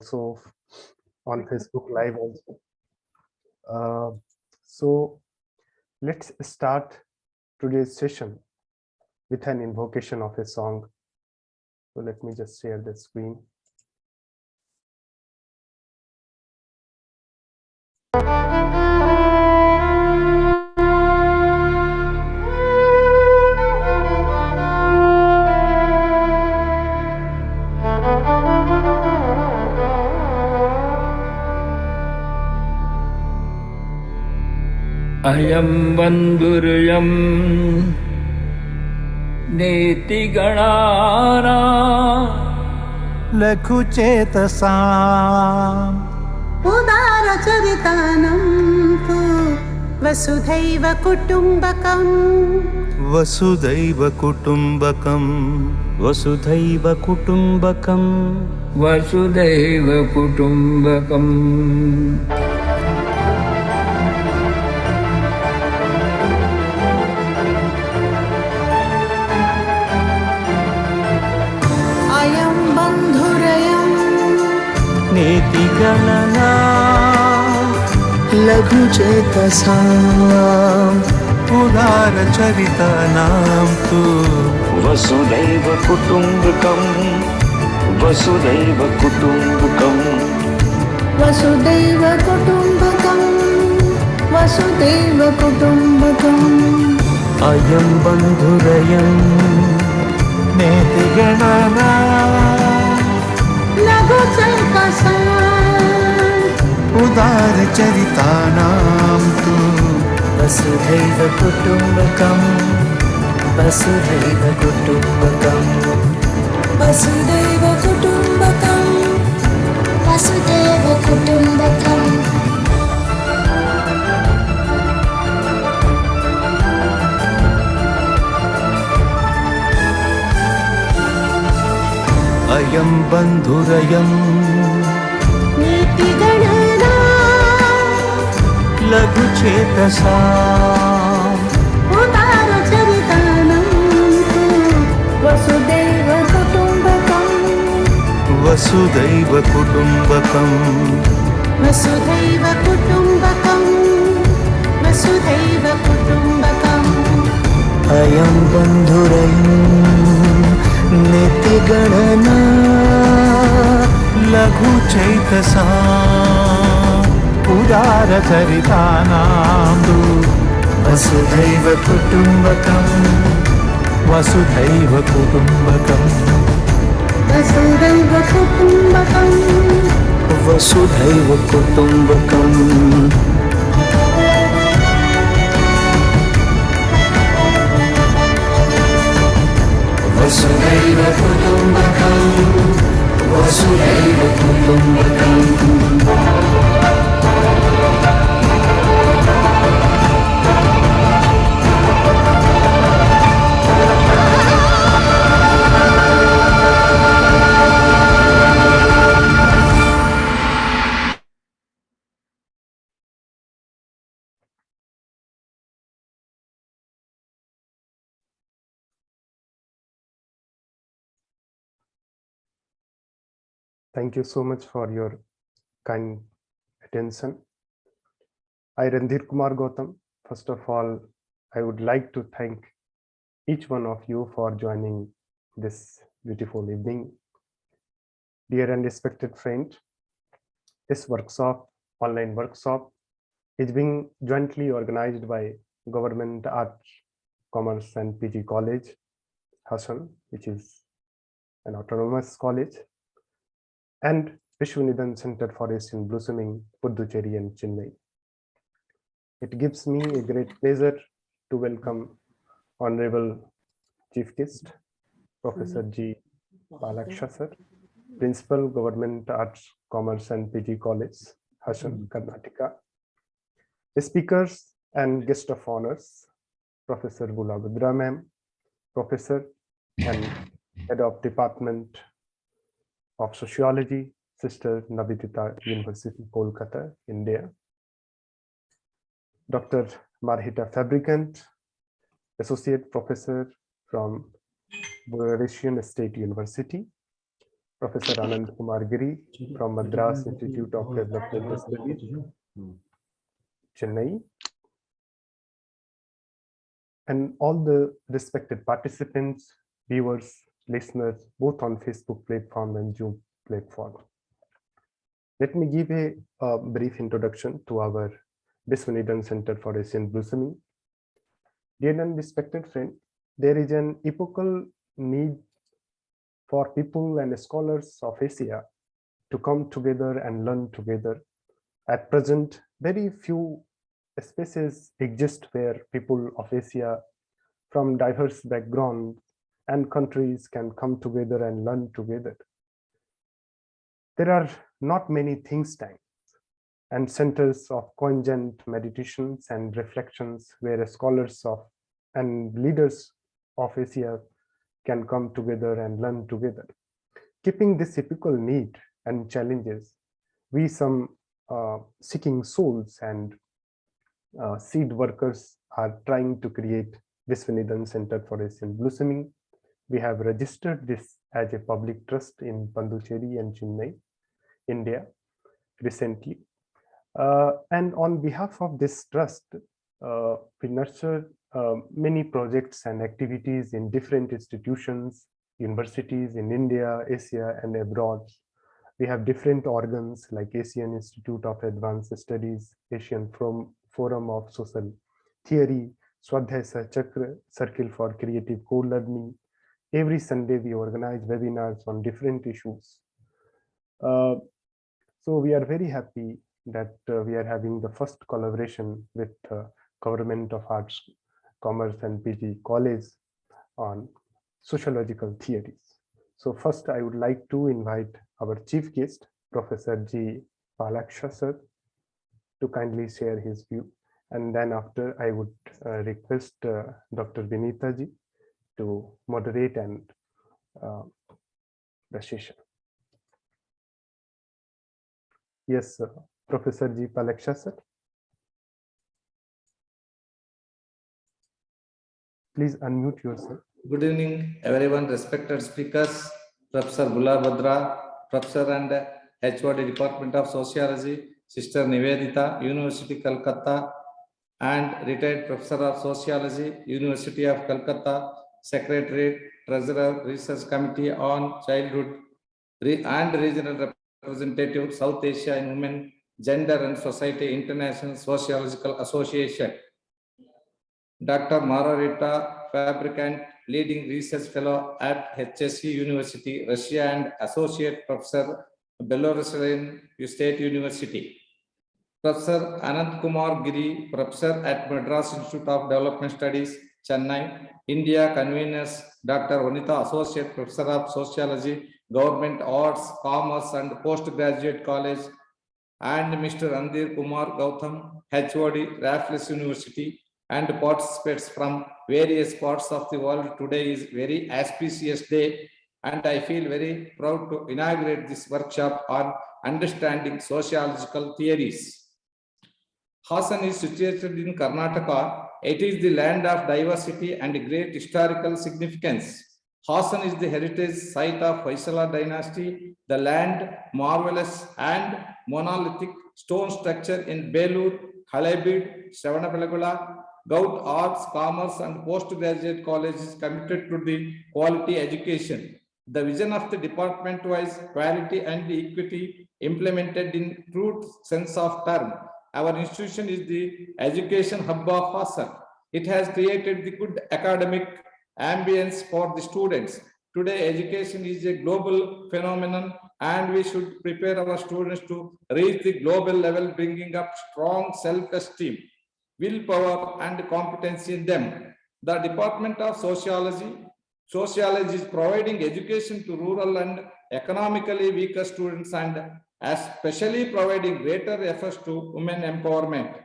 also on Facebook Live also. So let's start today's session with an invocation of a song. So let me just share the screen. Ayam bandhuryam neti ganana lakhu chetasam udara charitanam tu vasudhaiva kutumbakam vasudhaiva kutumbakam vasudhaiva kutumbakam vasudhaiva kutumbakam. neti ganana लघु चेतसाम उदार चरितानां तु वसुधैव कुटुम्बकं वसुधैव कुटुम्बकं वसुधैव कुटुम्बकं वसुधैव कुटुम्बकम् अयं बन्धुरयं नेति गणना लघु चेतसाम उदार चरितानां तु वसुधैव कुटुम्बकं वसुधैव कुटुम्बकं वसुधैव कुटुम्बकं वसुधैव कुटुम्बकम् अयं बन्धुरयं नीति गणना लघु चेतसाम् उदार चरितानां तु वसुधैव कुटुम्बकं वसुधैव कुटुम्बकं वसुधैव कुटुम्बकं वसुधैव कुटुम्बकम् अयं बन्धुरयं नेति गणना लघु चैतसाम् उदार चरितानां तु वसुधैव कुटुम्बकं वसुधैव कुटुम्बकं वसुधैव कुटुम्बकं वसुधैव कुटुम्बकम् वसुधैव कुटुम्बकं वसुधैव कुटुम्बकम् Thank you so much for your kind attention. I, Randhir Kumar Gautam. First of all, I would like to thank each one of you for joining this beautiful evening. Dear and respected friend, this workshop, online workshop, is being jointly organized by Government Arts, Commerce and PG College, Hassan, which is an autonomous college, and Vishwanidhan Center for Asian Blossoming, Puducherry and Chennai. It gives me a great pleasure to welcome Honorable Chief Guest, Professor G. Palaksha sir, Principal, Government Arts, Commerce and PG College, Hassan, Karnataka. The speakers and guest of honors, Professor Bula Bhadra ma'am, Professor and Head of Department of Sociology, Sister Nivedita, University, Kolkata, India. Dr. Marharyta Fabrykant, Associate Professor from Belarusian State University. Professor Anand Kumar Giri from Madras Institute of Developmental Studies, Chennai, and all the respected participants, viewers, listeners, both on Facebook platform and Zoom platform. Let me give a brief introduction to our Viswanathan Center for Asian Blossoming. Dear and respected friend, there is an epochal need for people and scholars of Asia to come together and learn together. At present, very few spaces exist where people of Asia from diverse backgrounds and countries can come together and learn together. There are not many think tanks and centers of conjoint meditations and reflections where scholars of and leaders of Asia can come together and learn together. Keeping this epical need and challenges, we some seeking souls and seed workers are trying to create Viswanathan Center for Asian Blossoming. We have registered this as a public trust in Pondicherry and Chennai, India, recently. And on behalf of this trust, we nurture many projects and activities in different institutions, universities in India, Asia, and abroad. We have different organs like Asian Institute of Advanced Studies, Asian Forum of Social Theory, Swadhyaya Chakra, Circle for Creative Co-Learning. Every Sunday, we organize webinars on different issues. So we are very happy that we are having the first collaboration with Government of Arts, Commerce and PG College on sociological theories. So first, I would like to invite our chief guest, Professor G. Palaksha sir, to kindly share his view. And then after, I would request Dr. Nivedita ji to moderate and the session. Yes, Professor G. Palaksha sir. Please unmute yourself. Good evening, everyone, respected speakers, Professor Bula Bhadra, Professor and HOD Department of Sociology, Sister Nivedita, University Calcutta, and retired Professor of Sociology, University of Calcutta, Secretary, Treasurer, Research Committee on Childhood and Regional Representative, South Asia and Women, Gender and Society, International Sociological Association. Dr. Marharyta, Fabrykant, leading research fellow at HSC University, Russia, and associate professor, Belarusian State University. Professor Anand Kumar Giri, professor at Madras Institute of Development Studies, Chennai, India. Conveners, Dr. Vanita, associate professor of Sociology, Government Arts, Commerce and Postgraduate College, and Mr. Andir Kumar Gautam, HOD, Raffles University, and participates from various parts of the world. Today is very auspicious day, and I feel very proud to inaugurate this workshop on understanding sociological theories. Hassan is situated in Karnataka. It is the land of diversity and great historical significance. Hassan is the heritage site of Hoysala dynasty, the land, marvelous and monolithic stone structure in Belur, Halebid, Shravanabelagula, Gout Arts, Commerce and Postgraduate College is committed to the quality education. The vision of the department-wise quality and equity implemented in true sense of term. Our institution is the education hub of Hassan. It has created the good academic ambience for the students. Today, education is a global phenomenon, and we should prepare our students to reach the global level, bringing up strong self-esteem, willpower, and competency in them. The Department of Sociology is providing education to rural and economically weaker students, and especially providing greater efforts to women empowerment.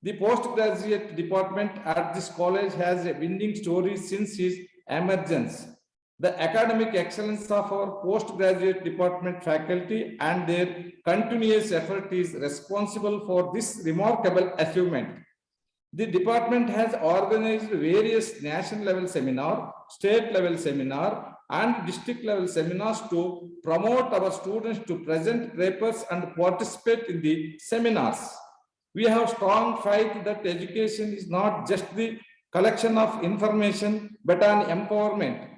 The postgraduate department at this college has a winning story since its emergence. The academic excellence of our postgraduate department faculty and their continuous effort is responsible for this remarkable achievement. The department has organized various national level seminar, state level seminar, and district level seminars to promote our students to present papers and participate in the seminars. We have strong faith that education is not just the collection of information, but an empowerment.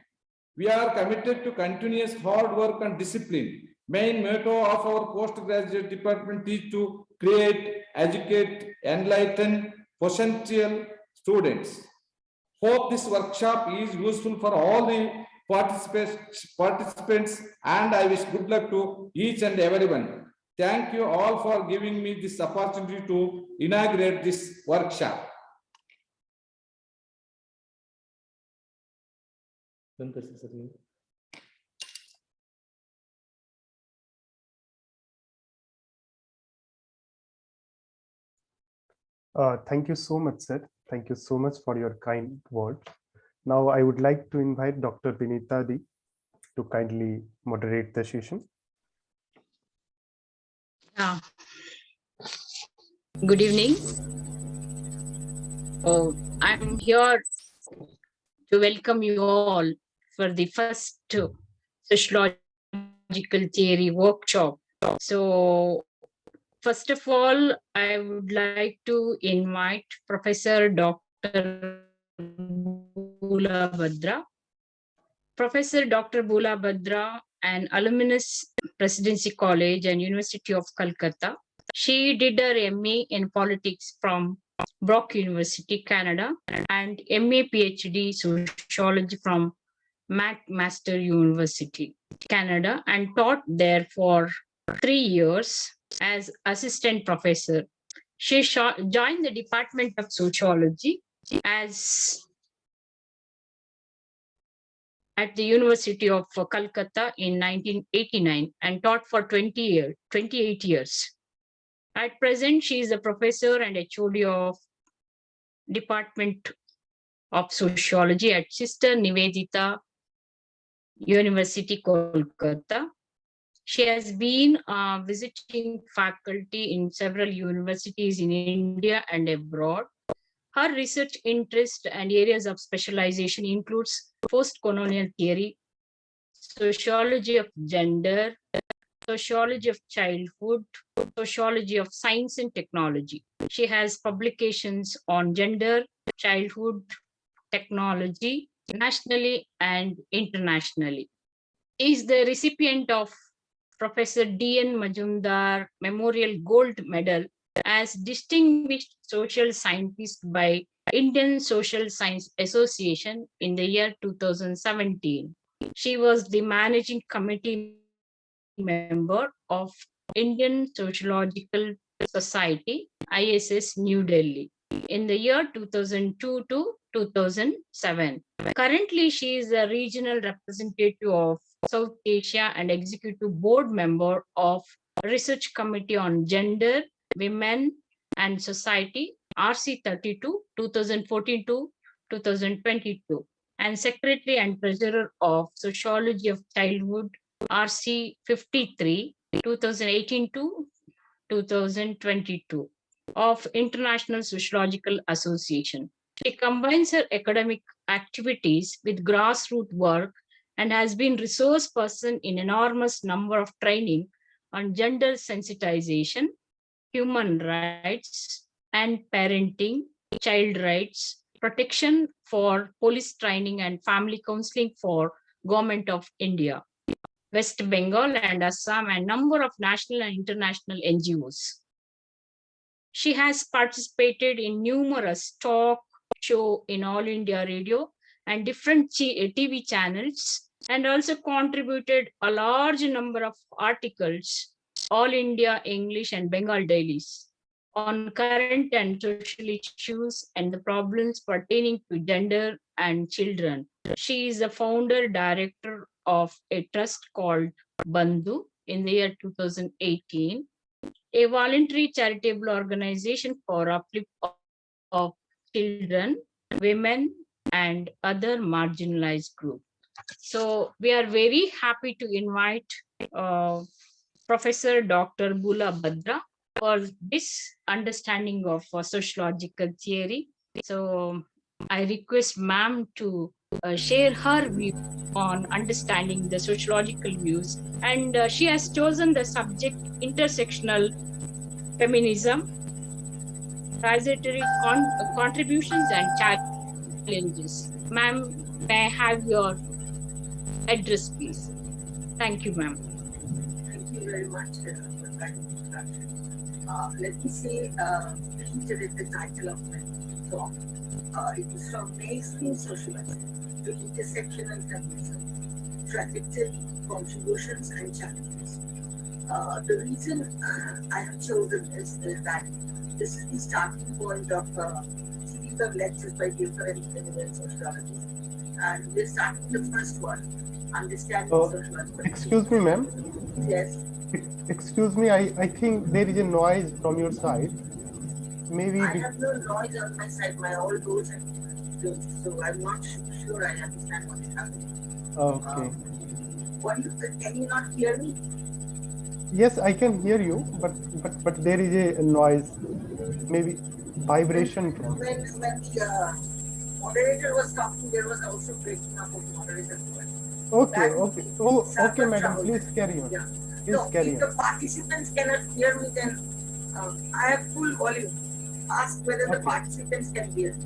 We are committed to continuous hard work and discipline. Main motto of our postgraduate department is to create, educate, enlighten potential students. Hope this workshop is useful for all the participants, and I wish good luck to each and everyone. Thank you all for giving me this opportunity to inaugurate this workshop. Thank you so much, sir. Thank you so much for your kind words. Now I would like to invite Dr. Vinita Di to kindly moderate the session. Good evening. I'm here to welcome you all for the first sociological theory workshop. So, first of all, I would like to invite Professor Dr. Bula Bhadra. Professor Dr. Bula Bhadra, an alumnus Presidency College and University of Calcutta. She did her MA in politics from Brock University, Canada, and MA PhD sociology from McMaster University, Canada, and taught there for 3 years as assistant professor. She joined the Department of Sociology at the University of Calcutta in 1989 and taught for 28 years. At present, she is a professor and HOD of Department of Sociology at Sister Nivedita University, Kolkata. She has been visiting faculty in several universities in India and abroad. Her research interest and areas of specialization includes post-colonial theory, sociology of gender, sociology of childhood, sociology of science and technology. She has publications on gender, childhood, technology, nationally and internationally. She is the recipient of Professor D.N. Majumdar Memorial Gold Medal as Distinguished Social Scientist by Indian Social Science Association in the year 2017. She was the Managing Committee member of Indian Sociological Society, ISS, New Delhi, in the year 2002 to 2007. Currently, she is a regional representative of South Asia and executive board member of Research Committee on Gender, Women and Society, RC32, 2014 to 2022, and secretary and treasurer of Sociology of Childhood, RC53, 2018 to 2022, of International Sociological Association. She combines her academic activities with grassroots work and has been resource person in enormous number of training on gender sensitization, human rights and parenting, child rights, protection for police training and family counseling for Government of India, West Bengal and Assam, and number of national and international NGOs. She has participated in numerous talk show in All India Radio and different TV channels, and also contributed a large number of articles, All India English and Bengal dailies, on current and social issues and the problems pertaining to gender and children. She is the founder director of a trust called Bandhu in the year 2018, a voluntary charitable organization for uplift of children, women, and other marginalized groups. So we are very happy to invite Professor Dr. Bula Bhadra for this understanding of sociological theory. So I request ma'am to share her view on understanding the sociological views. And she has chosen the subject intersectional feminism, participatory contributions and challenges. Ma'am, may I have your address, please? Thank you, ma'am. Thank you very much for that introduction. Let me say, reiterate the title of my talk. It is from mainstream sociology to intersectional feminism, trajectory, contributions, and challenges. The reason I have chosen is that this is the starting point of a series of lectures by different feminine sociologists. And we're starting the first one, understanding sociology. Excuse me, ma'am. Yes. Excuse me, I think there is a noise from your side. Maybe I have no noise on my side. My all doors are closed, so I'm not sure I understand what is happening. okay. Can you not hear me? Yes, I can hear you, but there is a noise, maybe vibration from. When the moderator was talking, there was also breaking up of moderator's voice. Okay, okay. Oh, okay, madam. Please carry on. Yeah. Please So carry if on. the participants cannot hear me, then I have full volume. Ask whether the Okay. participants can hear me.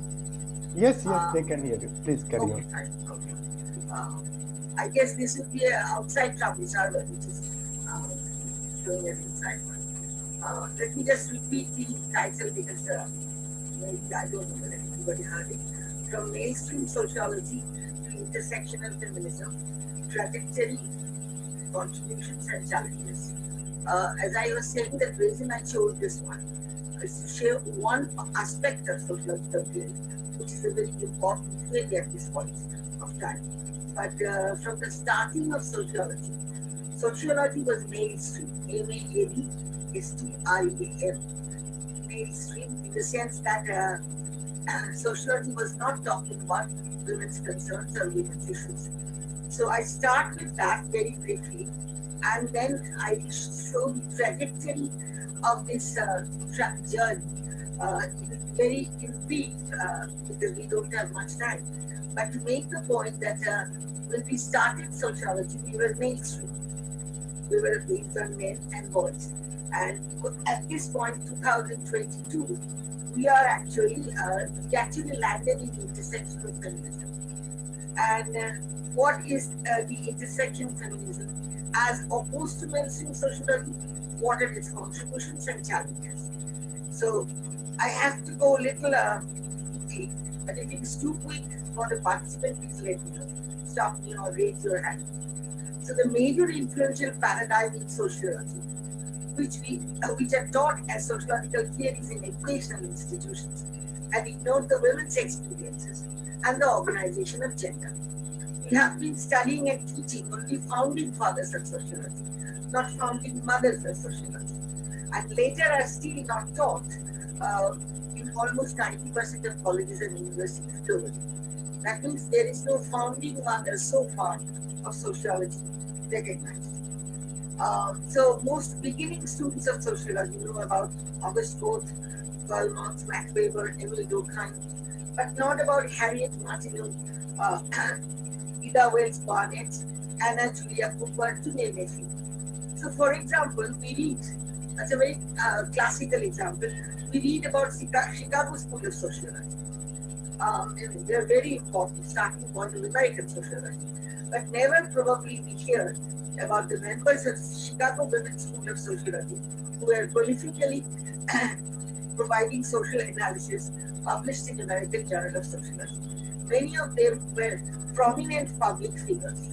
Yes, they can hear you. Please carry Okay, on. fine. Okay. I guess this would be an outside traffic server, which is showing as inside one. Let me just repeat the title because maybe I don't know whether anybody heard it. From mainstream sociology to intersectional feminism, trajectory, contributions, and challenges. As I was saying, the reason I chose this one is to share one aspect of sociological theory, which is a very important theory at this point of time. But from the starting of sociology, sociology was mainstream, M-A-L-E-S-T-R-E-A-M, mainstream in the sense that sociology was not talking about women's concerns or women's issues. So I start with that very briefly, and then I show the trajectory of this journey, very in brief, because we don't have much time. But to make the point that when we started sociology, we were mainstream. We were based on men and boys. And at this point, 2022, we are actually landed in intersectional feminism. And what is the intersection feminism as opposed to mainstream sociology? What are its contributions and challenges? So I have to go a little quickly, but if it's too quick for the participant, please let me know. Stop me or raise your hand. So the major influential paradigm in sociology, which are taught as sociological theories in educational institutions, have ignored the women's experiences and the organization of gender. We have been studying and teaching only founding fathers of sociology, not founding mothers of sociology, and later are still not taught in almost 90% of colleges and universities globally. That means there is no founding mother so far of sociology recognized. So most beginning students of sociology know about August Comte, Karl Marx, Max Weber, Emile Durkheim, but not about Harriet Martineau, Ida Wells Barnett, Anna Julia Cooper, to name a few. So for example, we read, that's a very classical example, we read about Chicago School of Sociology. They're very important starting point of American sociology, but never probably we hear about the members of Chicago Women's School of Sociology who were prolifically providing social analysis published in American Journal of Sociology. Many of them were prominent public figures.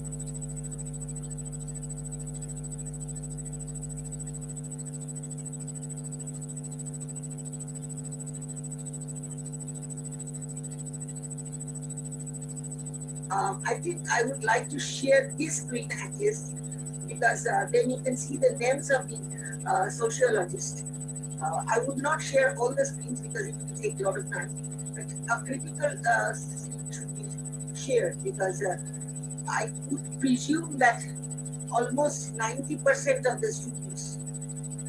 I think I would like to share this screen at least because then you can see the names of the sociologists. I would not share all the screens because it will take a lot of time, but a critical screen should be shared because I would presume that almost 90% of the students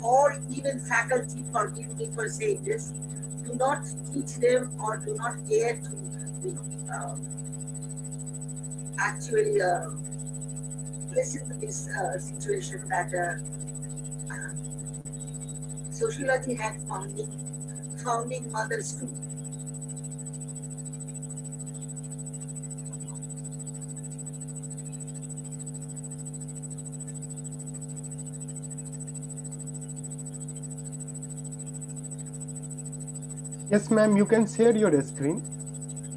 or even faculty, forgive me for saying this, do not teach them or do not care to actually listen to this situation that sociology had founding mothers too. Yes, ma'am, you can share your screen.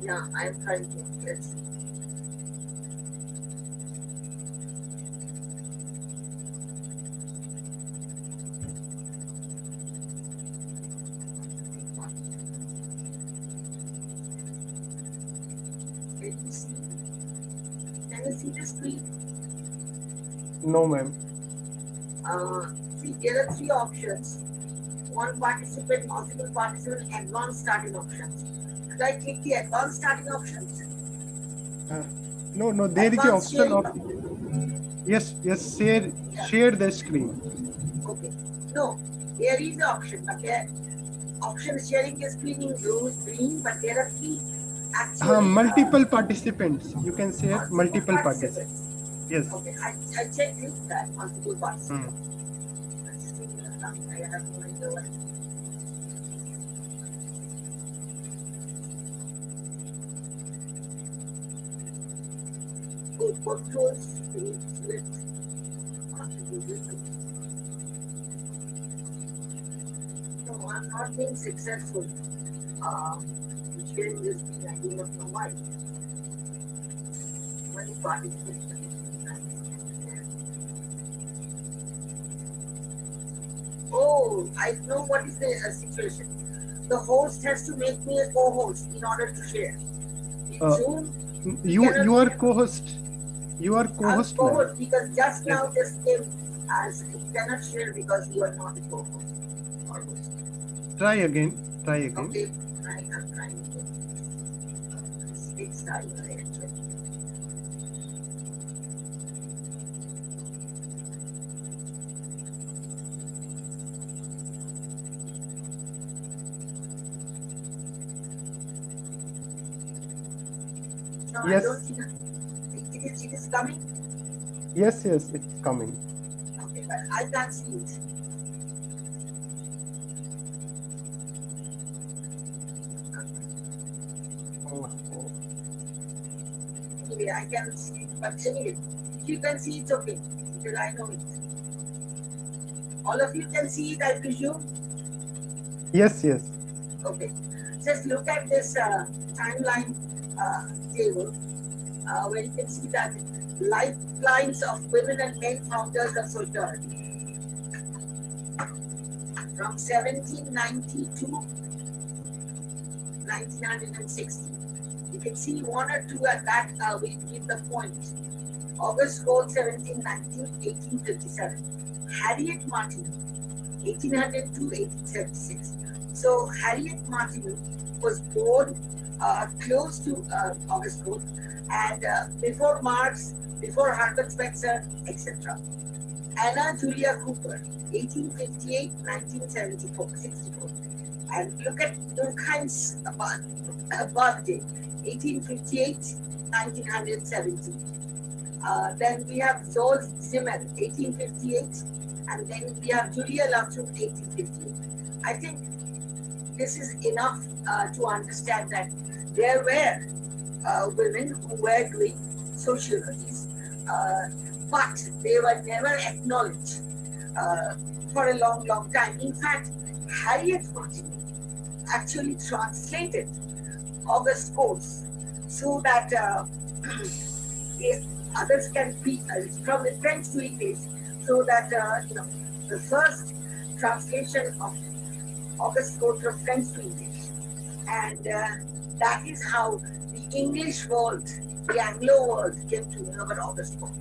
Yeah, I'm trying to. Let's see. Can you see the screen? No, ma'am. See, there are three options. One participant, multiple participant, advanced starting options. Should I click the advanced starting options? No, there is the Advanced option of sharing? yes, share the screen. Okay. No, there is the option, but there option sharing is screen in green, but there are three actually Multiple participants. You can share multiple participants. Yes. Okay, I checked that multiple participants. I have no idea what. Good controls. No, I'm not being successful. Sharing this thing, I do not know why. Many participants. Oh, I know what is the situation. The host has to make me a co-host in order to share. Zoom, you are co-host. You are co-host, ma'am. co-host because just now this came as you cannot share because you are not a co-host. Try again. Okay, I'm trying again. It's time, actually. No, Yes. I don't see that. It is coming? Yes, it's coming. Okay, but I can't see it. Anyway, I can see it, but anyway, if you can see it's okay, because I know it. All of you can see it, I presume? Yes. Okay. Just look at this timeline table where you can see that lifelines of women and men founders of sociology. From 1790 to 1960. You can see one or two at that we give the points. August Cole, 1790, 1857. Harriet Martineau, 1800 to 1876. So Harriet Martineau was born close to August Cole and before Marx, before Herbert Spencer, etc. Anna Julia Cooper, 1858, 1974, 64. And look at Durkheim's birthday, 1858, 1970. Then we have Zoe Zimmer, 1858, and then we have Julia Lathrop, 1858. I think this is enough to understand that there were women who were doing sociologies, but they were never acknowledged for a long, long time. In fact, Harriet Martineau actually translated August Cole's so that others can be from the French to English, so that the first translation of August Cole from French to English, and that is how the English world, the Anglo world, came to know about August Cole.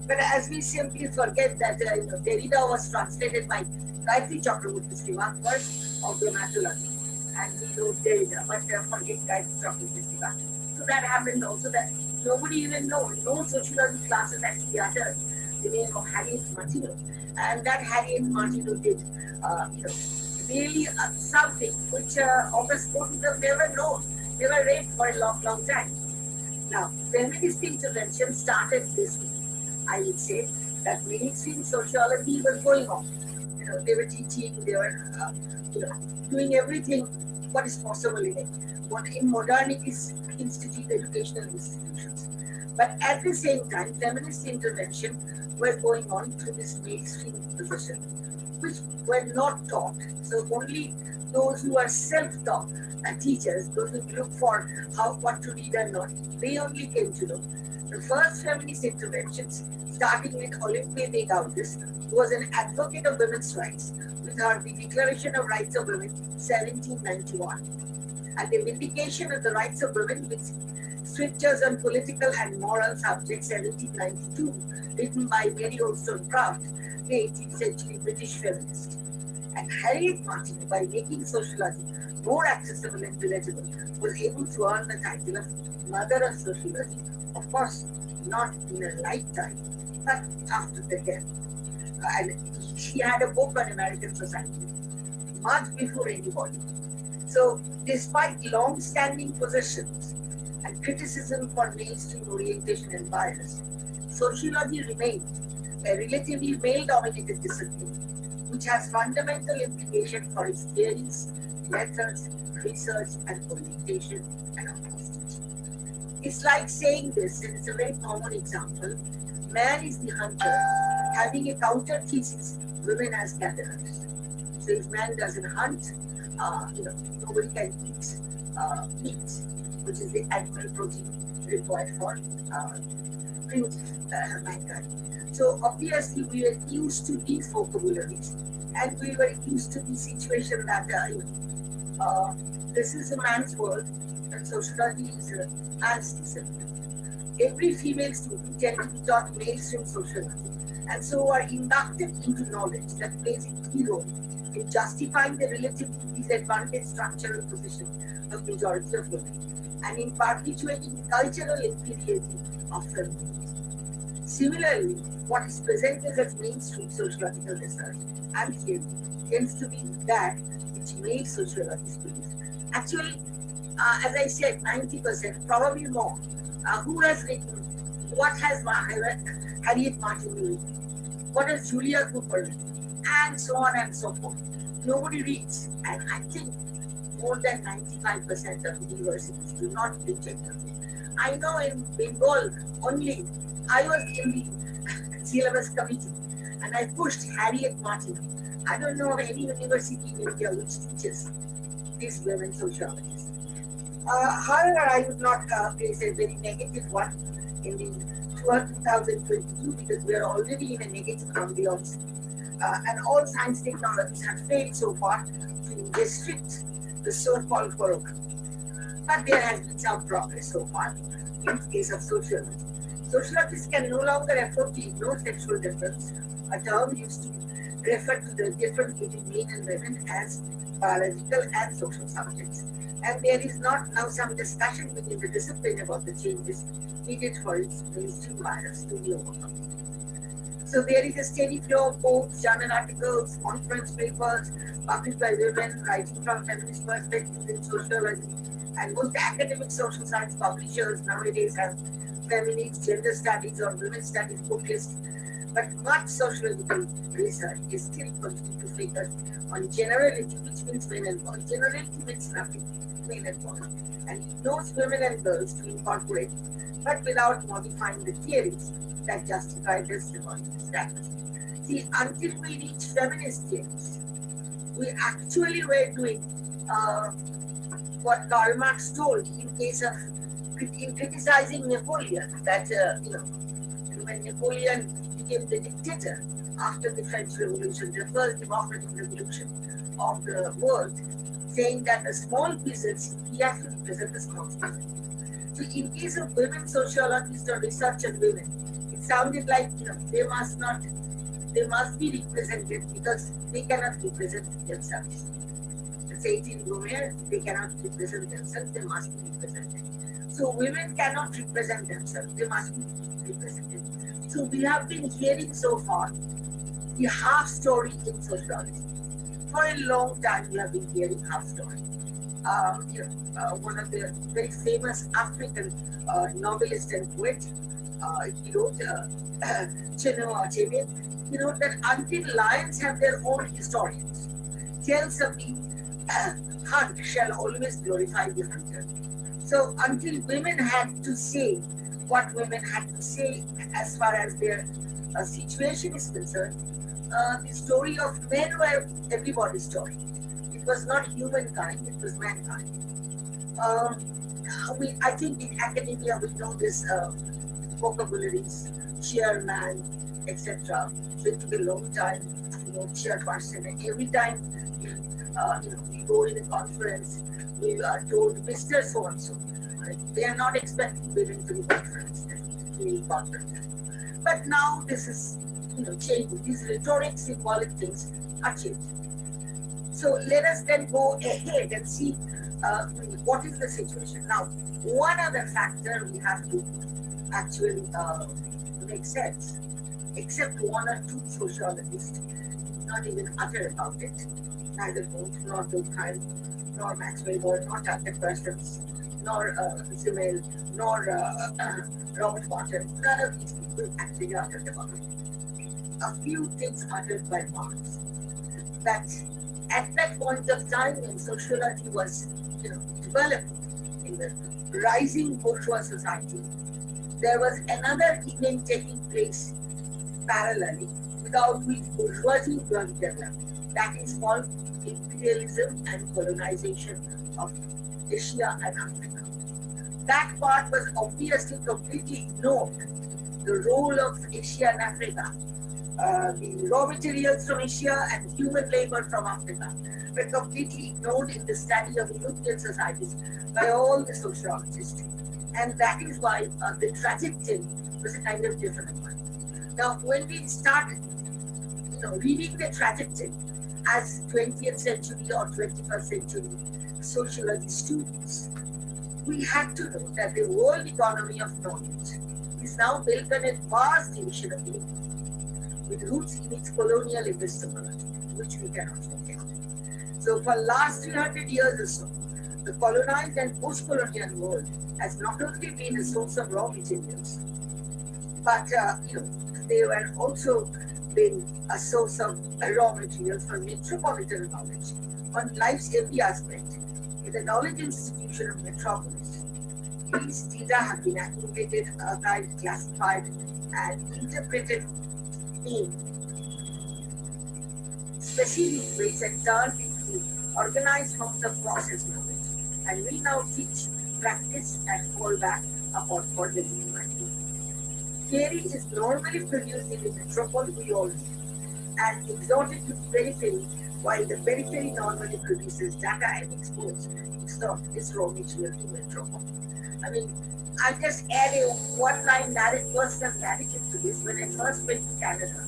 But as we simply forget that Derrida was translated by Gayatri Chakraborty Srivastava first of dermatology, and we know Derrida, but forget Gayatri Chakraborty Srivastava. So that happened also that nobody even knows. No sociology classes actually uttered the name of Harriet Martineau, and that Harriet Martineau did, really something which August Cole would have never known, never read for a long, long time. Now, feminist intervention started this way. I would say that mainstream sociology was going on. They were teaching, they were, doing everything what is possible in it. What in modernity is educational institutions. But at the same time, feminist intervention were going on through this mainstream position, which were not taught. So only those who are self-taught teachers, those who look for what to read and not, they only came to know. The first feminist interventions, starting with Olympia de Gaudiss, who was an advocate of women's rights, with her the Declaration of Rights of Women, 1791, and the Vindication of the Rights of Women with Scriptures on Political and Moral Subjects, 1792, written by Mary Wollstonecraft, the 18th century British feminist. And Harriet Martineau, by making sociology more accessible and relatable, was able to earn the title of Mother of Sociology, of course, not in her lifetime, but after the death. And she had a book on American society much before anybody. So, despite long-standing positions and criticism for mainstream orientation and bias, sociology remained a relatively male-dominated discipline, which has fundamental implications for its theories, methods, research, and orientation and approach. It's like saying this, and it's a very common example. Man is the hunter, having a counter thesis, women as gatherers. So if man doesn't hunt, nobody can eat meat, which is the animal protein required for primitive mankind. So obviously we were used to these vocabularies, and we were used to the situation that this is a man's world, and sociology is a man's discipline. Every female student tends to be taught mainstream sociology, and so are inducted into knowledge that plays a key role in justifying the relatively disadvantaged structural position of majority of women, and in perpetuating cultural imperialism of feminism. Similarly, what is presented as mainstream sociological research and theory tends to be that which male sociologists believe. Actually, as I said, 90%, probably more. Who has written? What has Harriet Martineau written? What has Julia Cooper written? And so on and so forth. Nobody reads, and I think more than 95% of universities do not read it. I know in Bengal only, I was in the syllabus committee, and I pushed Harriet Martineau. I don't know of any university in India which teaches these women sociologists. However, I would not place a very negative one in the 2022 because we are already in a negative ambience. And all science technologies have failed so far to restrict the so-called corona. But there has been some progress so far in the case of sociology. Sociologists can no longer afford to ignore sexual difference, a term used to refer to the difference between men and women as biological and social subjects. And there is not now some discussion within the discipline about the changes needed for its mainstream bias to be overcome. So there is a steady flow of books, journal articles, conference papers published by women writing from feminist perspectives in sociology, and most academic social science publishers nowadays have feminist, gender studies or women's studies book lists. But much sociological research is still continuing to focus on generality, which means men and boys. Generality means nothing, men and boys, and ignores women and girls to incorporate, but without modifying the theories that justify this status. See, until we reach feminist theories, we actually were doing what Karl Marx told in case of criticizing Napoleon, that when Napoleon became the dictator after the French Revolution, the first democratic revolution of the world, saying that the small peasants, he has to represent the small peasants. So in case of women sociologists or research on women, it sounded like they must be represented because they cannot represent themselves. Say it in Kumar, they cannot represent themselves, they must be represented. So women cannot represent themselves, they must be represented. So we have been hearing so far the half story in sociology. For a long time we have been hearing half story. one of the very famous African novelist and poet. He wrote Chennai. He wrote that until lions have their own historians, tales of the hunt shall always glorify the hunter. So until women had to say what women had to say as far as their situation is concerned, the story of men were everybody's story. It was not humankind, it was mankind. I think in academia we know this vocabularies, chairman, etc. So it took a long time, chairperson, and every time we go in a conference, we are told Mr. So-and-so. They are not expecting women to be conference. But now this is changing. These rhetoric, symbolic things are changing. So let us then go ahead and see what is the situation. Now, one other factor we have to actually make sense, except one or two sociologists not even utter about it, neither Booth, nor Durkheim, nor Maxwell Ward, nor Tucker Persons, nor Zimmel, nor Robert Barton. None of these people actually uttered about it. A few things uttered by Marx, that at that point of time when sociology was developing in the rising bourgeois society, there was another event taking place parallelly without which bourgeoisie was developed. That is called imperialism and colonization of Asia and Africa. That part was obviously completely ignored. The role of Asia and Africa, the raw materials from Asia and human labor from Africa were completely ignored in the study of European societies by all the sociologists. And that is why the trajectory was a kind of different one. Now, when we started, reading the trajectory as 20th century or 21st century sociology students, we had to know that the world economy of knowledge is now built on a vast division of labor, with roots in its colonial epistemology, which we cannot forget. So for last 300 years or so, the colonized and post-colonial world has not only been a source of raw materials, but they were also been a source of raw materials for metropolitan knowledge on life's every aspect. In the knowledge institution of metropolis, these data have been accumulated, archived, classified, and interpreted in specific ways and turned into organized forms of process knowledge. And we now teach, practice, and fall back upon for the humanity. Theory is normally produced in the metropole, we all know, and exhorted to periphery, while the periphery normally produces data and exports its raw material to metropole. I mean, I'll just add a one-line personal narrative to this. When I first went to Canada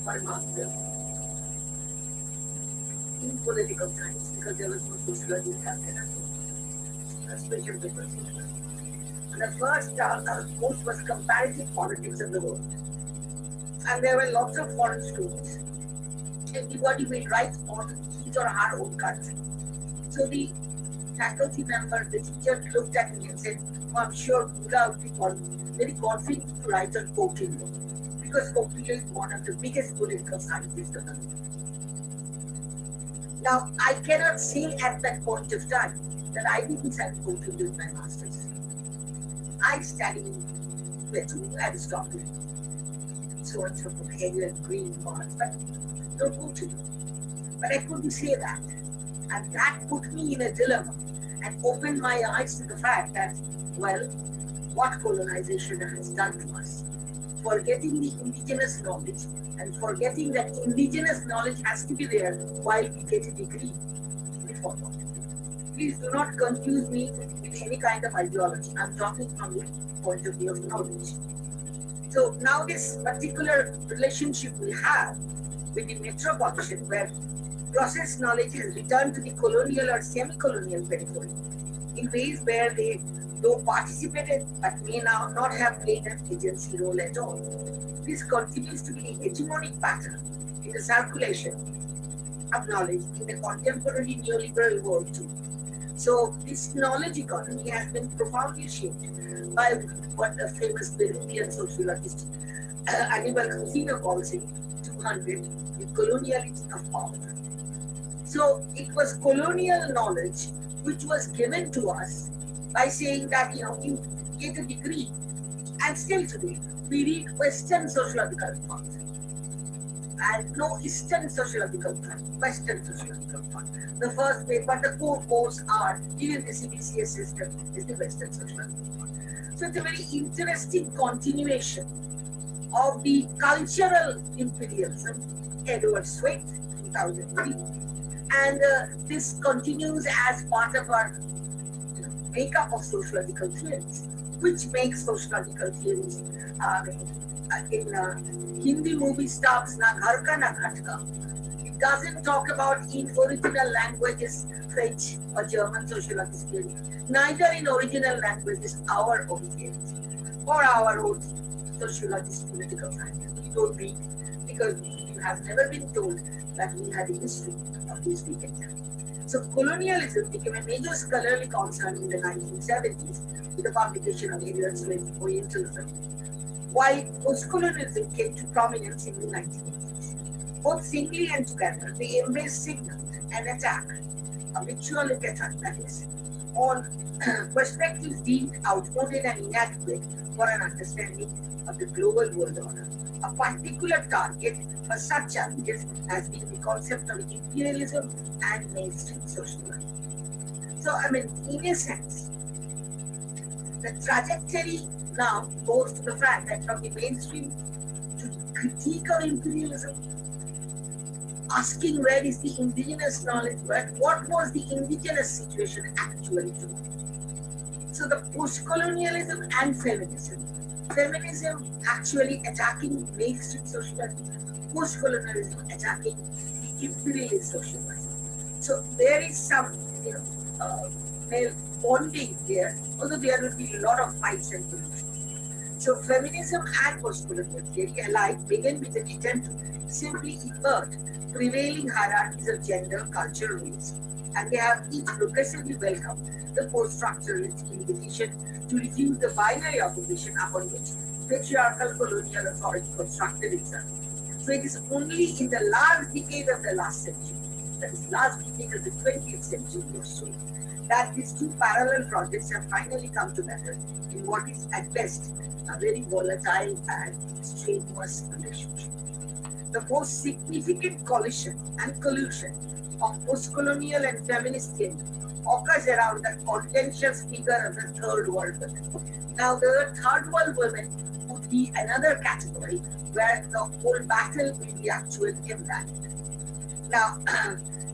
for a master's in political science, because there was no sociology in Calcutta, so special paper sociology. And the first course was comparative politics of the world. And there were lots of foreign students. Everybody will write on his or her own country. So the faculty member, the teacher looked at me and said, I'm sure Bula would be very confident to write on Kokila, because Kokila is one of the biggest political scientists of the world. Now, I cannot say at that point of time that I didn't study Kokila in my master's. I studied Plato, Aristotle, so and so forth, Hegel and Green, Marx, but no Kokila. But I couldn't say that. And that put me in a dilemma and opened my eyes to the fact that, well, what colonization has done to us. Forgetting the indigenous knowledge and forgetting that indigenous knowledge has to be there while we get a degree. We forgot. Please do not confuse me with any kind of ideology. I'm talking from the point of view of knowledge. So now this particular relationship we have with the metropolitan, where process knowledge has returned to the colonial or semi-colonial periphery in ways where they though participated but may now not have played an agency role at all. This continues to be a hegemonic pattern in the circulation of knowledge in the contemporary neoliberal world too. So this knowledge economy has been profoundly shaped by what the famous Belarusian sociologist Anibal Kuzina calls it 200, the coloniality of power. So it was colonial knowledge which was given to us by saying that, you get a degree, and still today we read Western sociological thought and no Eastern sociological thought, Western sociological thought. The first way, but the core course are, even the CBCS system is the Western sociological thought. So it's a very interesting continuation of the cultural imperialism, Edward Swift, 2003, and this continues as part of our makeup of sociological theories, which makes sociological theories in Hindi movie stars na ghar ka na ghat ka. It doesn't talk about in original languages, French or German sociologist theory, neither in original languages our own theories or our own sociologist political science. We don't read because you have never been told that we had a history of these weekends. So colonialism became a major scholarly concern in the 1970s with the publication of Eliot's Orientalism, while post-colonialism came to prominence in the 1980s. Both singly and together, they embraced signaled an attack, a ritualistic attack that is, on perspectives deemed outmoded and inadequate for an understanding of the global world order. A particular target for such challenges has been the concept of imperialism and mainstream socialism. So, in a sense, the trajectory now goes to the fact that from the mainstream to critique of imperialism, asking where is the indigenous knowledge, what was the indigenous situation actually to be. So the post-colonialism and feminism actually attacking mainstream socialism, post-colonialism attacking the imperialist socialism. So there is some bonding there, although there will be a lot of fights and collisions. So feminism and post-colonial theory alike began with an attempt to simply invert prevailing hierarchies of gender, culture, race, and they have each progressively welcomed the post-structuralist invitation to refuse the binary opposition upon which patriarchal colonial authority constructed itself. So it is only in the last decade of the last century, that is last decade of the 20th century or so, that these two parallel projects have finally come together in what is at best a very volatile and strenuous relationship. The most significant collision and collusion of post-colonial and feminist theory occurs around the contentious figure of the third world women. Now, the third world women would be another category where the whole battle will be actually embodied. Now,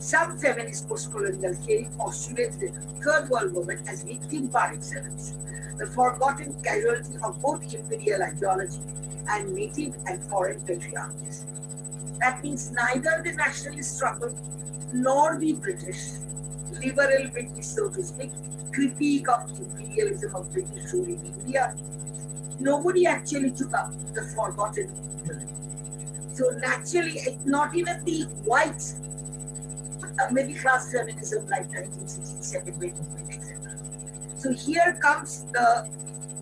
some feminist post-colonial theory postulates the third world woman as victim par excellence, the forgotten casualty of both imperial ideology and native and foreign patriarchies. That means neither the nationalist struggle nor the British liberal British, so to speak, critique of imperialism of British rule in India. Nobody actually took up the forgotten women. So naturally, not even the white middle class feminism like 1967 movement, etc. So here comes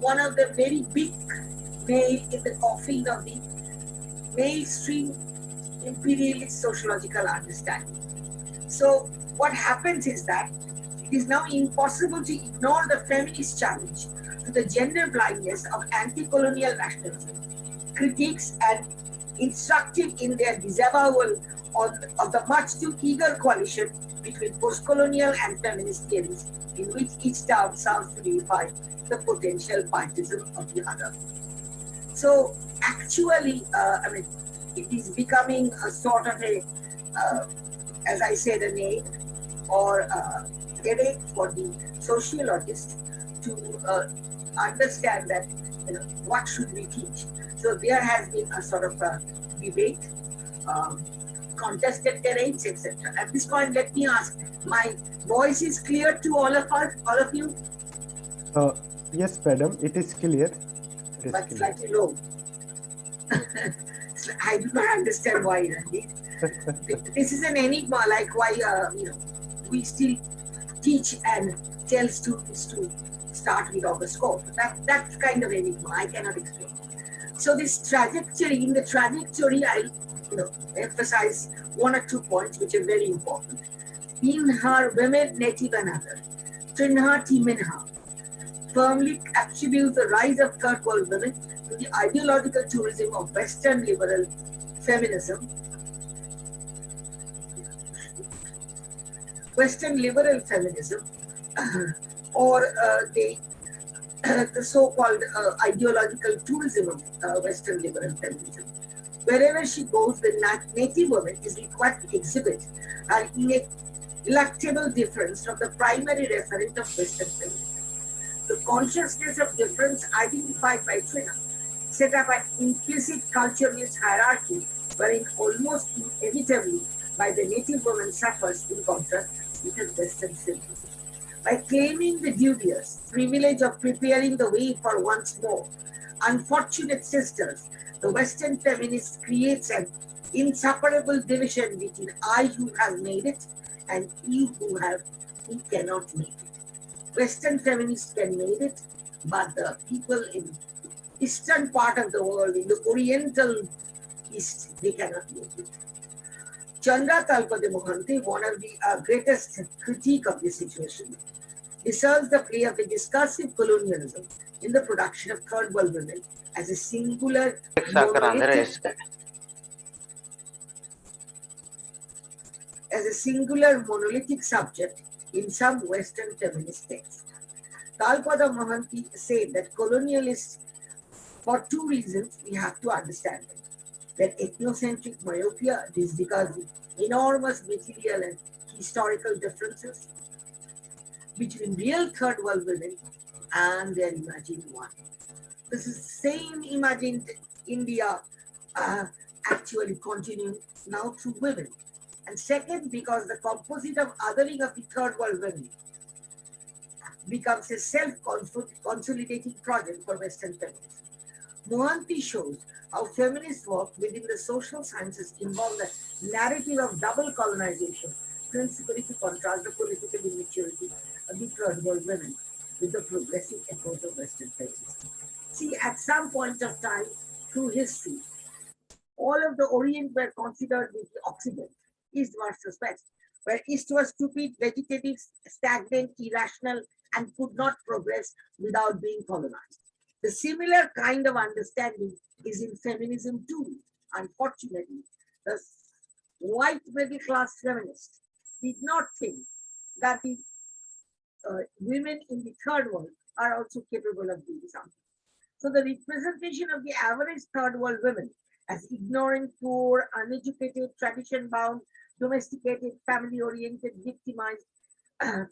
one of the very big nail in the coffin of the mainstream imperialist sociological understanding. So what happens is that it is now impossible to ignore the feminist challenge to the gender blindness of anti-colonial nationalism, critiques and instructive in their disavowal of the much too eager coalition between post-colonial and feminist theories, in which each term serves to define the potential pietism of the other. So actually, it is becoming a sort of a, as I said, a nail or a headache for the sociologist to understand that, what should we teach? So there has been a sort of a debate, contested terrains, etc. At this point, let me ask, my voice is clear to all of us, all of you? Yes, madam, it is clear. But slightly low. I do not understand why. This is an enigma, like why we still teach and tell students to start with horoscope. That's kind of enigma. I cannot explain. So this trajectory, in the trajectory, I'll emphasize one or 2 points which are very important. In her women, native and other, Trinha Timinha firmly attributes the rise of third world women to the ideological tourism of Western liberal feminism. Western liberal feminism, or the so-called ideological tourism of Western liberal feminism. Wherever she goes, the native woman is required to exhibit an ineluctable difference from the primary referent of Western feminism. The consciousness of difference identified by Trina set up an implicit culturalist hierarchy wherein almost inevitably by the native woman suffers in contrast with the Western civilization. By claiming the dubious privilege of preparing the way for once more unfortunate sisters, the Western feminist creates an inseparable division between I who have made it and you who cannot make it. Western feminists can make it, but the people in eastern part of the world, in the Oriental East, they cannot make it. Chandra Talpade Mohanty, one of the greatest critique of this situation, discerns the play of a discursive colonialism in the production of third world women as a singular monolithic subject in some Western feminist texts. Talpada Mohanty said that colonialists, for 2 reasons, we have to understand them. That ethnocentric myopia is because of enormous material and historical differences between real third world women and their imagined one. This is same imagined India actually continuing now through women. And second, because the composite of othering of the third world women becomes a self-consolidating project for Western feminism. Mohanty shows how feminist work within the social sciences involve the narrative of double colonization, principally to contrast the political immaturity of the third world women with the progressive effort of Western feminism. See, at some point of time through history, all of the Orient were considered with the Occident, East versus West, where East was stupid, vegetative, stagnant, irrational, and could not progress without being colonized. The similar kind of understanding is in feminism too. Unfortunately, the white middle class feminists did not think that the women in the third world are also capable of doing something. So the representation of the average third world women as ignorant, poor, uneducated, tradition-bound, domesticated, family-oriented, victimized,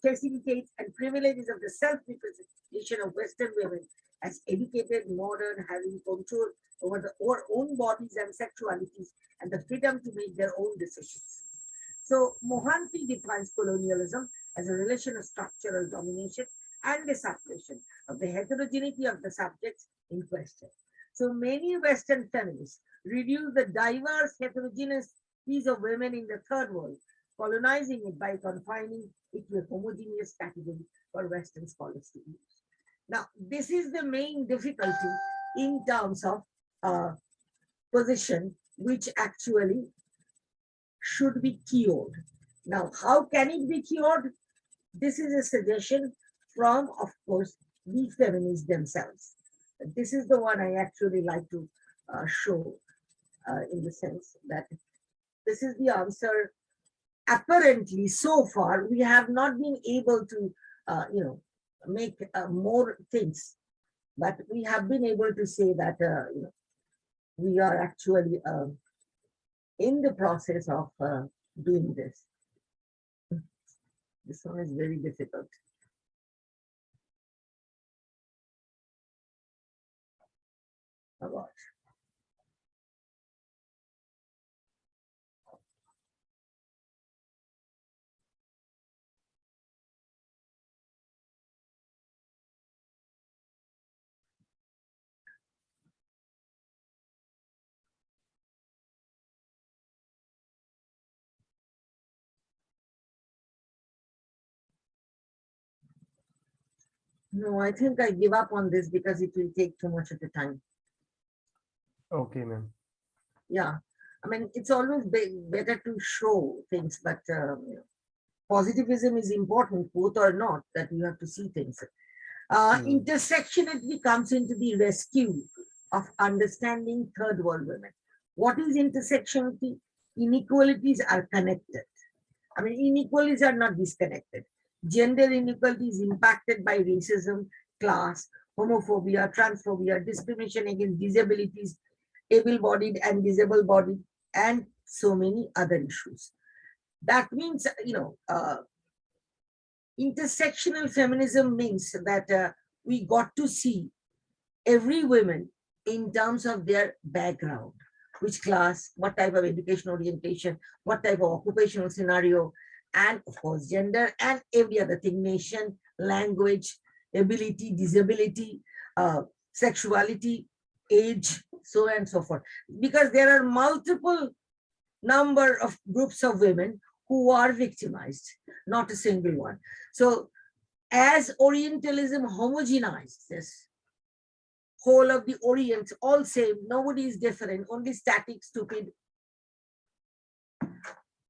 facilitates and privileges of the self-representation of Western women as educated, modern, having control over their own bodies and sexualities and the freedom to make their own decisions. So Mohanty defines colonialism as a relation of structural domination and a suppression of the heterogeneity of the subjects in question. So many Western feminists reduce the diverse heterogeneous piece of women in the third world, colonizing it by confining it to a homogeneous category for Western scholars to use. Now, this is the main difficulty in terms of position, which actually should be cured. Now, how can it be cured? This is a suggestion from, of course, the feminists themselves. This is the one I actually like to show in the sense that this is the answer. Apparently, so far, we have not been able to, make more things, but we have been able to say that, we are actually in the process of doing this. This one is very difficult. About. No, I think I give up on this because it will take too much of the time. Okay, ma'am. Yeah, I mean, it's always better to show things, but positivism is important, both or not, that you have to see things. Intersectionality comes into the rescue of understanding third world women. What is intersectionality? Inequalities are connected. I mean, inequalities are not disconnected. Gender inequality is impacted by racism, class, homophobia, transphobia, discrimination against disabilities, able-bodied and disabled-bodied, and so many other issues. That means, intersectional feminism means that we got to see every woman in terms of their background, which class, what type of education orientation, what type of occupational scenario, and of course gender and every other thing, nation, language, ability, disability, sexuality, age, so on and so forth. Because there are multiple number of groups of women who are victimized, not a single one. So as Orientalism homogenized this, whole of the Orient, all same, nobody is different, only static, stupid,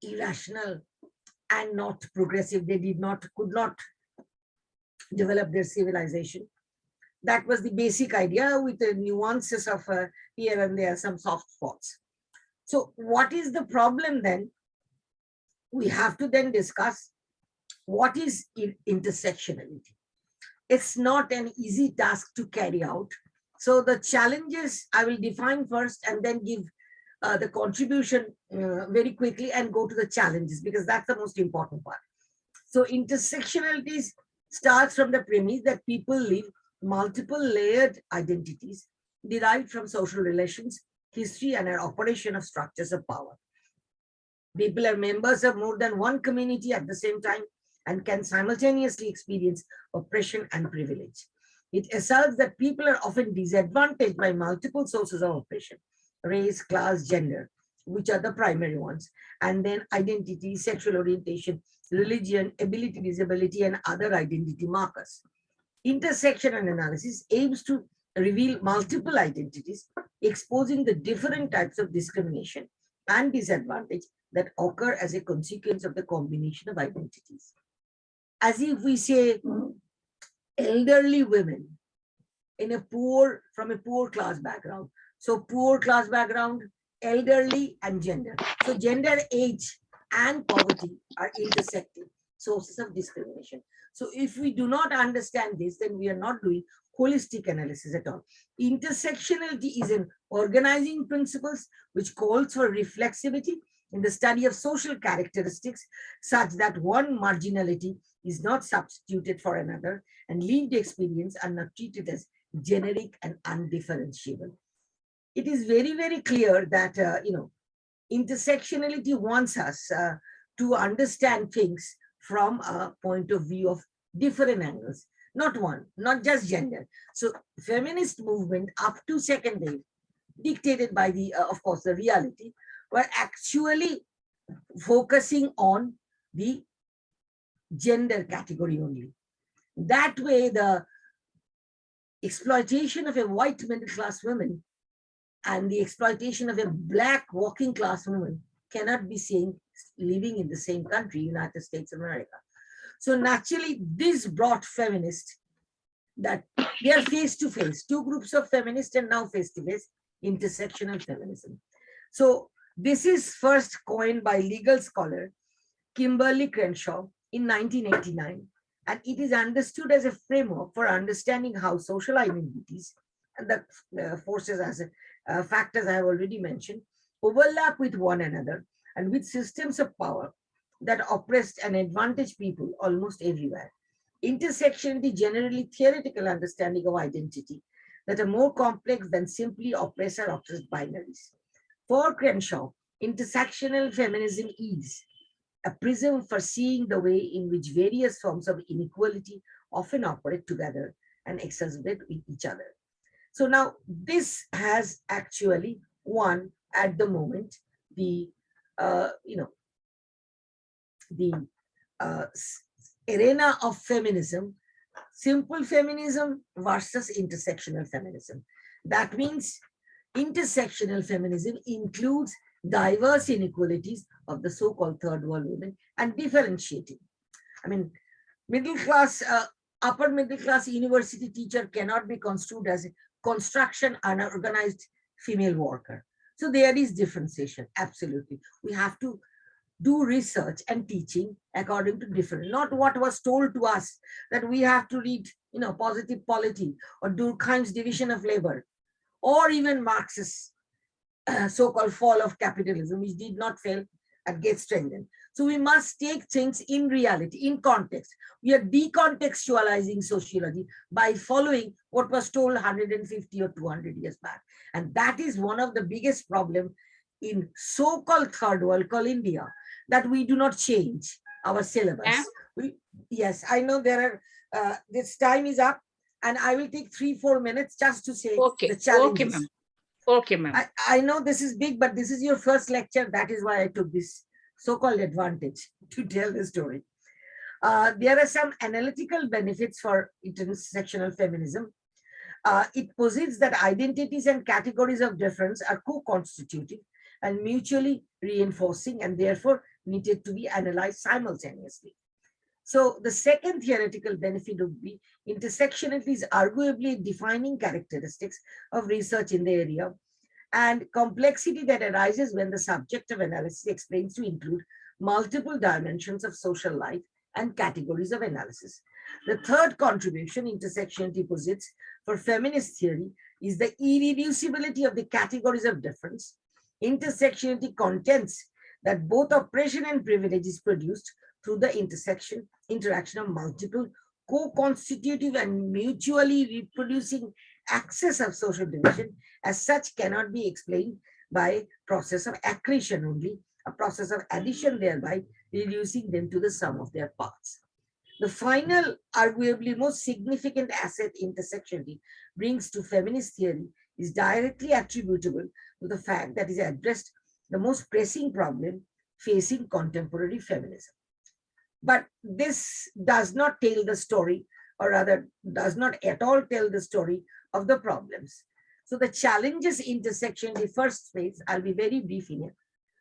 irrational, and not progressive. They could not develop their civilization. That was the basic idea, with the nuances of here and there, some soft spots. So what is the problem then? We have to then discuss what is intersectionality. It's not an easy task to carry out. So the challenges I will define first and then give the contribution very quickly and go to the challenges, because that's the most important part. So intersectionality starts from the premise that people live multiple layered identities derived from social relations, history, and an operation of structures of power. People are members of more than one community at the same time and can simultaneously experience oppression and privilege. It asserts that people are often disadvantaged by multiple sources of oppression: race, class, gender, which are the primary ones, and then identity, sexual orientation, religion, ability, disability, and other identity markers. Intersectional analysis aims to reveal multiple identities, exposing the different types of discrimination and disadvantage that occur as a consequence of the combination of identities. As if we say elderly women from a poor class background. So poor class background, elderly, and gender. So gender, age, and poverty are intersecting sources of discrimination. So if we do not understand this, then we are not doing holistic analysis at all. Intersectionality is an organizing principles which calls for reflexivity in the study of social characteristics, such that one marginality is not substituted for another, and lived experience are not treated as generic and undifferentiable. It is very, very clear that intersectionality wants us to understand things from a point of view of different angles, not one, not just gender. So feminist movement up to second wave, dictated by the, of course, the reality, were actually focusing on the gender category only. That way, the exploitation of a white middle class woman and the exploitation of a black working class woman cannot be seen living in the same country, United States of America. So naturally, this brought feminists that they are face to face, two groups of feminists and now face to face, intersectional feminism. So this is first coined by legal scholar Kimberly Crenshaw in 1989, and it is understood as a framework for understanding how social identities and the forces as factors I have already mentioned overlap with one another and with systems of power that oppressed and advantaged people almost everywhere. Intersectionality generally theoretical understanding of identity that are more complex than simply oppressor-oppressed binaries. For Crenshaw, intersectional feminism is a prism for seeing the way in which various forms of inequality often operate together and exacerbate with each other. So now this has actually won at the moment the arena of feminism simple feminism versus intersectional feminism. That means intersectional feminism includes diverse inequalities of the so-called third world women and differentiating. I mean, middle class, upper middle class university teacher cannot be construed as a construction unorganized female worker. So there is differentiation, absolutely. We have to do research and teaching according to different, not what was told to us that we have to read, positive polity or Durkheim's division of labor, or even Marx's so-called fall of capitalism, which did not fail and get strengthened. So we must take things in reality, in context. We are decontextualizing sociology by following what was told 150 or 200 years back. And that is one of the biggest problems in so-called third world, called India, that we do not change our syllabus. Yes, I know there are, this time is up, and I will take 3-4 minutes just to say the challenges. Okay, ma'am. I know this is big, but this is your first lecture. That is why I took this so-called advantage to tell the story. There are some analytical benefits for intersectional feminism. It posits that identities and categories of difference are co-constitutive and mutually reinforcing, and therefore needed to be analyzed simultaneously. So the second theoretical benefit would be intersectionality is arguably defining characteristics of research in the area, and complexity that arises when the subject of analysis explains to include multiple dimensions of social life and categories of analysis. The third contribution intersectionality posits for feminist theory is the irreducibility of the categories of difference. Intersectionality contends that both oppression and privilege is produced through the interaction of multiple co-constitutive and mutually reproducing axes of social division. As such, cannot be explained by process of accretion only, a process of addition, thereby reducing them to the sum of their parts. The final, arguably most significant asset intersectionality brings to feminist theory is directly attributable to the fact that it addressed the most pressing problem facing contemporary feminism. But this does not tell the story, or rather does not at all tell the story of the problems. So the challenges intersection, the first phase, I'll be very brief in it,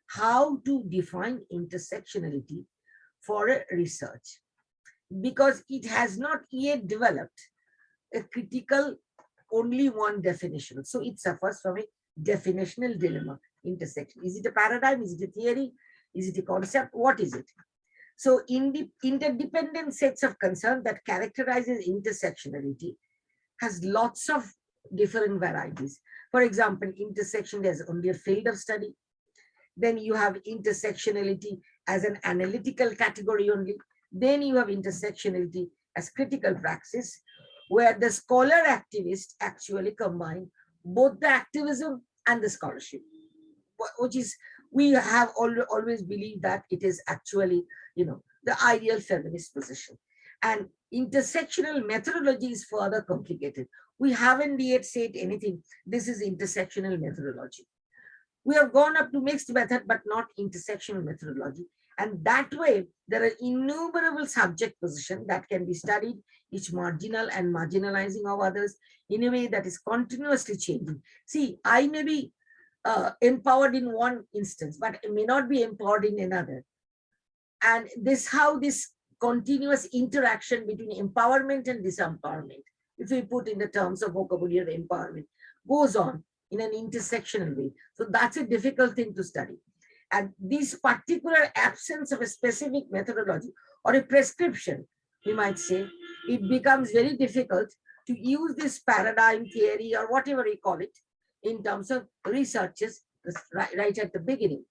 how to define intersectionality for a research, because it has not yet developed a critical only one definition. So it suffers from a definitional dilemma, intersection. Is it a paradigm? Is it a theory? Is it a concept? What is it? So interdependent sets of concern that characterizes intersectionality has lots of different varieties. For example, intersection is only a field of study. Then you have intersectionality as an analytical category only. Then you have intersectionality as critical praxis, where the scholar activists actually combine both the activism and the scholarship, which is, we have always believed that it is actually, the ideal feminist position. And intersectional methodology is further complicated. We haven't yet said anything. This is intersectional methodology. We have gone up to mixed method, but not intersectional methodology. And that way, there are innumerable subject positions that can be studied, each marginal and marginalizing of others in a way that is continuously changing. See, I may be empowered in one instance, but it may not be empowered in another. And this how this continuous interaction between empowerment and disempowerment, if we put in the terms of vocabulary of empowerment, goes on in an intersectional way. So that's a difficult thing to study. And this particular absence of a specific methodology or a prescription, we might say, it becomes very difficult to use this paradigm theory or whatever we call it in terms of researches right at the beginning.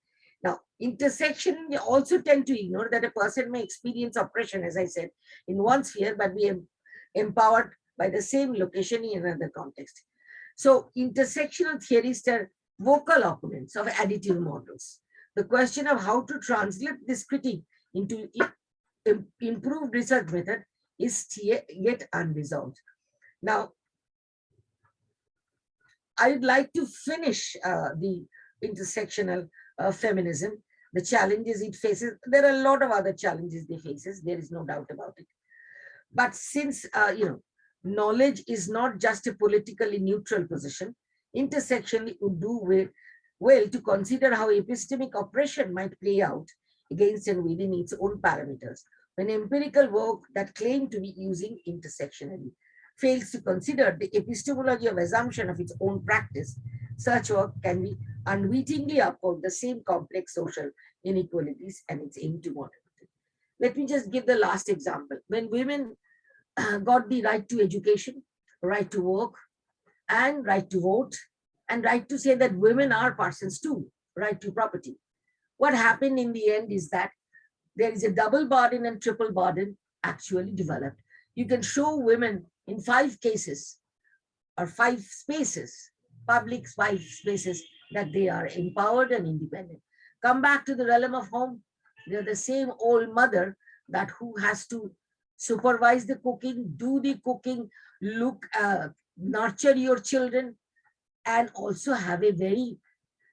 Now, intersection, we also tend to ignore that a person may experience oppression, as I said, in one sphere, but be empowered by the same location in another context. So intersectional theorists are vocal opponents of additive models. The question of how to translate this critique into improved research method is yet unresolved. Now, I would like to finish the intersectional feminism, the challenges it faces. There are a lot of other challenges they faces. There is no doubt about it. But since, knowledge is not just a politically neutral position, intersectionally would do well to consider how epistemic oppression might play out against and within its own parameters when empirical work that claim to be using intersectionally fails to consider the epistemology of assumption of its own practice. Such work can be unwittingly uphold the same complex social inequalities and its aim to moderate it. Let me just give the last example. When women got the right to education, right to work, and right to vote, and right to say that women are persons too, right to property. What happened in the end is that there is a double burden and triple burden actually developed. You can show women in 5 cases or 5 spaces, public 5 spaces, that they are empowered and independent. Come back to the realm of home, they're the same old mother that who has to supervise the cooking, do the cooking, nurture your children, and also have a very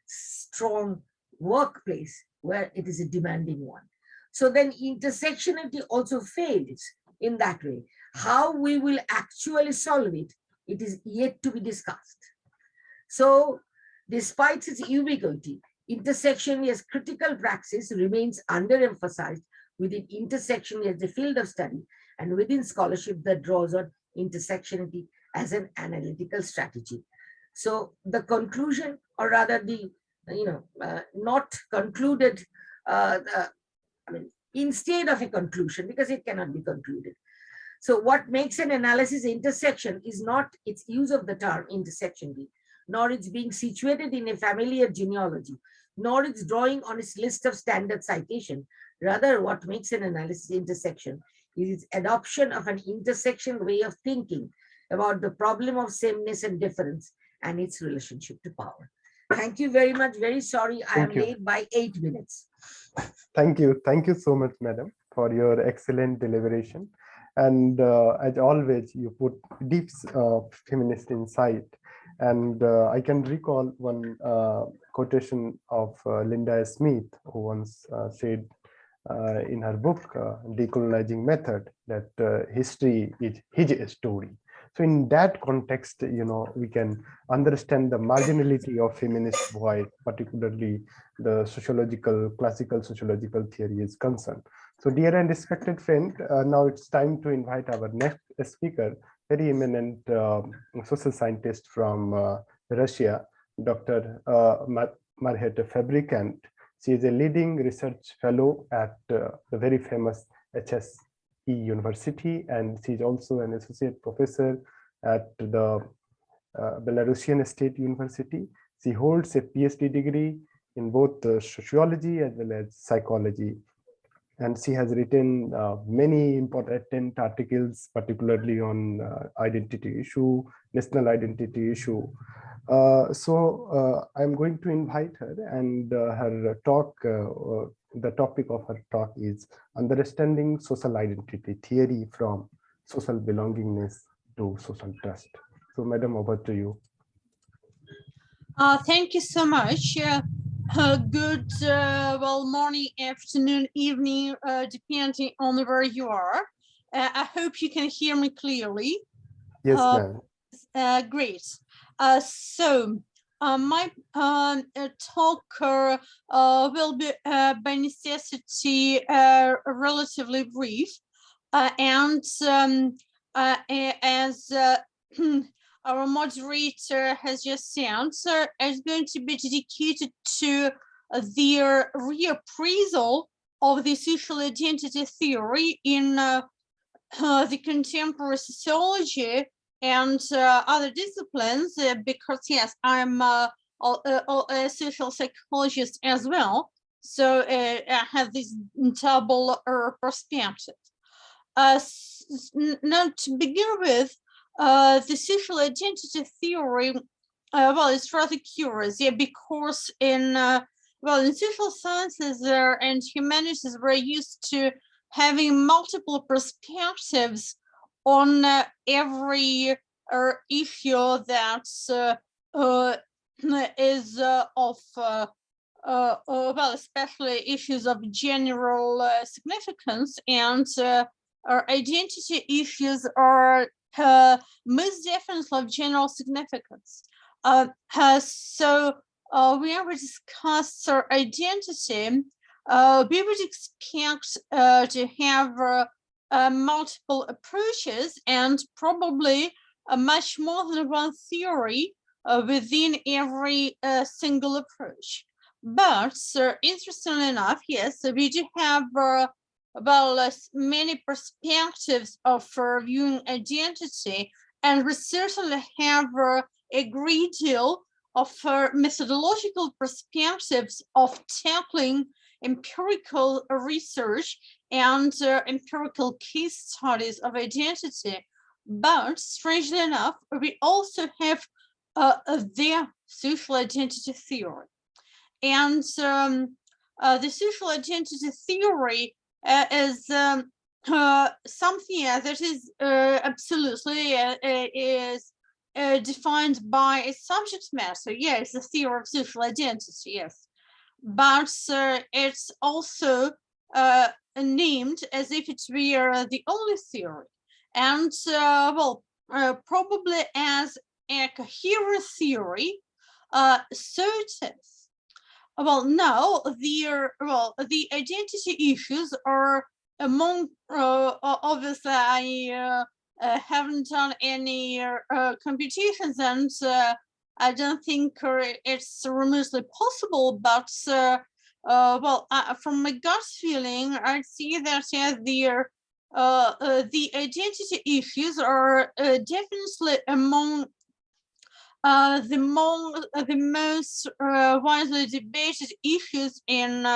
strong workplace where it is a demanding one. So then intersectionality also fails in that way. How we will actually solve it, it is yet to be discussed. So despite its ubiquity, intersection as critical praxis remains underemphasized within intersection as the field of study and within scholarship that draws on intersectionality as an analytical strategy. So the conclusion, or rather the not concluded, instead of a conclusion, because it cannot be concluded. So what makes an analysis intersection is not its use of the term intersectionally, nor its being situated in a familiar genealogy, nor its drawing on its list of standard citation. Rather, what makes an analysis intersection is its adoption of an intersection way of thinking about the problem of sameness and difference and its relationship to power. Thank you very much. Very sorry I am late by 8 minutes. Thank you so much, madam, for your excellent deliberation. And as always, you put deep feminist insight. And I can recall one quotation of Linda Smith, who once said in her book, Decolonizing Method, that history is his story. So in that context, we can understand the marginality of feminist voice, particularly the classical sociological theory is concerned. So dear and respected friend, now it's time to invite our next speaker, very eminent social scientist from Russia, Dr. Marharyta Fabrykant. She is a leading research fellow at the very famous HSE University, and she is also an associate professor at the Belarusian State University. She holds a PhD degree in both sociology as well as psychology. And she has written many important articles, particularly on identity issue, national identity issue. So I'm going to invite her, and her talk, the topic of her talk is Understanding Social Identity Theory from Social Belongingness to Social Trust. So madam, over to you. Thank you so much. Good morning, afternoon, evening, depending on where you are. I hope you can hear me clearly. Yes, ma'am. Great. So my talk will be by necessity relatively brief, and as our moderator has just said, is going to be dedicated to the reappraisal of the social identity theory in the contemporary sociology and other disciplines, because yes, I'm a social psychologist as well, so I have this double perspective. Now, to begin with, the social identity theory, it's rather curious, because in social sciences and humanities, we're used to having multiple perspectives on every issue that is of especially issues of general significance, and identity issues are most definitely of general significance. So when we discuss identity, we would expect to have multiple approaches and probably much more than one theory within every single approach. But interestingly enough, yes, we do have many perspectives of viewing identity, and we certainly have a great deal of methodological perspectives of tackling empirical research and empirical case studies of identity. But strangely enough, we also have their social identity theory. And the social identity theory is something that is absolutely is defined by a subject matter. Yes, the theory of social identity, yes. But it's also named as if it were the only theory. And probably as a coherent theory, so it is. Well, now the identity issues are among, obviously I haven't done any computations, and I don't think it's remotely possible, but from my gut feeling, I see that the identity issues are definitely among the most widely debated issues in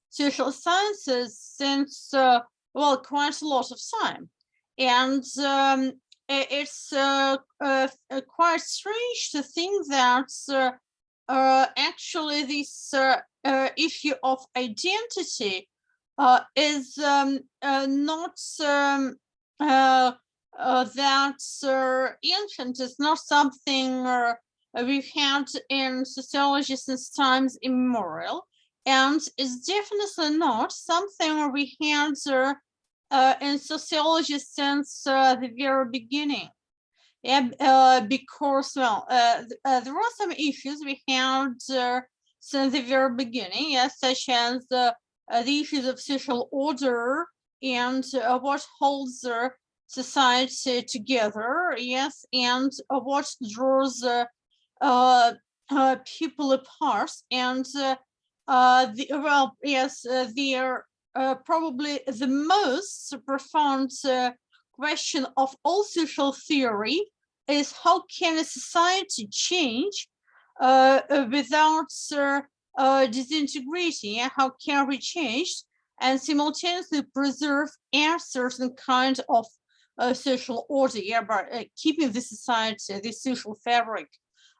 social sciences since quite a lot of time. And it's quite strange to think that actually this issue of identity is not that ancient. It's not something we've had in sociology since times immemorial, and it's definitely not something we had in sociology since the very beginning. Yeah, because there are some issues we had since the very beginning, yes, such as the issues of social order and what holds society together, yes, and what draws people apart, and they are probably the most profound question of all social theory is how can a society change without disintegrating? How can we change and simultaneously preserve a certain kind of social order, by keeping the society, the social fabric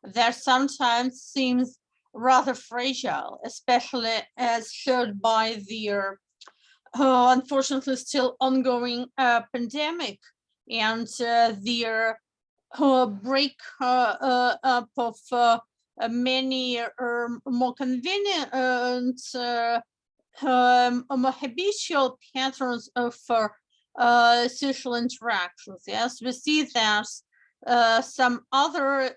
that sometimes seems rather fragile, especially as showed by the unfortunately still ongoing pandemic and the break up of many more convenient more habitual patterns of social interactions. Yes, we see that some other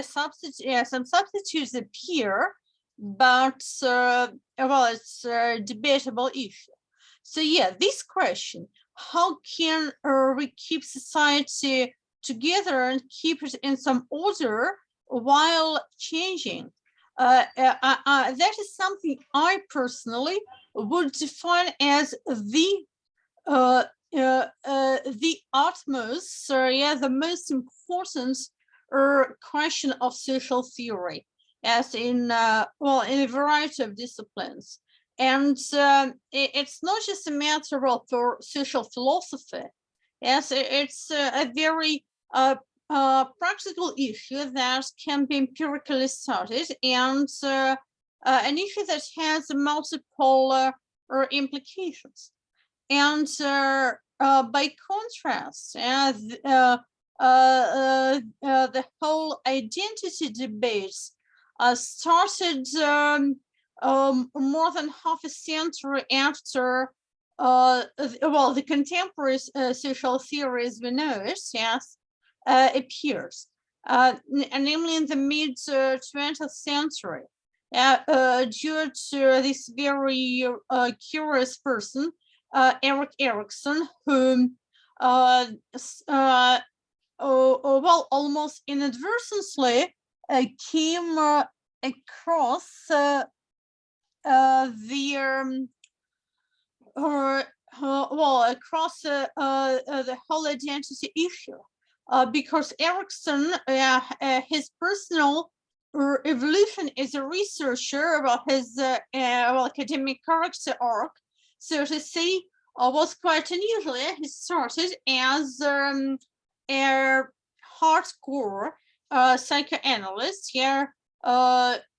substitutes appear, but it's a debatable issue. So yeah, this question, how can we keep society together and keep it in some order while changing? That is something I personally would define as the utmost, the most important question of social theory, as in in a variety of disciplines. And it's not just a matter of social philosophy. Yes, it's a very practical issue that can be empirically studied, and an issue that has multiple implications. And by contrast, the whole identity debates started more than half a century after well, the contemporary social theory as we know it, yes, appears, namely in the mid 20th century, due to this very curious person, Erik Erikson, who, well, almost inadvertently came across across the whole identity issue, because Erikson, his personal evolution as a researcher, about his academic character arc, so to say, was quite unusual. He started as a hardcore psychoanalyst,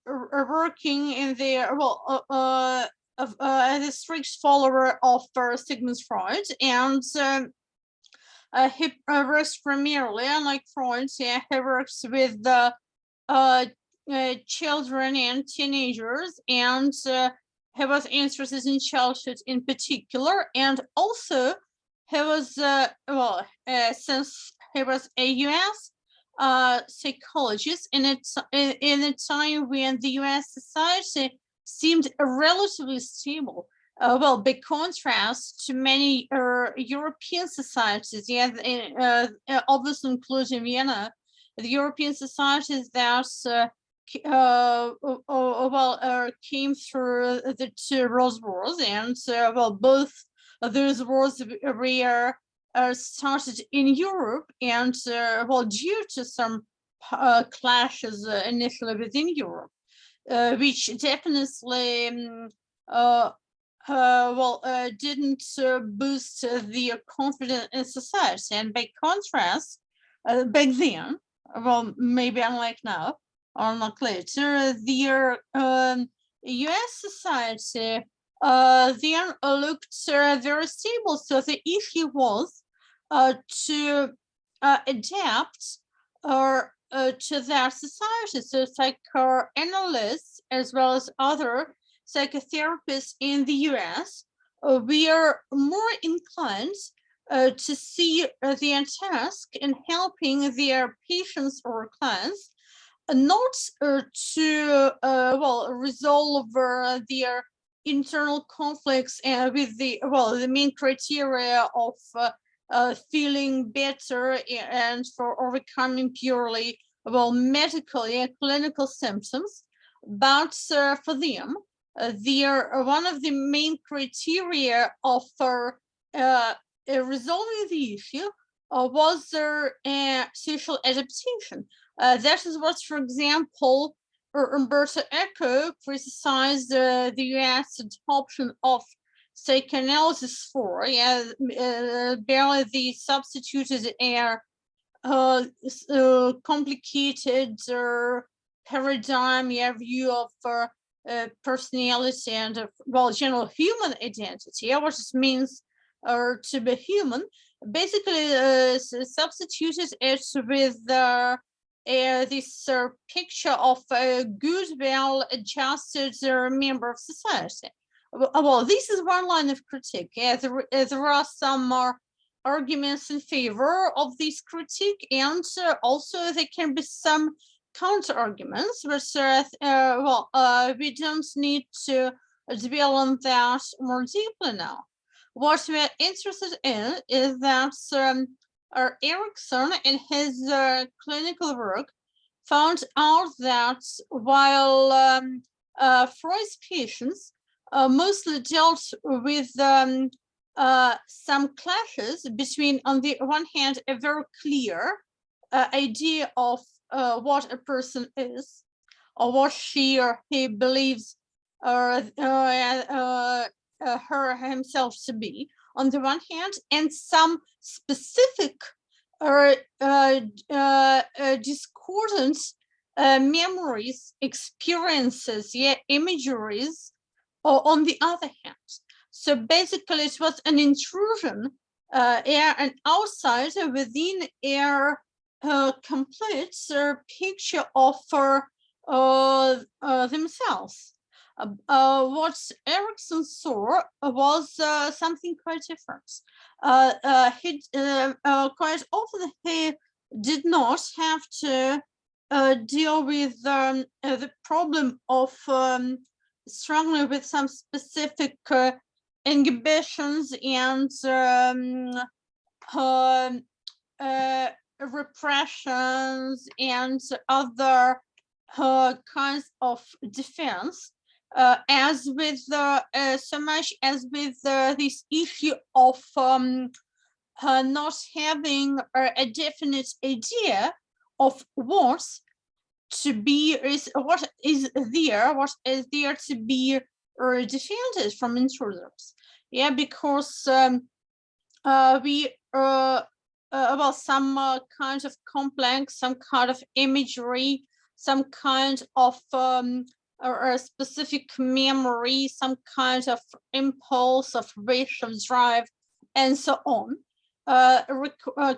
working in the as a strict follower of Sigmund Freud, and he works primarily, unlike Freud, he works with children and teenagers, and he was interested in childhood in particular, and also he was since he was a US psychologist in a time when the US society seemed relatively stable. By contrast to many European societies, obviously including Vienna, the European societies that came through the two World Wars, and both of those wars were started in Europe, and due to some clashes initially within Europe, which definitely didn't boost the confidence in society. And by contrast, back then, maybe unlike now or not later, the US society then looked very stable. So the issue was to adapt to their society. So psychoanalysts, as well as other psychotherapists in the US, were more inclined to see their task in helping their patients or clients, not to resolve their internal conflicts with the main criteria of feeling better and for overcoming purely medical and clinical symptoms, but for them, one of the main criteria of resolving the issue was their social adaptation. That is what, for example, Umberto Eco criticized the US adoption of psychoanalysis for, barely the substituted complicated paradigm view of personality and general human identity, what it means to be human. Basically substituted it with this picture of a good, well-adjusted member of society. This is one line of critique. There are some more arguments in favor of this critique, and also there can be some counter arguments, but we don't need to dwell on that more deeply now. What we're interested in is that Erikson, in his clinical work, found out that while Freud's patients mostly dealt with some clashes between, on the one hand, a very clear idea of what a person is, or what she or he believes himself to be, on the one hand, and some specific discordant memories, experiences, imageries, on the other hand. So basically it was an intrusion, an outsider within a complete picture of themselves. What Erikson saw was something quite different. He quite often he did not have to deal with the problem of struggling with some specific inhibitions and repressions and other kinds of defense, as with so much as with this issue of not having a definite idea of what to be what is there to be defended from intruders. Yeah, because we well, some kind of complex, some kind of imagery, some kind of a specific memory, some kind of impulse of wish, of drive, and so on,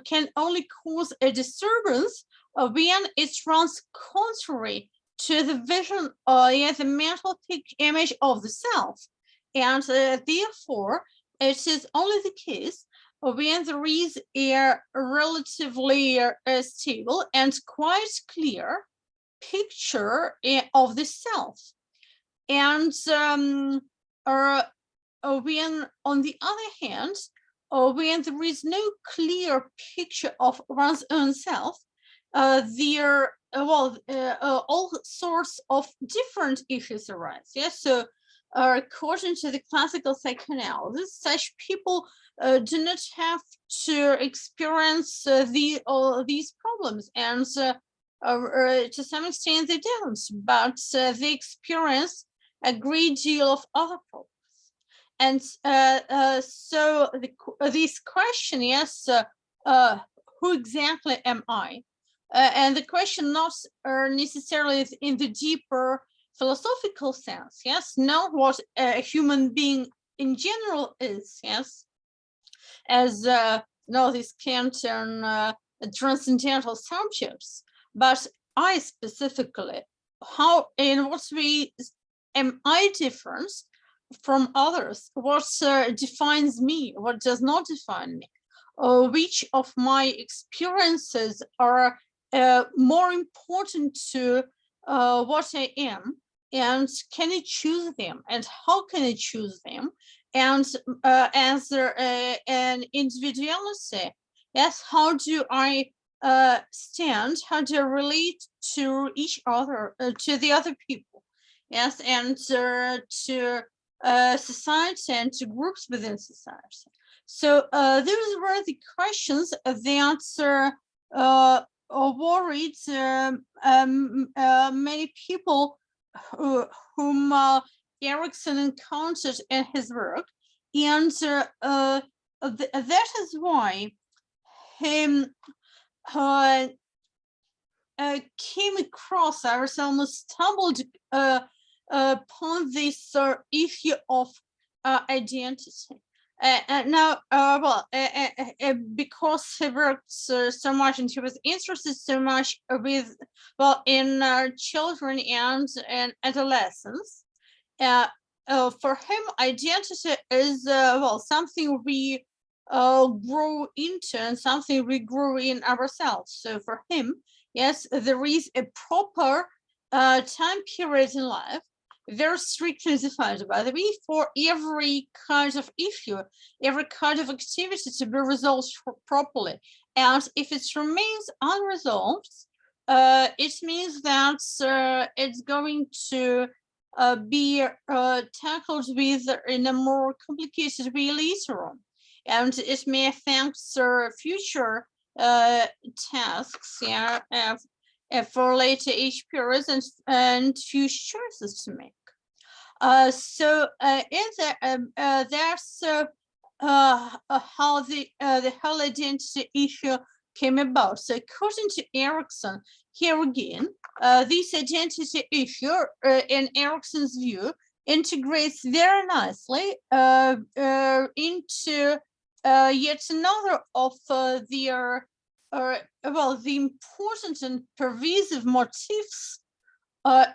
can only cause a disturbance when it runs contrary to the vision, the mental image of the self. And therefore, it is only the case when there is a relatively stable and quite clear picture of the self. And when, on the other hand, when there is no clear picture of one's own self, there all sorts of different issues arise. Yes, so according to the classical psychoanalysis, such people do not have to experience these problems, and to some extent they don't, but they experience a great deal of other problems. And so this question is, who exactly am I? And the question not necessarily in the deeper philosophical sense, yes, not what a human being in general is, yes, as these Kantian transcendental subjects, but I specifically, how, in what way am I different from others? What defines me? What does not define me? Which of my experiences are more important to what I am, and can I choose them, and how can I choose them? And as an individuality, yes, how do I stand? How do I relate to each other, to the other people? Yes, and to society and to groups within society. So those were the questions that worried many people whom Erikson encountered in his work, and that is why he came across, I was almost stumbled upon this issue of identity. Now, because he worked so much and he was interested so much with, in children and adolescents, for him, identity is, something we grow into and something we grow in ourselves. So for him, yes, there is a proper time period in life, very strictly defined, by the way, for every kind of issue, every kind of activity to be resolved properly. And if it remains unresolved, it means that it's going to be tackled with in a more complicated way later on. And it may affect future tasks, yeah, for later age periods and future choices to make. So that's how the whole identity issue came about. So according to Erikson, here again, this identity issue, in Erikson's view, integrates very nicely into yet another of their the important and pervasive motifs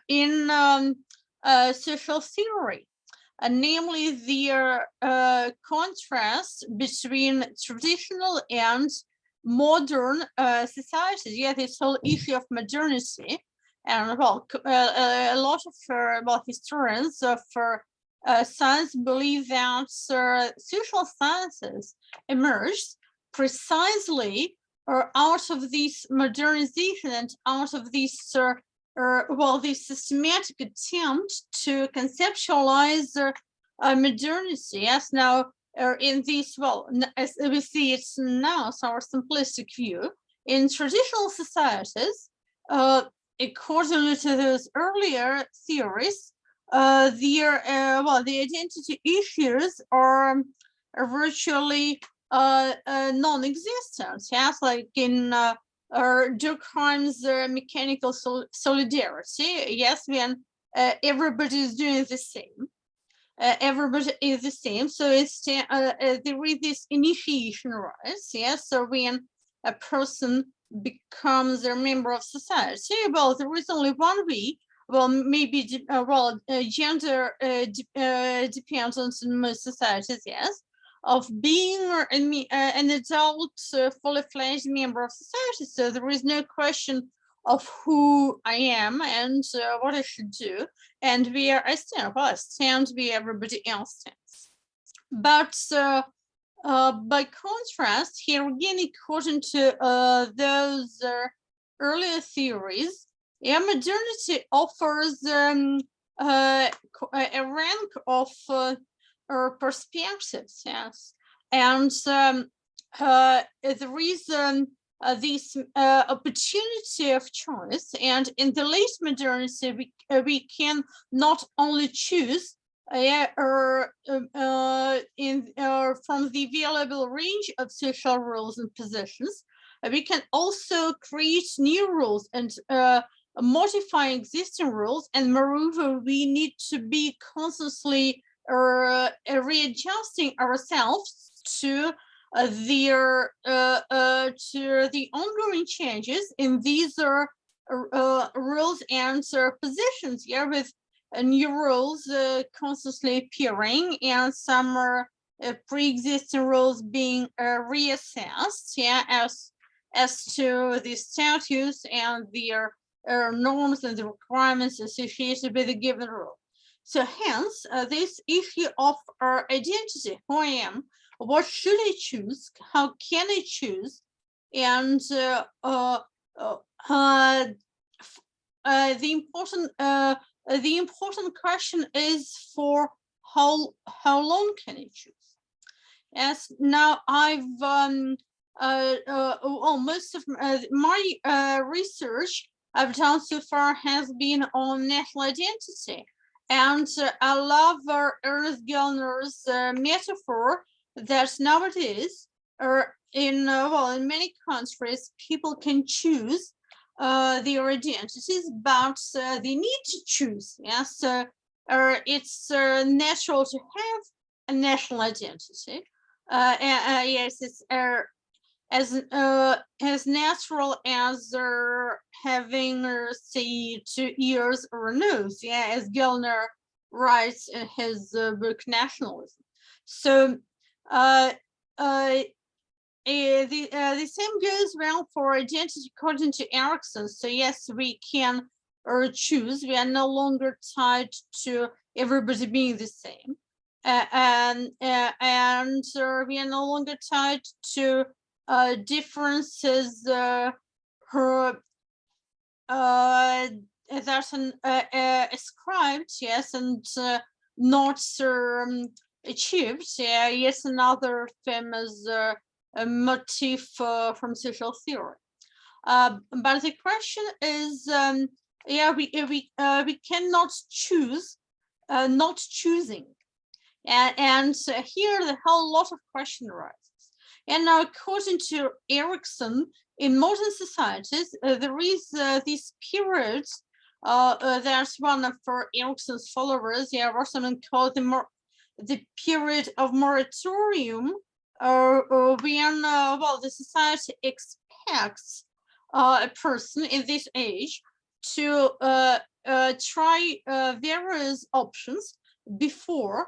in social theory, namely the contrast between traditional and modern societies. Yeah, this whole issue of modernity, and well, a lot of historians of science believe that social sciences emerged precisely out of this modernization and out of this this systematic attempt to conceptualize modernity. Yes, now in this, as we see it now, it's our simplistic view. In traditional societies, according to those earlier theories, the identity issues are virtually non-existent. Yes, like in Durkheim's mechanical solidarity. Yes, when everybody is doing the same. Everybody is the same, so it's there is this initiation, right? Yes, so when a person becomes a member of society, well, there is only one way. Well, maybe gender depends on most societies, yes, of being an adult, fully fledged member of society. So there is no question of who I am and what I should do, and where I stand. Well, I stand where everybody else stands. But by contrast, here again, according to those earlier theories, modernity offers a rank of perspectives, yes, and the reason this opportunity of choice, and in the late modernity, we can not only choose from the available range of social rules and positions, we can also create new rules and modify existing rules, and moreover, we need to be constantly readjusting ourselves to the ongoing changes in these rules and positions. Yeah, with new rules constantly appearing, and some pre-existing rules being reassessed. Yeah, as to the status and their norms and the requirements associated with a given rule. So hence, this issue of our identity, who I am, what should I choose, how can I choose, and the important question is for how long can I choose? Yes, now I've most of my research I've done so far has been on national identity, and I love Ernest Gellner's metaphor that nowadays, in many countries, people can choose their identities, but they need to choose. Yes, it's natural to have a national identity. Yes, it's as natural as having, say, 2 ears or a nose. Yeah, as Gellner writes in his book Nationalism. So the same goes well for identity according to Erikson. So yes, we can choose. We are no longer tied to everybody being the same, and we are no longer tied to differences that are ascribed, yes, and not achieved. Yeah, yes, another famous motif from social theory. But the question is, we cannot choose not choosing, and here the whole lot of question arises. And now, according to Erikson, in modern societies, there is this period. There's one of Erikson's followers, Rosamund, called the period of moratorium, when the society expects a person in this age to try various options before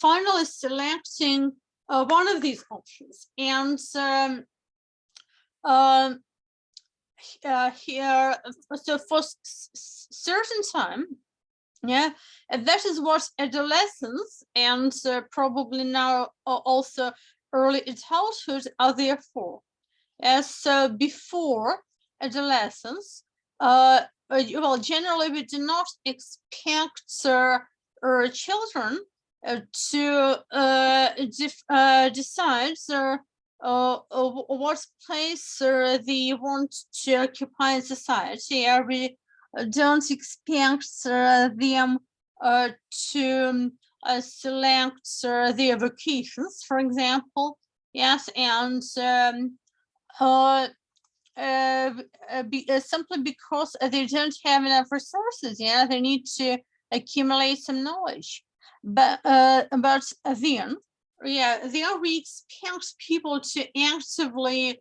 finally selecting one of these options. And here, so for certain time, yeah, and that is what adolescence and probably now also early adulthood are there for. As before adolescence, well, generally we do not expect children to decide what place they want to occupy in society. We don't expect them to select their vocations, for example. Yes, and simply because they don't have enough resources. Yeah, they need to accumulate some knowledge. But then, yeah, there we expect people to actively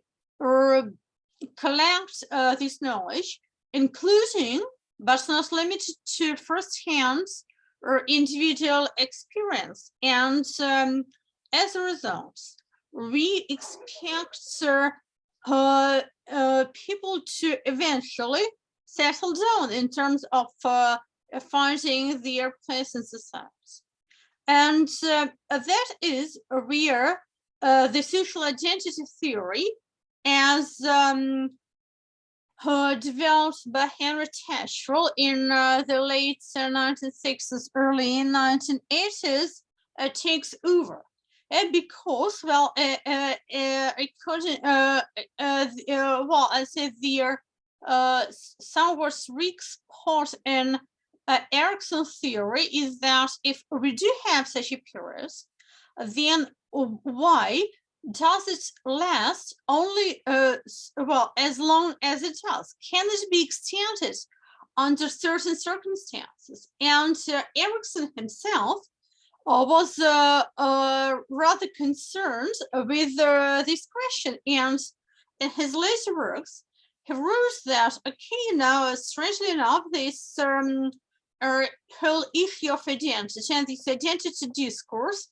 collect this knowledge, including but not limited to firsthand or individual experience. And as a result, we expect people to eventually settle down in terms of finding their place in society. And that is where the social identity theory, as developed by Henry Tatchell in the late 1960s, early 1980s, takes over. Because, well, according, well, I said there, somewhat weak spot in Erikson theory is that if we do have such a period, then why does it last only, well, as long as it does? Can it be extended under certain circumstances? And Erikson himself was rather concerned with this question. And in his later works, he wrote that, okay, now, strangely enough, this whole issue of identity and this identity discourse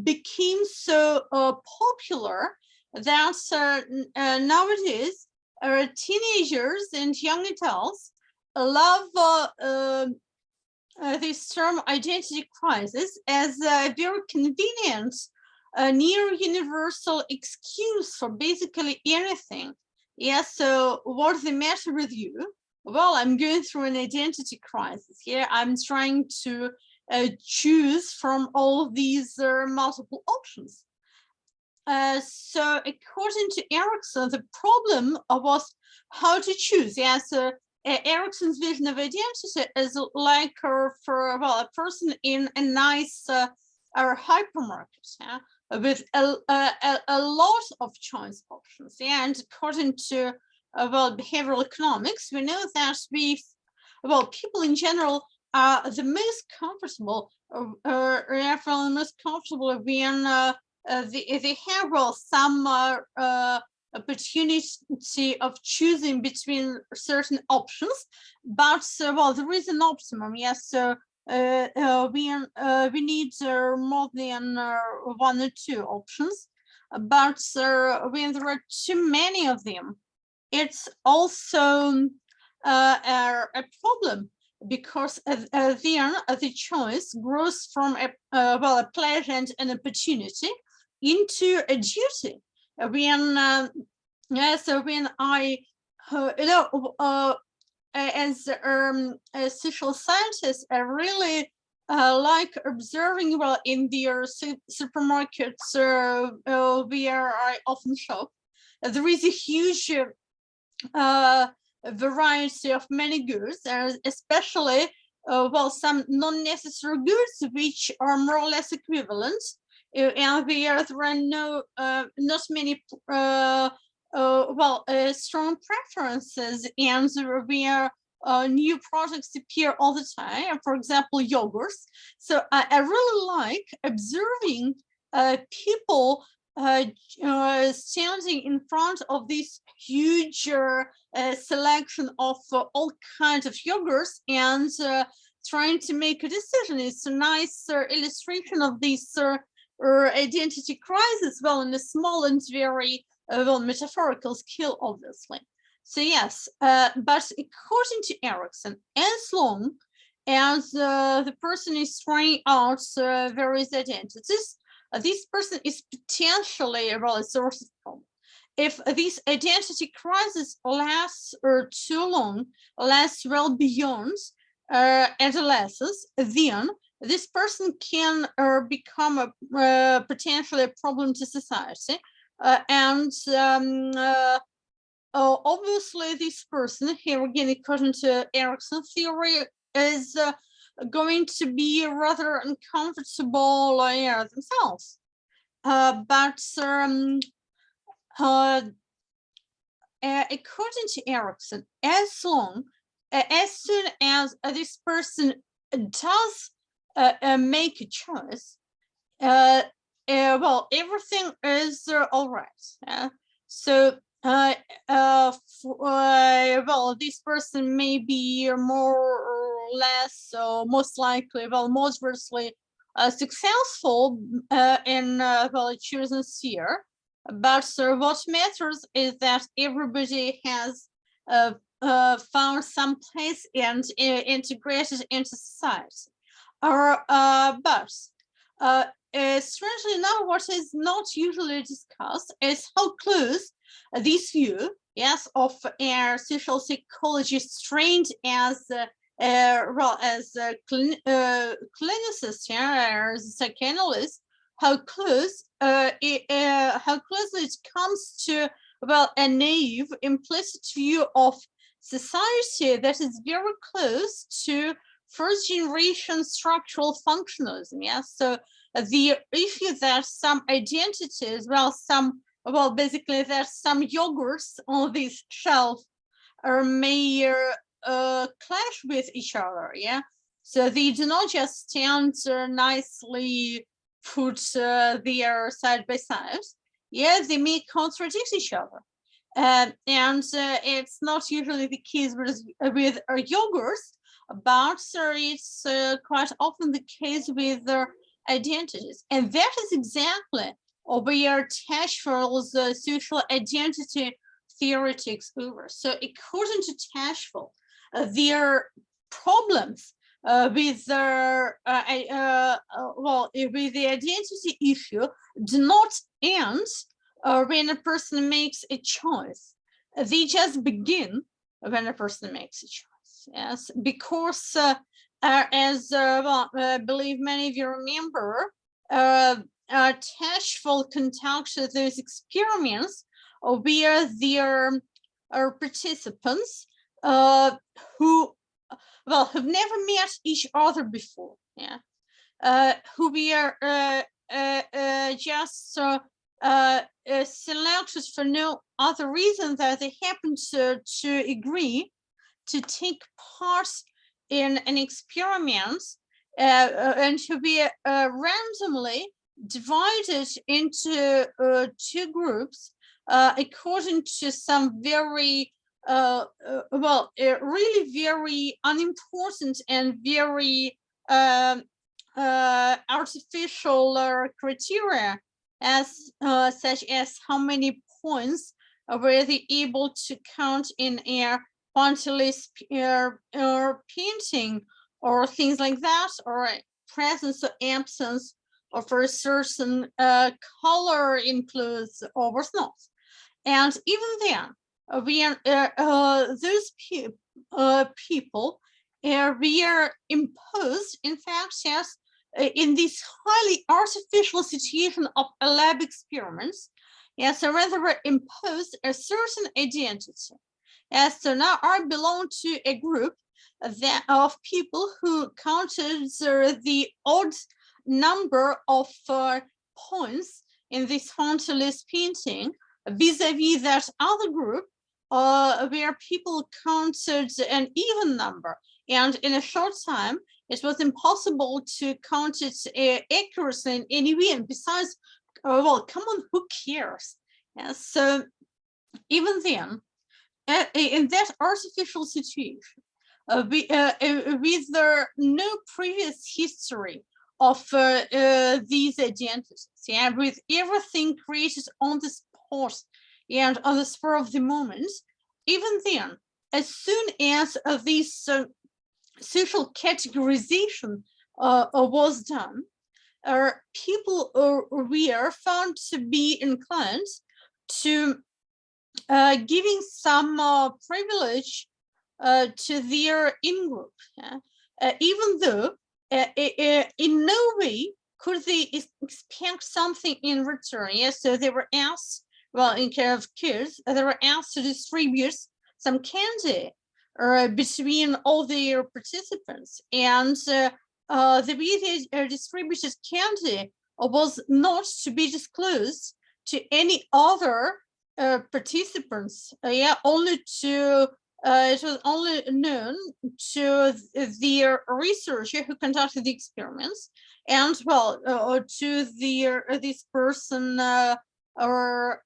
became so popular that nowadays teenagers and young adults love this term identity crisis as a very convenient, near universal excuse for basically anything. Yes, so what's the matter with you? Well, I'm going through an identity crisis here. I'm trying to choose from all these multiple options. So according to Erikson, the problem was how to choose. Yes, Erikson's vision of identity is like for, well, a person in a nice hypermarket, yeah, with a lot of choice options. Yeah, and according to well, behavioral economics, we know that well, people in general are the most comfortable, the most comfortable when they have, well, some opportunity of choosing between certain options, but well, there is an optimum. Yes, so we need more than one or two options, but when there are too many of them, it's also a problem, because then the choice grows from well, a pleasure and an opportunity into a duty. When yeah, so when I as a social scientist, I really like observing, well, in their supermarkets where I often shop, there is a huge variety of many goods, especially well, some non-necessary goods which are more or less equivalent, and there are no not many well, strong preferences, and where new products appear all the time. For example, yogurts. So I really like observing people standing in front of this huge selection of all kinds of yogurts and trying to make a decision. It's a nice illustration of this identity crisis, well, in a small and very well metaphorical scale, obviously. So yes, but according to Erikson, as long as the person is trying out various identities, this person is potentially well, a source of problem. If this identity crisis lasts too long, lasts well beyond adolescence, then this person can become a potentially a problem to society. Obviously, this person, here again, according to Erikson's theory, is going to be rather uncomfortable themselves. But according to Erikson, as soon as this person does make a choice, well, everything is all right. So well, this person may be more or less, or most likely, well, moderately successful in well, choosing sphere. But what matters is that everybody has found some place and integrated into society. But strangely enough, what is not usually discussed is how close this view, yes, of social psychologists trained as well as clinicists, as psychoanalysts, how close how closely it comes to, well, a naive implicit view of society that is very close to first generation structural functionalism. Yes, so the issue that some identities, well, basically there's some yogurts on this shelf may clash with each other. Yeah, so they do not just stand nicely put there side by side. Yeah, they may contradict each other. And it's not usually the case with yogurts, but it's quite often the case with their identities. And that is exactly where Tashful's social identity theory takes over. So according to Tashful, their problems with their well, with the identity issue do not end when a person makes a choice. They just begin when a person makes a choice. Yes, because as well, I believe many of you remember, Tashful conducted those experiments where their participants who, well, have never met each other before, yeah, who were just selected for no other reason that they happened to agree to take part in an experiment and to be randomly divided into two groups according to some very well, really very unimportant and very artificial criteria, as such as how many points were they able to count in a pointillist painting, or things like that, or presence or absence of a certain color in clothes or was not. And even then, when those people were imposed, in fact, yes, in this highly artificial situation of lab experiments, yes, so rather were imposed a certain identity. Yes, so now I belong to a group that of people who counted the odd number of points in this pointillist painting vis-a-vis that other group where people counted an even number, and in a short time it was impossible to count it accurately in any way. And besides, well, come on, who cares? Yeah, so even then, in that artificial situation, with no previous history of these identities, and with everything created on the spot and on the spur of the moment, even then, as soon as this social categorization was done, people were found to be inclined to giving some privilege to their in-group, even though in no way could they expect something in return. Yes, so they were asked, well, in care of kids, they were asked to distribute some candy between all their participants, and the way they distributed candy was not to be disclosed to any other participants. Only to it was only known to the researcher who conducted the experiments, and well, to this person or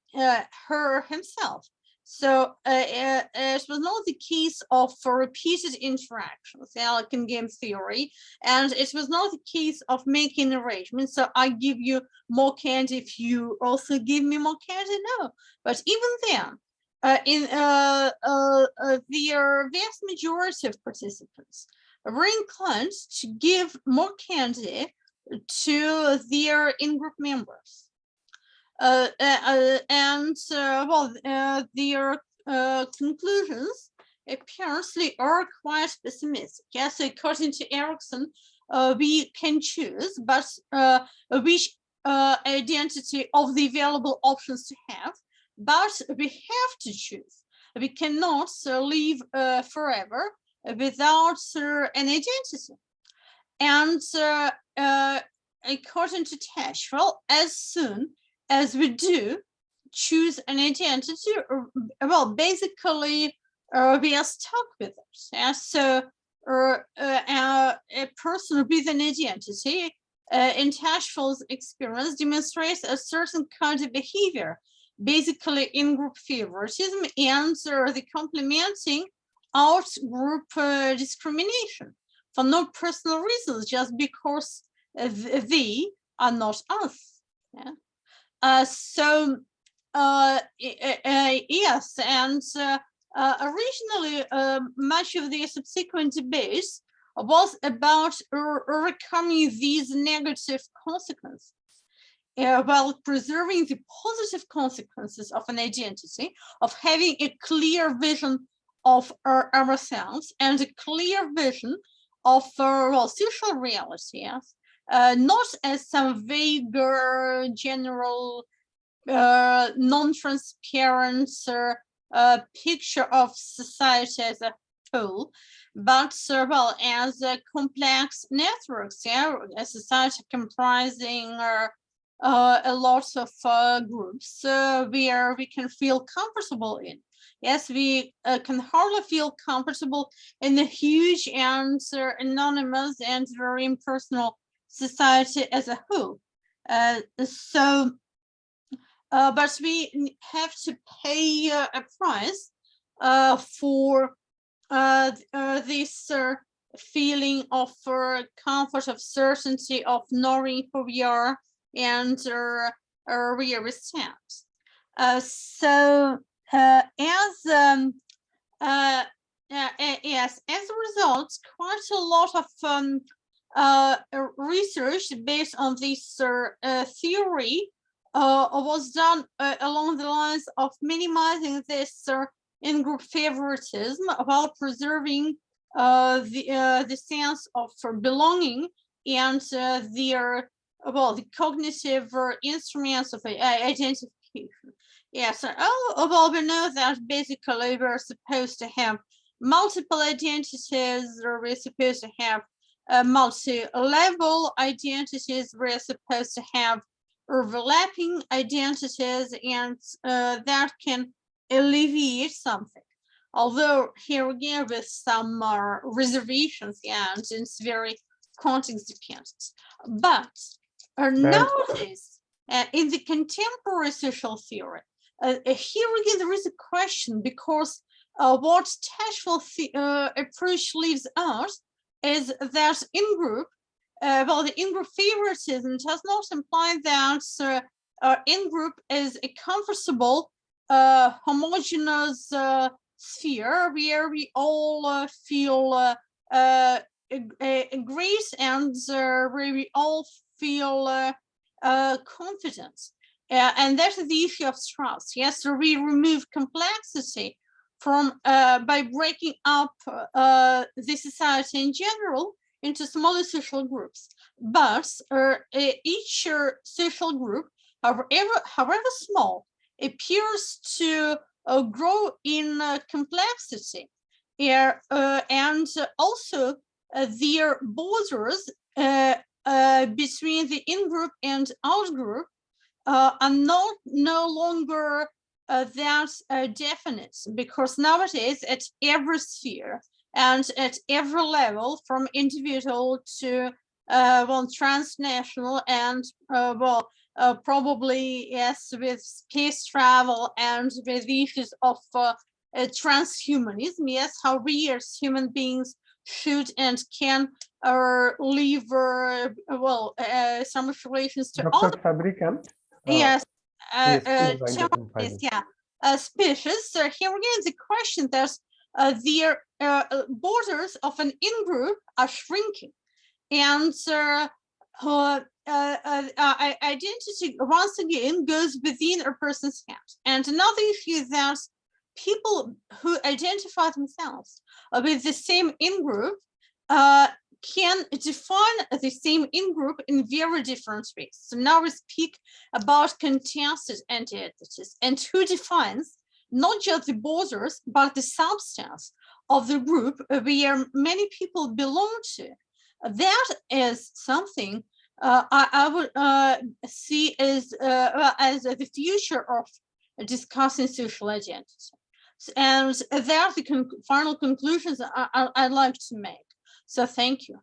her himself. So it was not the case of repeated interactions, like in game theory, and it was not the case of making arrangements. So I give you more candy if you also give me more candy. No, but even then, in the vast majority of participants were inclined to give more candy to their in-group members. And their conclusions apparently are quite pessimistic. Yes, according to Erickson, we can choose, but which identity of the available options to have, but we have to choose. We cannot live forever without an identity. And according to Tashwell, as soon as we do choose an identity, well, basically we are stuck with it. And so a person with an identity in Tashwell's experience demonstrates a certain kind of behavior, basically in-group favoritism and the complementing out-group discrimination for no personal reasons, just because they are not us. Yeah. Yes, and originally much of the subsequent debates was about overcoming these negative consequences while preserving the positive consequences of an identity, of having a clear vision of ourselves and a clear vision of social reality. Yes. Not as some vague general non-transparent picture of society as a whole, but well, as complex networks, a society comprising a lot of groups where we can feel comfortable in. Yes, we can hardly feel comfortable in a huge and anonymous and very impersonal society as a whole. But we have to pay a price for this feeling of comfort, of certainty, of knowing who we are and where we stand. Yes, as a result, quite a lot of research based on this theory was done along the lines of minimizing this in-group favoritism while preserving the sense of belonging and the cognitive instruments of identification. Yes, well, we know that basically we're supposed to have multiple identities, or we're supposed to have multi-level identities, we're supposed to have overlapping identities, and that can alleviate something. Although here again with some reservations, and it's very context dependent. But nowadays, In the contemporary social theory, here again there is a question, because what textual approach leaves out is that in-group, well, the in-group favoritism does not imply that in-group is a comfortable, homogeneous sphere where we all feel great and where we all feel confidence. And that's the issue of trust. Yes, so we remove complexity from by breaking up the society in general into smaller social groups. But each social group, however small, appears to grow in complexity. And also their borders between the in-group and out-group are no longer that definite, because nowadays at every sphere and at every level, from individual to well, transnational, and probably, yes, with space travel and with the issues of transhumanism, yes, how we as human beings should and can live well, some relations to Dr. other. Fabrykant. Yes, yes, please wind up in 5 minutes. yeah, species. So here again, the question that the borders of an in-group are shrinking, and identity once again goes within a person's head. And another issue is that people who identify themselves with the same in-group can define the same in-group in very different ways. So now we speak about contested identities, and who defines not just the borders, but the substance of the group where many people belong to. That is something I would see as the future of discussing social identity. And there are the final conclusions I'd like to make. So thank you.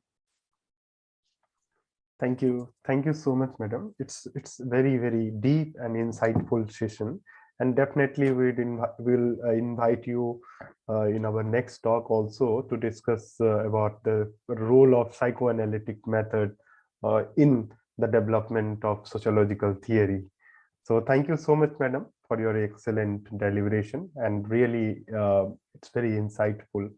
Thank you so much, madam. It's very, very deep and insightful session, and definitely we'll invite you in our next talk also to discuss about the role of psychoanalytic method in the development of sociological theory. So thank you so much, madam, for your excellent deliberation, and really it's very insightful.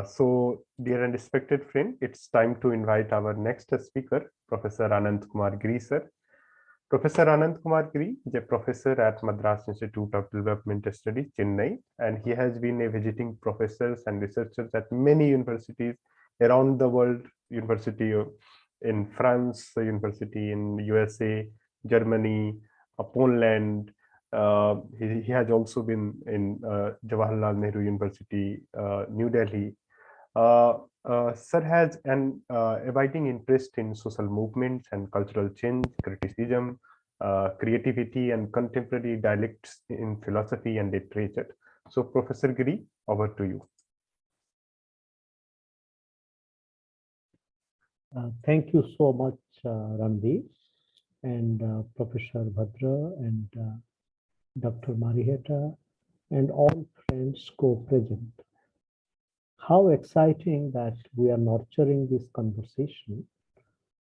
So dear and respected friend, it's time to invite our next speaker, Professor Anand Kumar Giri sir. Professor Anand Kumar Giri is a professor at Madras Institute of Development Studies, Chennai, and he has been a visiting professor and researcher at many universities around the world, university in France, university in USA, Germany, Poland. He has also been in Jawaharlal Nehru University, New Delhi. Sir has an abiding interest in social movements and cultural change, criticism, creativity, and contemporary dialectics in philosophy and literature. So, Professor Giri, over to you. Thank you so much, Ranveer, and Professor Bhadra, and Dr. Marharyta, and all friends co-present. How exciting that we are nurturing this conversation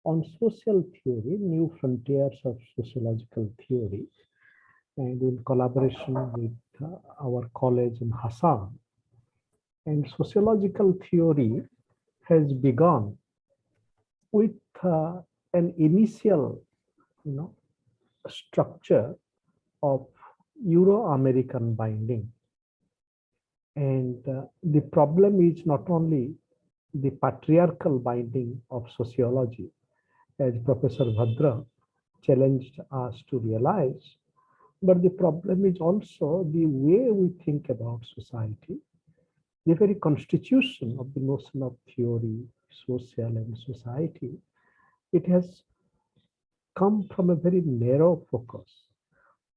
on social theory, new frontiers of sociological theory, and in collaboration with our college in Hassan. And sociological theory has begun with an initial, structure of Euro-American binding. And the problem is not only the patriarchal binding of sociology, as Professor Bhadra challenged us to realize, but the problem is also the way we think about society, the very constitution of the notion of theory, social and society. It has come from a very narrow focus.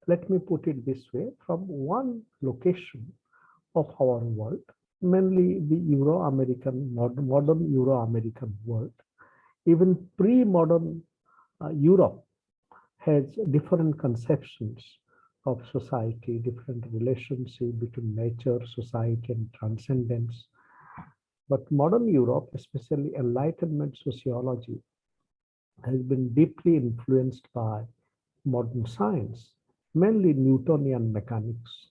Let me put it this way, from one location of our world, mainly the Euro-American, modern Euro-American world. Even pre-modern Europe has different conceptions of society, different relationship between nature, society, and transcendence. But modern Europe, especially Enlightenment sociology, has been deeply influenced by modern science, mainly Newtonian mechanics.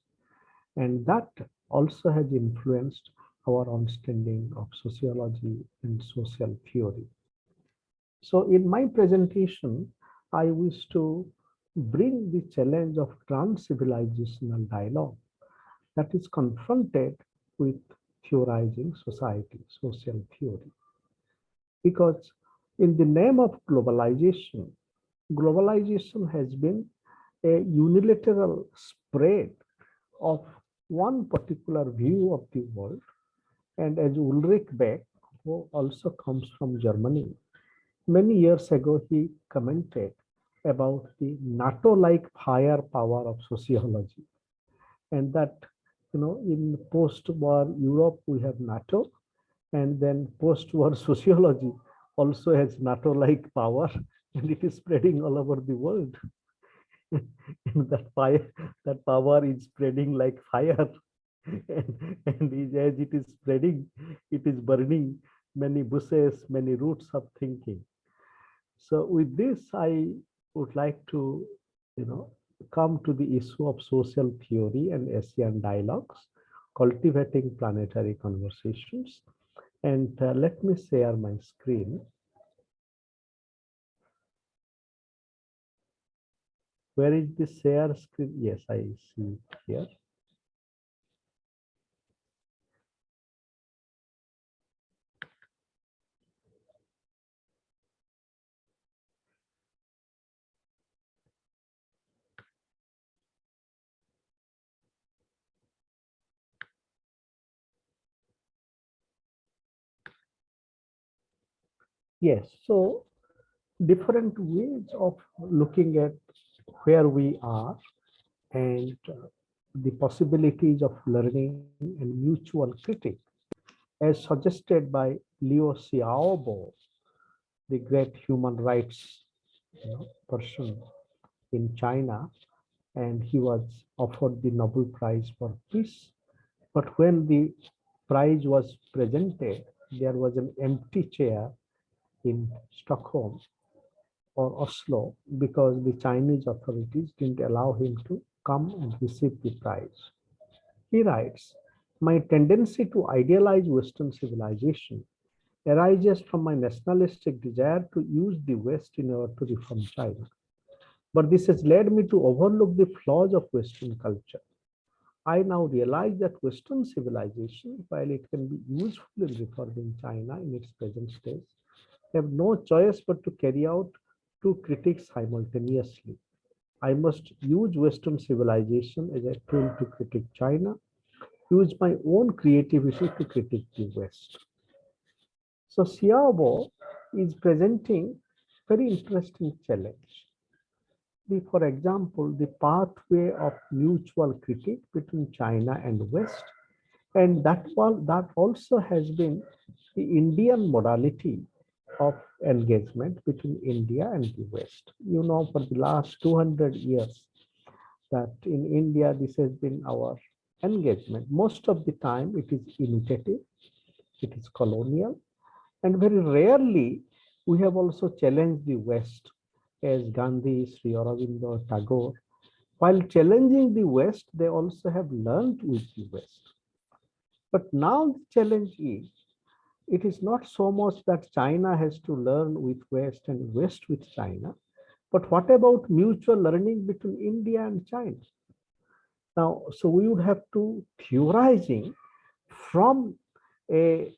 And that also has influenced our understanding of sociology and social theory. So in my presentation, I wish to bring the challenge of trans-civilizational dialogue that is confronted with theorizing society, social theory. Because in the name of globalization, globalization has been a unilateral spread of one particular view of the world. And as Ulrich Beck, who also comes from Germany, many years ago, he commented about the NATO-like firepower of sociology. And that, in post-war Europe, we have NATO, and then post-war sociology also has NATO-like power, and it is spreading all over the world. And that power is spreading like fire. And as it is spreading, it is burning many bushes, many roots of thinking. So with this, I would like to, come to the issue of social theory and ASEAN dialogues, cultivating planetary conversations. And let me share my screen. Where is the share screen? Yes, I see it here. Yes, so different ways of looking at where we are and the possibilities of learning and mutual critique, as suggested by Liu Xiaobo, the great human rights person in China, and he was offered the Nobel Prize for Peace. But when the prize was presented, there was an empty chair in Stockholm or Oslo because the Chinese authorities didn't allow him to come and receive the prize. He writes, "My tendency to idealize Western civilization arises from my nationalistic desire to use the West in order to reform China. But this has led me to overlook the flaws of Western culture. I now realize that Western civilization, while it can be useful in reforming China in its present state, have no choice but to carry out two critiques simultaneously. I must use Western civilization as a tool to critique China, use my own creativity to critique the West." So Xiaobo is presenting very interesting challenge. For example, the pathway of mutual critique between China and West, and that also has been the Indian modality of engagement between India and the West. For the last 200 years that in India, this has been our engagement. Most of the time it is imitative, it is colonial, and very rarely we have also challenged the West as Gandhi, Sri Aurobindo, Tagore. While challenging the West, they also have learned with the West. But now the challenge is, it is not so much that China has to learn with West and West with China, but what about mutual learning between India and China? Now, so we would have to theorizing from a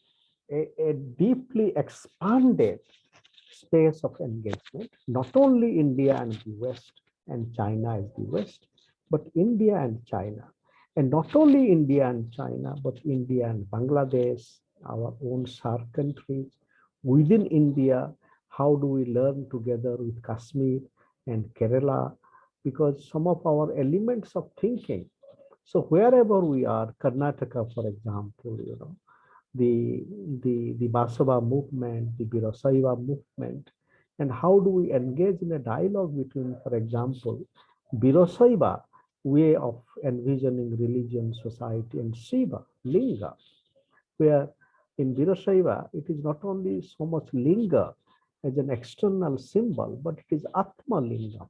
deeply expanded space of engagement, not only India and the West and China as the West, but India and China. And not only India and China, but India and Bangladesh, our own SAARC countries. Within India, how do we learn together with Kashmir and Kerala? Because some of our elements of thinking, so wherever we are, Karnataka, for example, the Basava movement, the Virasaiva movement, And how do we engage in a dialogue between, for example, Birosaiva way of envisioning religion, society, and Shiva, Linga, where in Birosaiva, it is not only so much Linga as an external symbol, but it is Atma Linga,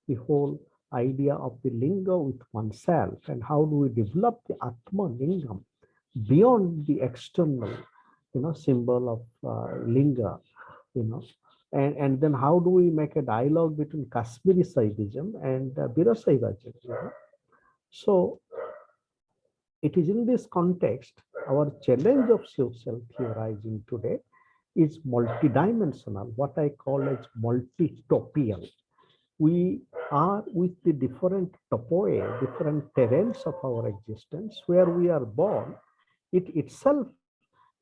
the whole idea of the Linga with oneself, and how do we develop the Atma Lingam beyond the external, symbol of Linga, and then how do we make a dialogue between Kashmiri Saivism and Birosaivism, So it is in this context, our challenge of social theorizing today is multidimensional, what I call as multi-topial. We are with the different topoe, different terrains of our existence, where we are born, it itself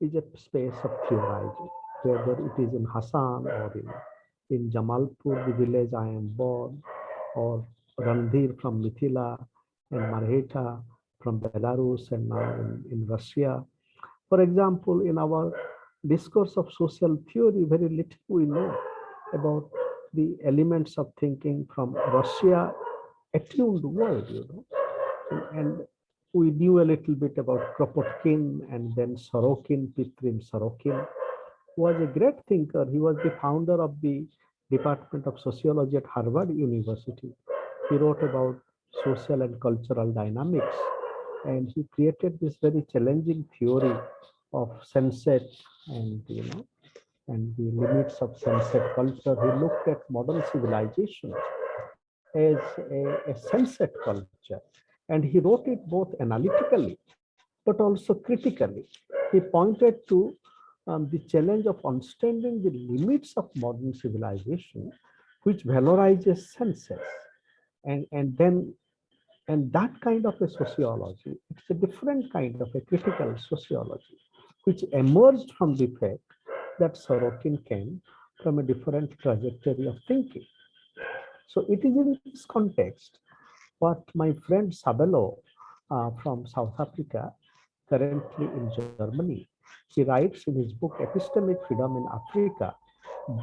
is a space of theorizing, whether it is in Hassan or in Jamalpur, the village I am born, or Randhir from Mithila, and Marharyta from Belarus, and now in Russia. For example, in our discourse of social theory, very little we know about the elements of thinking from Russia attuned world, and we knew a little bit about Kropotkin, and then Sorokin, Pitrim Sorokin was a great thinker. He was the founder of the Department of Sociology at Harvard University. He wrote about social and cultural dynamics, and he created this very challenging theory of sensate and and the limits of sensate culture. He looked at modern civilization as a sensate culture, and he wrote it both analytically but also critically. He pointed to the challenge of understanding the limits of modern civilization, which valorizes senses, and that kind of a sociology, it's a different kind of a critical sociology, which emerged from the fact that Sorokin came from a different trajectory of thinking. So it is in this context what my friend Sabelo from South Africa, currently in Germany, he writes in his book Epistemic Freedom in Africa,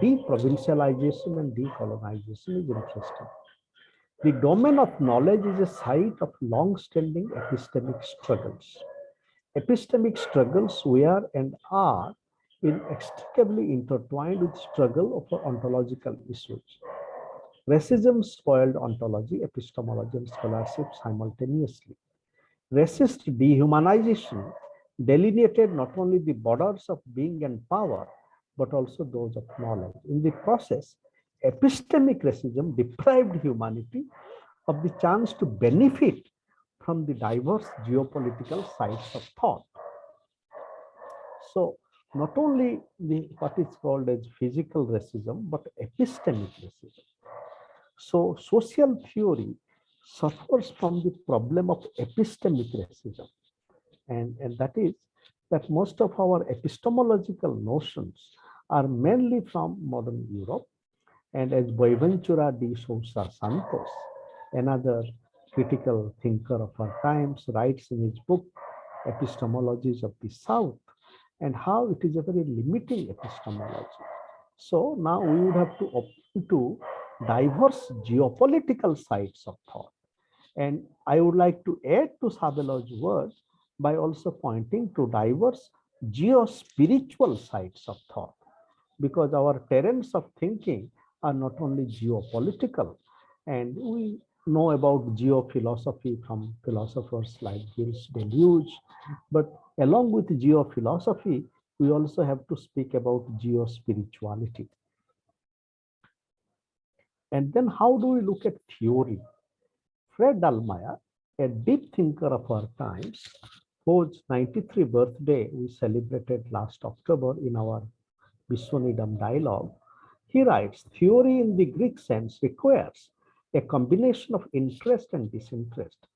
deprovincialization and decolonization is interesting. The domain of knowledge is a site of long-standing epistemic struggles. Epistemic struggles were and are inextricably intertwined with struggle over ontological issues. Racism spoiled ontology, epistemology, and scholarship simultaneously. Racist dehumanization delineated not only the borders of being and power, but also those of knowledge. In the process, epistemic racism deprived humanity of the chance to benefit from the diverse geopolitical sites of thought. So not only what is called as physical racism, but epistemic racism. So social theory suffers from the problem of epistemic racism. And that is that most of our epistemological notions are mainly from modern Europe. And as Boaventura de Sousa Santos, another critical thinker of our times, writes in his book, Epistemologies of the South, and how it is a very limiting epistemology. So now we would have to open to diverse geopolitical sites of thought. And I would like to add to Sabelo's words by also pointing to diverse geo-spiritual sites of thought, because our terrains of thinking are not only geopolitical, and we know about geophilosophy from philosophers like Gilles Deleuze, but along with geophilosophy, we also have to speak about geo-spirituality. And then how do we look at theory? Fred Dallmayr, a deep thinker of our times, whose 93th birthday we celebrated last October in our Viswanidam dialogue, he writes, theory in the Greek sense requires a combination of interest and disinterest.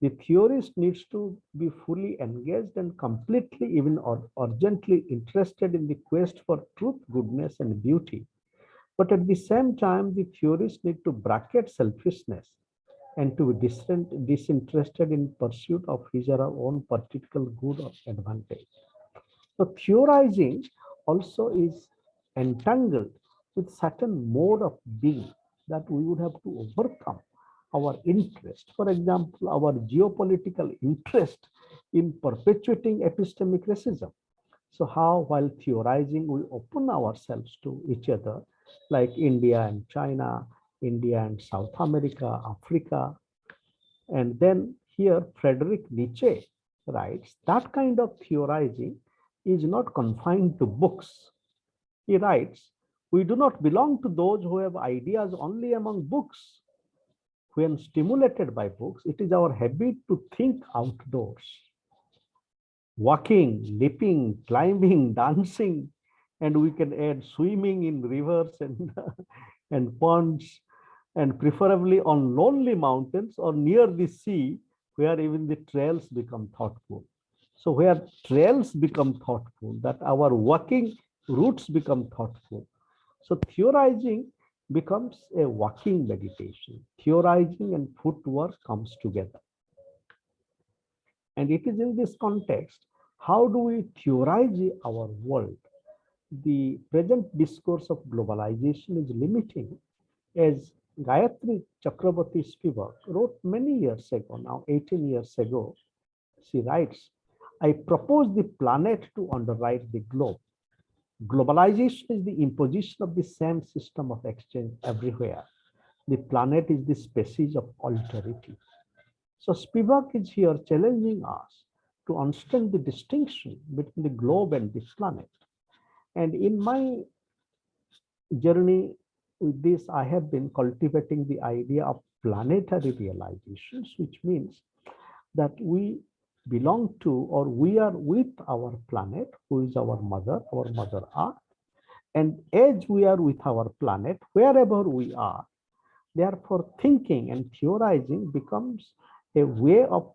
The theorist needs to be fully engaged and completely, even urgently interested in the quest for truth, goodness, and beauty. But at the same time, the theorists need to bracket selfishness and to be disinterested in pursuit of his or her own particular good or advantage. So theorizing also is entangled with certain mode of being that we would have to overcome our interest. For example, our geopolitical interest in perpetuating epistemic racism. So how, while theorizing, we open ourselves to each other, like India and China, India and South America, Africa. And then here, Friedrich Nietzsche writes, that kind of theorizing is not confined to books. He writes, we do not belong to those who have ideas only among books. When stimulated by books, it is our habit to think outdoors. Walking, leaping, climbing, dancing, and we can add swimming in rivers and, and ponds, and preferably on lonely mountains or near the sea, where even the trails become thoughtful. So where trails become thoughtful, that our walking routes become thoughtful. So theorizing becomes a walking meditation. Theorizing and footwork comes together. And it is in this context, how do we theorize our world? The present discourse of globalization is limiting, as Gayatri Chakraborty Spivak wrote many years ago, now 18 years ago. She writes, I propose the planet to underwrite the globe. Globalization is the imposition of the same system of exchange everywhere. The planet is the species of alterity. So Spivak is here challenging us to understand the distinction between the globe and the planet. And in my journey with this, I have been cultivating the idea of planetary realizations, which means that we belong to, or we are with our planet, who is our mother Earth. And as we are with our planet, wherever we are, therefore thinking and theorizing becomes a way of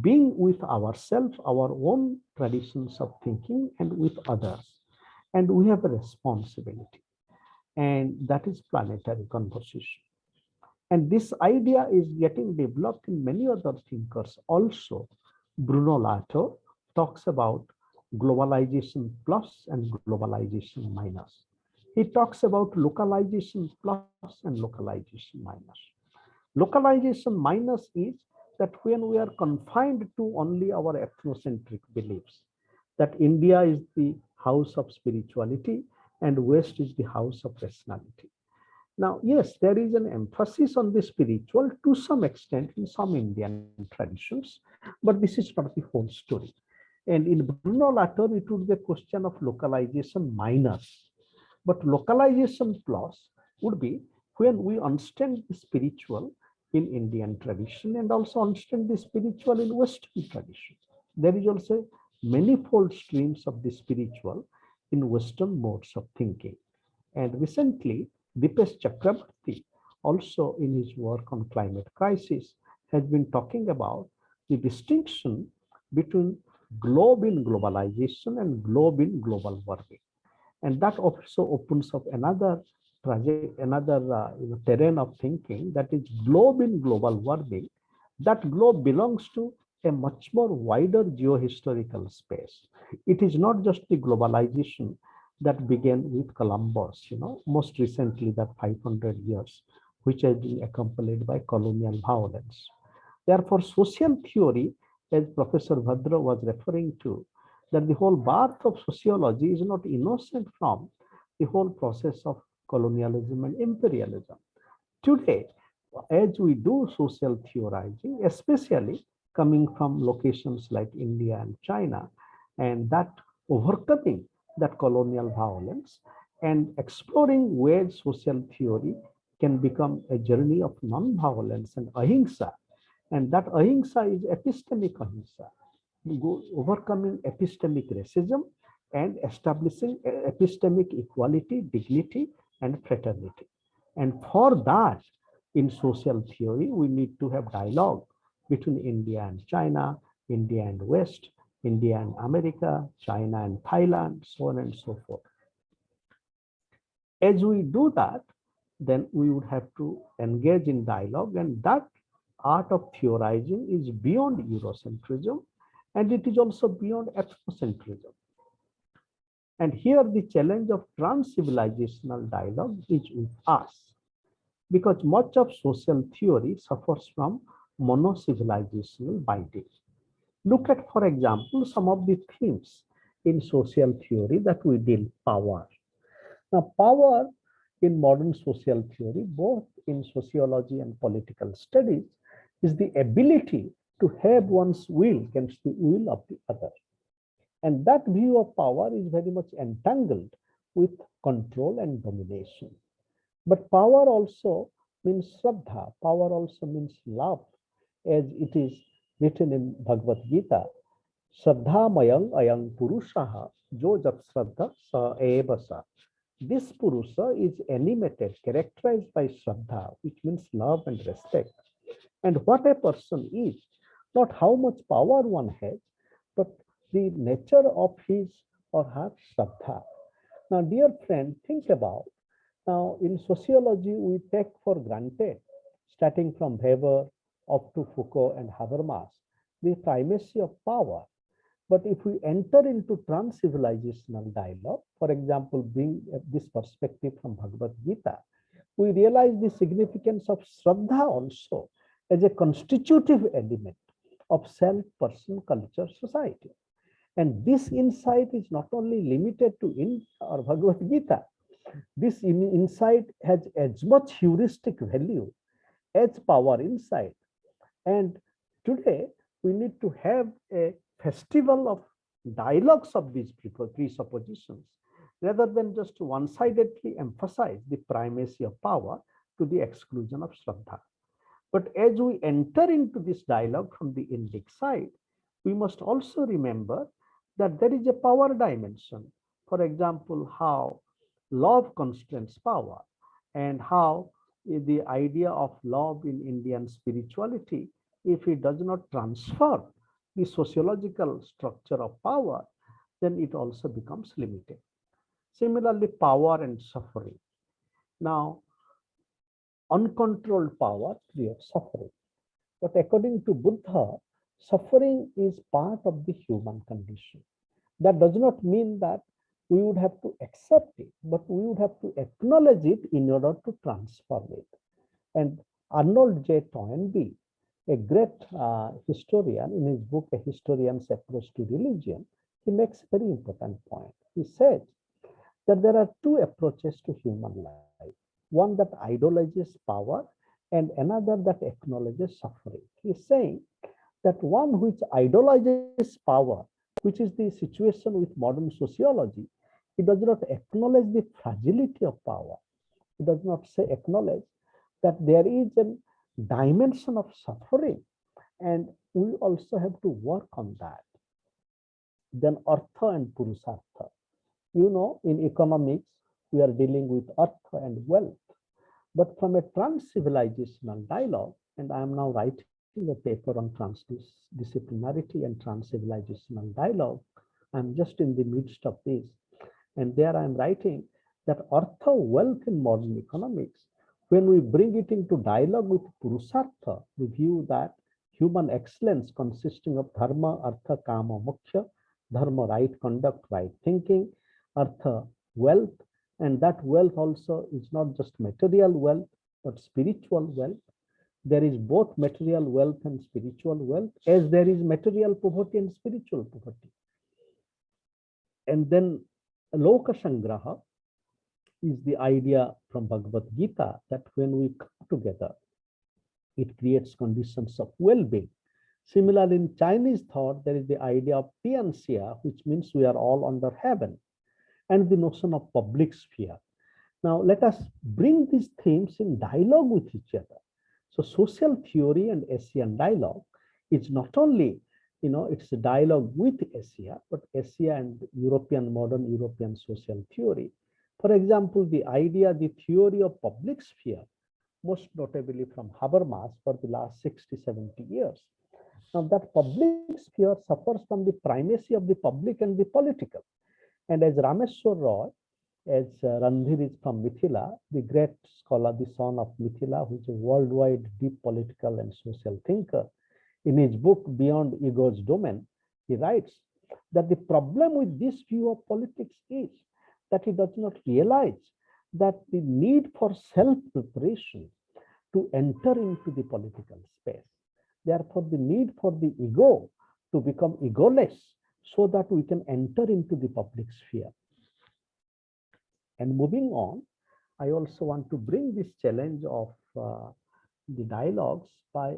being with ourselves, our own traditions of thinking, and with others. And we have a responsibility, and that is planetary conversation. And this idea is getting developed in many other thinkers also. Bruno Latour talks about globalization plus and globalization minus. He talks about localization plus and localization minus. Localization minus is that when we are confined to only our ethnocentric beliefs, that India is the house of spirituality and West is the house of rationality. Now, yes, there is an emphasis on the spiritual to some extent in some Indian traditions, but this is not the whole story. And in Bruno Latour, it would be a question of localization minus. But localization plus would be when we understand the spiritual in Indian tradition and also understand the spiritual in Western tradition. There is also manifold streams of the spiritual in Western modes of thinking. And recently, Dipesh Chakraborty, also in his work on climate crisis, has been talking about the distinction between globe in globalization and globe in global warming. And that also opens up another project, another terrain of thinking, that is globe in global warming. That globe belongs to a much more wider geohistorical space. It is not just the globalization that began with Columbus, most recently that 500 years, which has been accompanied by colonial violence. Therefore, social theory, as Professor Bhadra was referring to, that the whole birth of sociology is not innocent from the whole process of colonialism and imperialism. Today, as we do social theorizing, especially coming from locations like India and China, and that overcoming that colonial violence and exploring ways social theory can become a journey of non-violence and ahimsa. And that ahimsa is epistemic ahimsa, overcoming epistemic racism and establishing epistemic equality, dignity, and fraternity. And for that, in social theory, we need to have dialogue between India and China, India and West, India and America, China and Thailand, so on and so forth. As we do that, then we would have to engage in dialogue, and that art of theorizing is beyond Eurocentrism, and it is also beyond ethnocentrism. And here the challenge of trans-civilizational dialogue is with us, because much of social theory suffers from mono-civilizational binding. Look at, for example, some of the themes in social theory that we deal power. Now, power in modern social theory, both in sociology and political studies, is the ability to have one's will against the will of the other. And that view of power is very much entangled with control and domination. But power also means Shraddha, power also means love, as it is written in Bhagavad Gita, Shraddha mayang ayang purushaha jo jat Shraddha sa eva sa. This Purusha is animated, characterized by Shraddha, which means love and respect. And what a person is, not how much power one has, but the nature of his or her Shraddha. Now, dear friend, think about, now in sociology, we take for granted, starting from Weber up to Foucault and Habermas, the primacy of power. But if we enter into trans-civilizational dialogue, for example, bring this perspective from Bhagavad Gita, we realize the significance of Shraddha also as a constitutive element of self, person, culture, society. And this insight is not only limited to our Bhagavad Gita. This insight has as much heuristic value as power insight. And today, we need to have a festival of dialogues of these presuppositions, rather than just one-sidedly emphasize the primacy of power to the exclusion of Shraddha. But as we enter into this dialogue from the Indic side, we must also remember that there is a power dimension. For example, how love constrains power, and how the idea of love in Indian spirituality, if it does not transfer the sociological structure of power, then it also becomes limited. Similarly, power and suffering. Now, uncontrolled power creates suffering. But according to Buddha, suffering is part of the human condition. That does not mean that we would have to accept it, but we would have to acknowledge it in order to transform it. And Arnold J. Toynbee, a great historian, in his book, A Historian's Approach to Religion, he makes a very important point. He says that there are two approaches to human life, one that idolizes power and another that acknowledges suffering. He is saying that one which idolizes power, which is the situation with modern sociology, it does not acknowledge the fragility of power. It does not acknowledge that there is a dimension of suffering, and we also have to work on that. Then Artha and Purusartha. You know, in economics, we are dealing with Artha and wealth. But from a trans-civilizational dialogue, and I am now writing a paper on transdisciplinarity and trans-civilizational dialogue, I'm just in the midst of this. And there I am writing that Artha, wealth in modern economics, when we bring it into dialogue with Purusartha, we view that human excellence consisting of dharma, artha, kama, moksha, dharma, right conduct, right thinking, artha, wealth, and that wealth also is not just material wealth, but spiritual wealth. There is both material wealth and spiritual wealth, as there is material poverty and spiritual poverty. And then Loka Sangraha is the idea from Bhagavad Gita that when we come together, it creates conditions of well-being. Similarly, in Chinese thought, there is the idea of Tianxia, which means we are all under heaven, and the notion of public sphere. Now, let us bring these themes in dialogue with each other. So, social theory and Asian dialogue is not only, it's a dialogue with Asia, but Asia and modern European social theory. For example, the theory of public sphere, most notably from Habermas for the last 60, 70 years. Now that public sphere suffers from the primacy of the public and the political. And as Rameshwar Roy, as Randhir is from Mithila, the great scholar, the son of Mithila, who is a worldwide deep political and social thinker, in his book, Beyond Ego's Domain, he writes that the problem with this view of politics is that it does not realize that the need for self-preparation to enter into the political space. Therefore, the need for the ego to become egoless so that we can enter into the public sphere. And moving on, I also want to bring this challenge of the dialogues by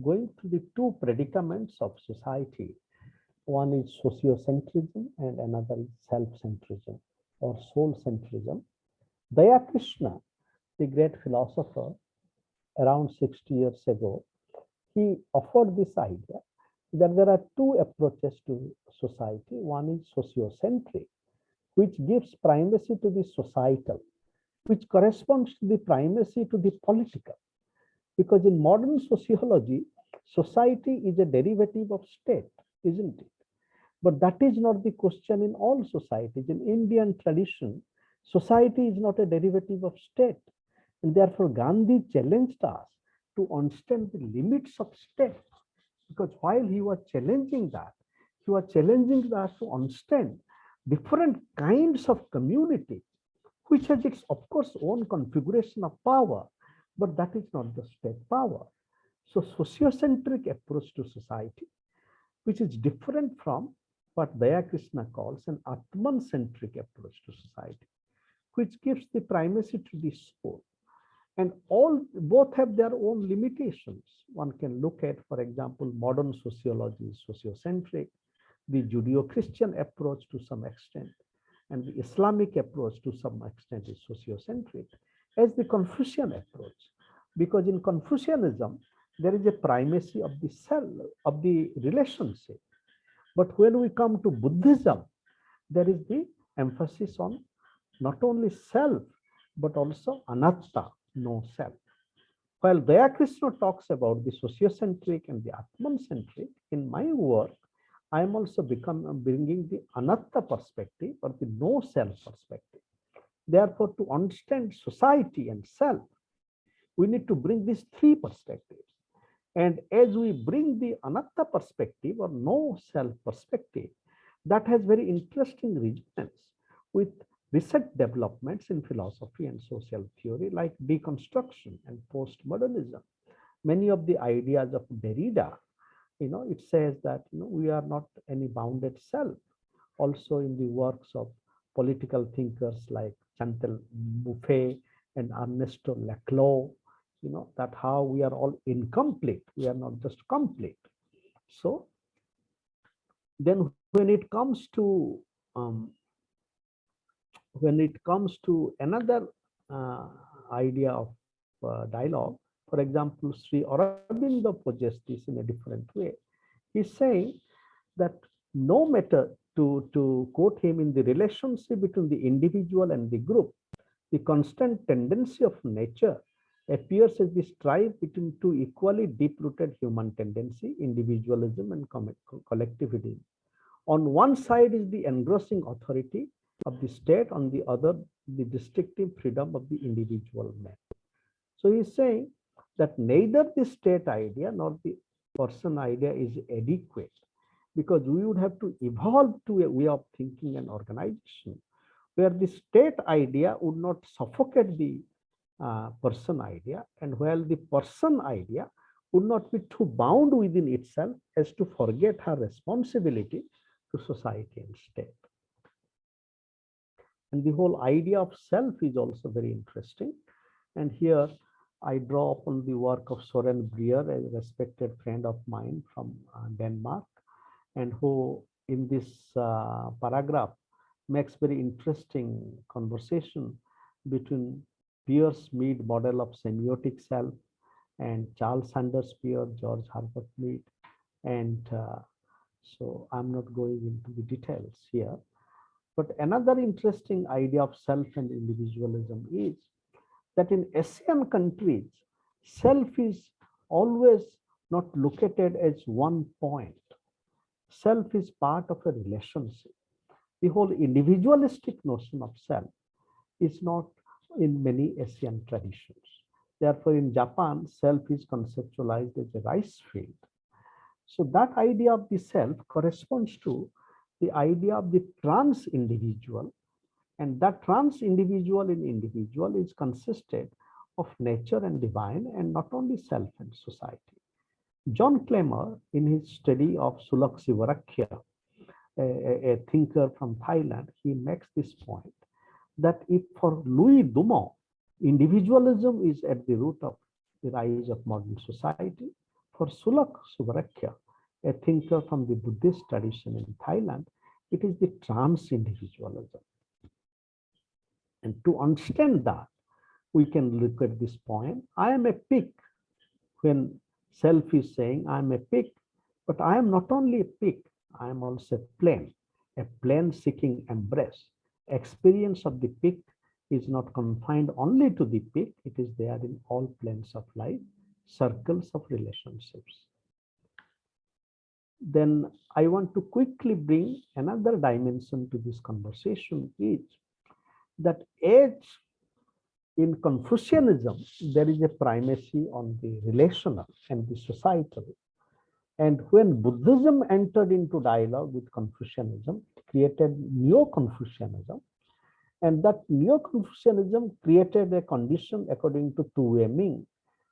going to the two predicaments of society. One is sociocentrism and another is self-centrism or soul-centrism. Dayakrishna, the great philosopher, around 60 years ago, he offered this idea that there are two approaches to society. One is sociocentric, which gives primacy to the societal, which corresponds to the primacy to the political. Because in modern sociology, society is a derivative of state, isn't it? But that is not the question in all societies. In Indian tradition, society is not a derivative of state. And therefore, Gandhi challenged us to understand the limits of state. Because while he was challenging that, he was challenging us to understand different kinds of community, which has its, of course, own configuration of power, but that is not the state power. So sociocentric approach to society, which is different from what Dayakrishna calls an Atman-centric approach to society, which gives the primacy to the soul. And both have their own limitations. One can look at, for example, modern sociology is sociocentric, the Judeo-Christian approach to some extent, and the Islamic approach to some extent is sociocentric, as the Confucian approach. Because in Confucianism, there is a primacy of the self, of the relationship. But when we come to Buddhism, there is the emphasis on not only self, but also anatta, no self. While Dayakrishna talks about the sociocentric and the Atman-centric, in my work, I am also bringing the anatta perspective or the no self perspective. Therefore, to understand society and self, we need to bring these three perspectives. And as we bring the anatta perspective or no self perspective, that has very interesting resonance with recent developments in philosophy and social theory like deconstruction and postmodernism. Many of the ideas of Derrida, it says that we are not any bounded self. Also in the works of political thinkers like Chantal Mouffe and Ernesto Laclau, that how we are all incomplete. We are not just complete. So then when it comes to another idea of dialogue, for example, Sri Aurobindo poses this in a different way. He's saying that no matter, to quote him, in the relationship between the individual and the group, the constant tendency of nature appears as the strife between two equally deep-rooted human tendency, individualism and collectivism. On one side is the engrossing authority of the state, on the other, the distinctive freedom of the individual man. So he's saying that neither the state idea nor the person idea is adequate, because we would have to evolve to a way of thinking and organization where the state idea would not suffocate the person idea, and while the person idea would not be too bound within itself as to forget her responsibility to society and state. And the whole idea of self is also very interesting. And here I draw upon the work of Soren Brier, a respected friend of mine from Denmark, and who in this paragraph makes very interesting conversation between Peirce Mead model of semiotic self and Charles Sanders Peirce, George Herbert Mead. And so I'm not going into the details here. But another interesting idea of self and individualism is that in Asian countries, self is always not located as one point. Self is part of a relationship. The whole individualistic notion of self is not in many Asian traditions. Therefore, in Japan, self is conceptualized as a rice field. So that idea of the self corresponds to the idea of the trans individual, and that trans individual in individual is consisted of nature and divine, and not only self and society. John Clemmer, in his study of Sulak Sivarakya, a thinker from Thailand, he makes this point that if for Louis Dumont, individualism is at the root of the rise of modern society, for Sulak Sivarakya, a thinker from the Buddhist tradition in Thailand, it is the trans individualism. And to understand that, we can look at this point. I am a pig. When self is saying, I am a pig, but I am not only a pig, I am also a plane seeking embrace. Experience of the pig is not confined only to the pig, it is there in all planes of life, circles of relationships. Then I want to quickly bring another dimension to this conversation, is that age in Confucianism, there is a primacy on the relational and the societal. And when Buddhism entered into dialogue with Confucianism, it created Neo-Confucianism. And that Neo-Confucianism created a condition according to Tu Wei Ming,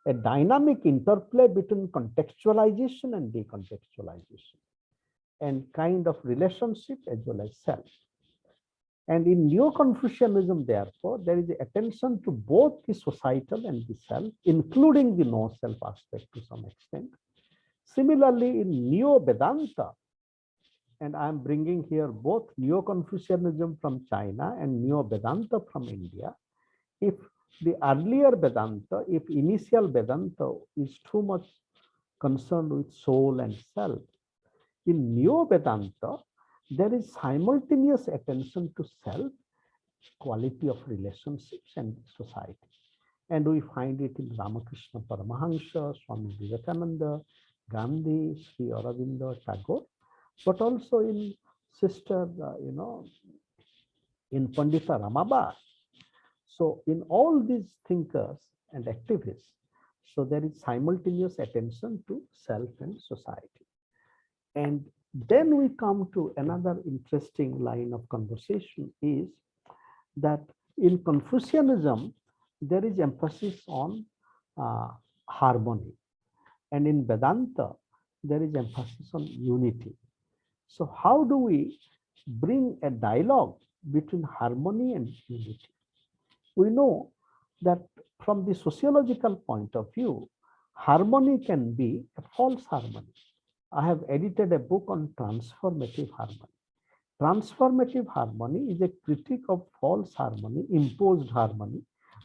a dynamic interplay between contextualization and decontextualization, and kind of relationship as well as self. And in Neo-Confucianism, therefore, there is attention to both the societal and the self, including the no-self aspect to some extent. Similarly, in Neo-Vedanta, and I am bringing here both Neo-Confucianism from China and Neo-Vedanta from India, if the earlier Vedanta, if initial Vedanta is too much concerned with soul and self, in Neo-Vedanta, there is simultaneous attention to self, quality of relationships and society. And we find it in Ramakrishna Paramahansa, Swami Vivekananda, Gandhi, Sri Aurobindo, Tagore, but also in Sister, in Pandita Ramabai. So in all these thinkers and activists, so there is simultaneous attention to self and society. And then we come to another interesting line of conversation, is that in Confucianism, there is emphasis on harmony. And in Vedanta, there is emphasis on unity. So how do we bring a dialogue between harmony and unity? We know that from the sociological point of view, harmony can be a false harmony. I have edited a book on transformative harmony. Transformative harmony is a critique of false harmony, imposed harmony.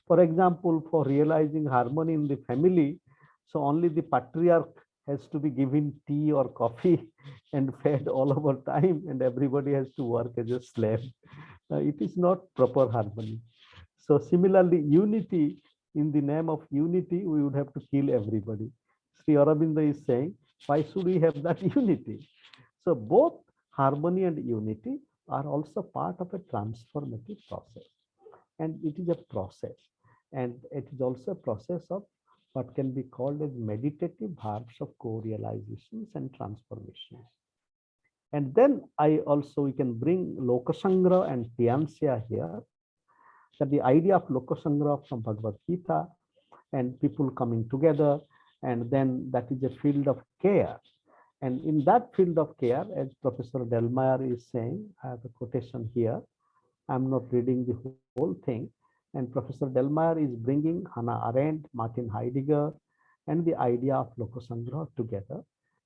For example, for realizing harmony in the family, so only the patriarch has to be given tea or coffee and fed all over time, and everybody has to work as a slave. It is not proper harmony. So similarly, unity, in the name of unity, we would have to kill everybody. Sri Aurobindo is saying, why should we have that unity? So both harmony and unity are also part of a transformative process. And it is a process. And it is also a process of what can be called as meditative verbs of co-realizations and transformations. And then we can bring Lokasangra and Tianxia here, that the idea of Lokasangra from Bhagavad Gita and people coming together, and then that is a field of care. And in that field of care, as Professor Delmeyer is saying, I have a quotation here, I'm not reading the whole thing, and Professor Delmeyer is bringing Hannah Arendt, Martin Heidegger, and the idea of Lokasangra together.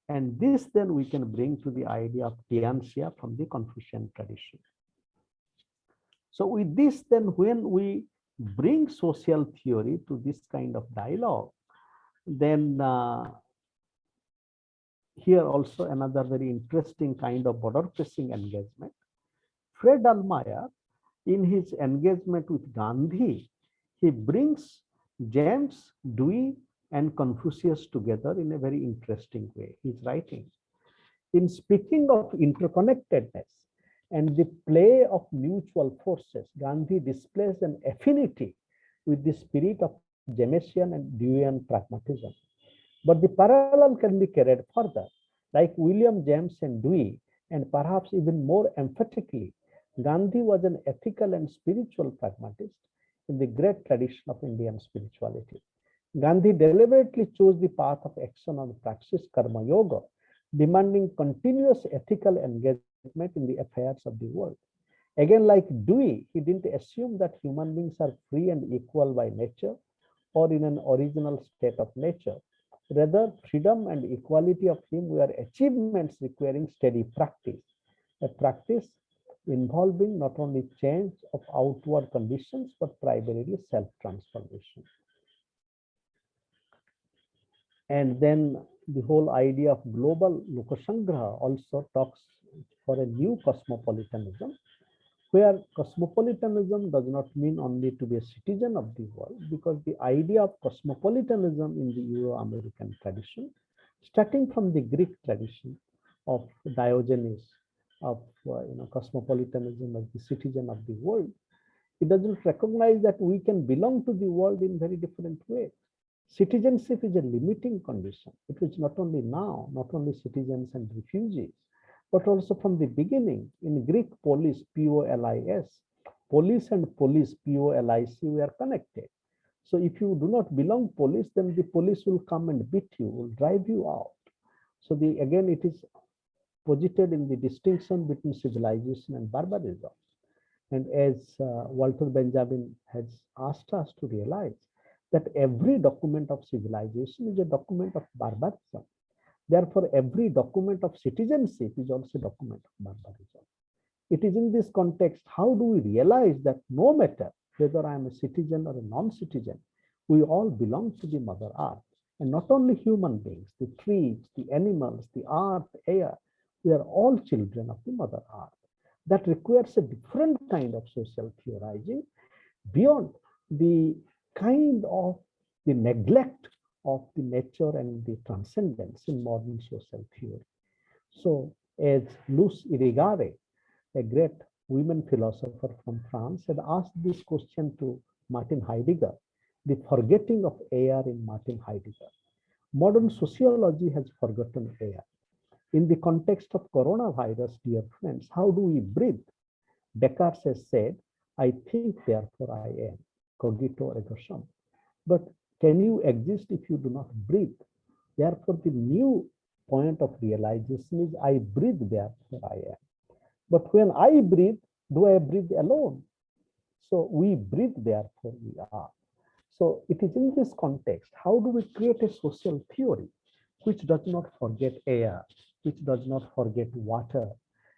And this then we can bring to the idea of Tianxia from the Confucian tradition. So with this, then when we bring social theory to this kind of dialogue, then here also another very interesting kind of border pressing engagement. Fred Allmeyer, in his engagement with Gandhi, he brings James, Dewey, and Confucius together in a very interesting way. He's writing, in speaking of interconnectedness and the play of mutual forces, Gandhi displays an affinity with the spirit of Jamesian and Deweyan pragmatism. But the parallel can be carried further, like William James and Dewey And perhaps even more emphatically, Gandhi was an ethical and spiritual pragmatist in the great tradition of Indian spirituality. Gandhi deliberately chose the path of action and praxis, karma yoga, demanding continuous ethical engagement in the affairs of the world. Again, like Dewey, he didn't assume that human beings are free and equal by nature or in an original state of nature. Rather, freedom and equality of him were achievements requiring steady practice, a practice involving not only change of outward conditions, but primarily self-transformation. And then the whole idea of global Lokasangraha also talks for a new cosmopolitanism, where cosmopolitanism does not mean only to be a citizen of the world, because the idea of cosmopolitanism in the Euro-American tradition, starting from the Greek tradition of Diogenes, of cosmopolitanism as the citizen of the world, it doesn't recognize that we can belong to the world in very different ways. Citizenship is a limiting condition. It is not only now, not only citizens and refugees, but also from the beginning. In Greek, polis, P-O-L-I-S, police and police, P-O-L-I-C, we are connected. So if you do not belong police, then the police will come and beat you, will drive you out. So again, it is posited in the distinction between civilization and barbarism. And as Walter Benjamin has asked us to realize that every document of civilization is a document of barbarism. Therefore, every document of citizenship is also a document of barbarism. It is in this context, how do we realize that no matter whether I am a citizen or a non-citizen, we all belong to the Mother Earth. And not only human beings, the trees, the animals, the earth, air, we are all children of the Mother Earth. That requires a different kind of social theorizing beyond the kind of the neglect of the nature and the transcendence in modern social theory. So as Luce Irigaray, a great women philosopher from France, had asked this question to Martin Heidegger, the forgetting of air in Martin Heidegger. Modern sociology has forgotten air. In the context of coronavirus, dear friends, how do we breathe? Descartes has said, I think, therefore I am, cogito ergo sum. But can you exist if you do not breathe? Therefore, the new point of realization is I breathe, therefore I am. But when I breathe, do I breathe alone? So we breathe, therefore we are. So it is in this context, how do we create a social theory which does not forget air, which does not forget water,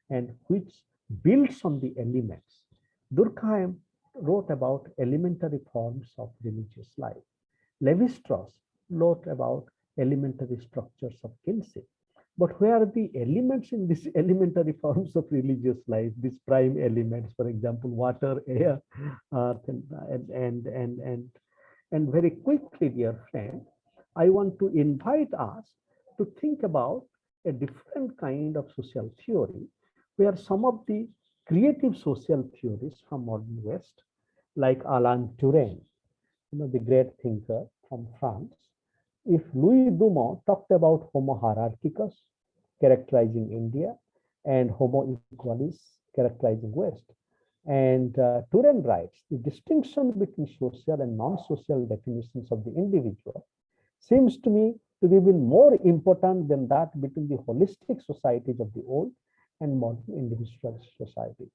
and which builds on the elements? Durkheim wrote about elementary forms of religious life. Lévi-Strauss wrote about elementary structures of kinship. But where are the elements in these elementary forms of religious life, these prime elements, for example, water, air, earth, and very quickly, dear friend, I want to invite us to think about a different kind of social theory, where some of the creative social theories from modern West, like Alain Touraine, the great thinker from France, if Louis Dumont talked about Homo hierarchicus, characterizing India, and Homo equalis, characterizing West, and Touraine writes, the distinction between social and non-social definitions of the individual seems to me to be even more important than that between the holistic societies of the old and modern individualist society.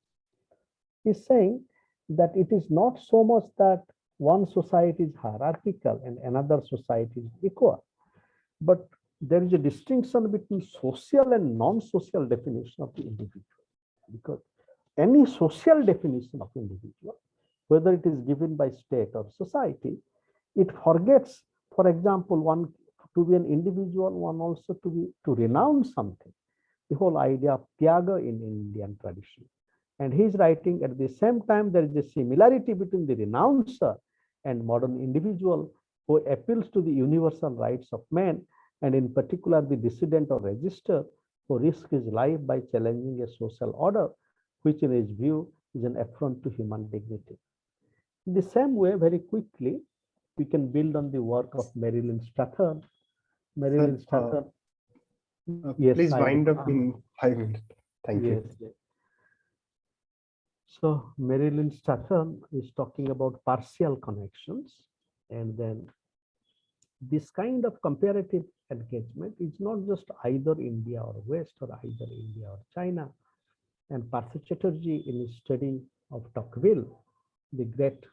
He's saying that it is not so much that one society is hierarchical and another society is equal, but there is a distinction between social and non-social definition of the individual, because any social definition of individual, whether it is given by state or society, it forgets, for example, one to be an individual, one also to renounce something. The whole idea of tyaga in Indian tradition. And he's writing at the same time, there is a similarity between the renouncer and modern individual who appeals to the universal rights of man, and in particular the dissident or register who risks his life by challenging a social order, which in his view is an affront to human dignity. In the same way, very quickly, we can build on the work of Marilyn Strathern. Marilyn Strathern. Yes, please wind up in 5 minutes. Thank Yes, you. yes. So Marilyn Statham is talking about partial connections, and then this kind of comparative engagement is not just either India or West or either India or China. And Partha Chatterjee, in his study of Tocqueville, the great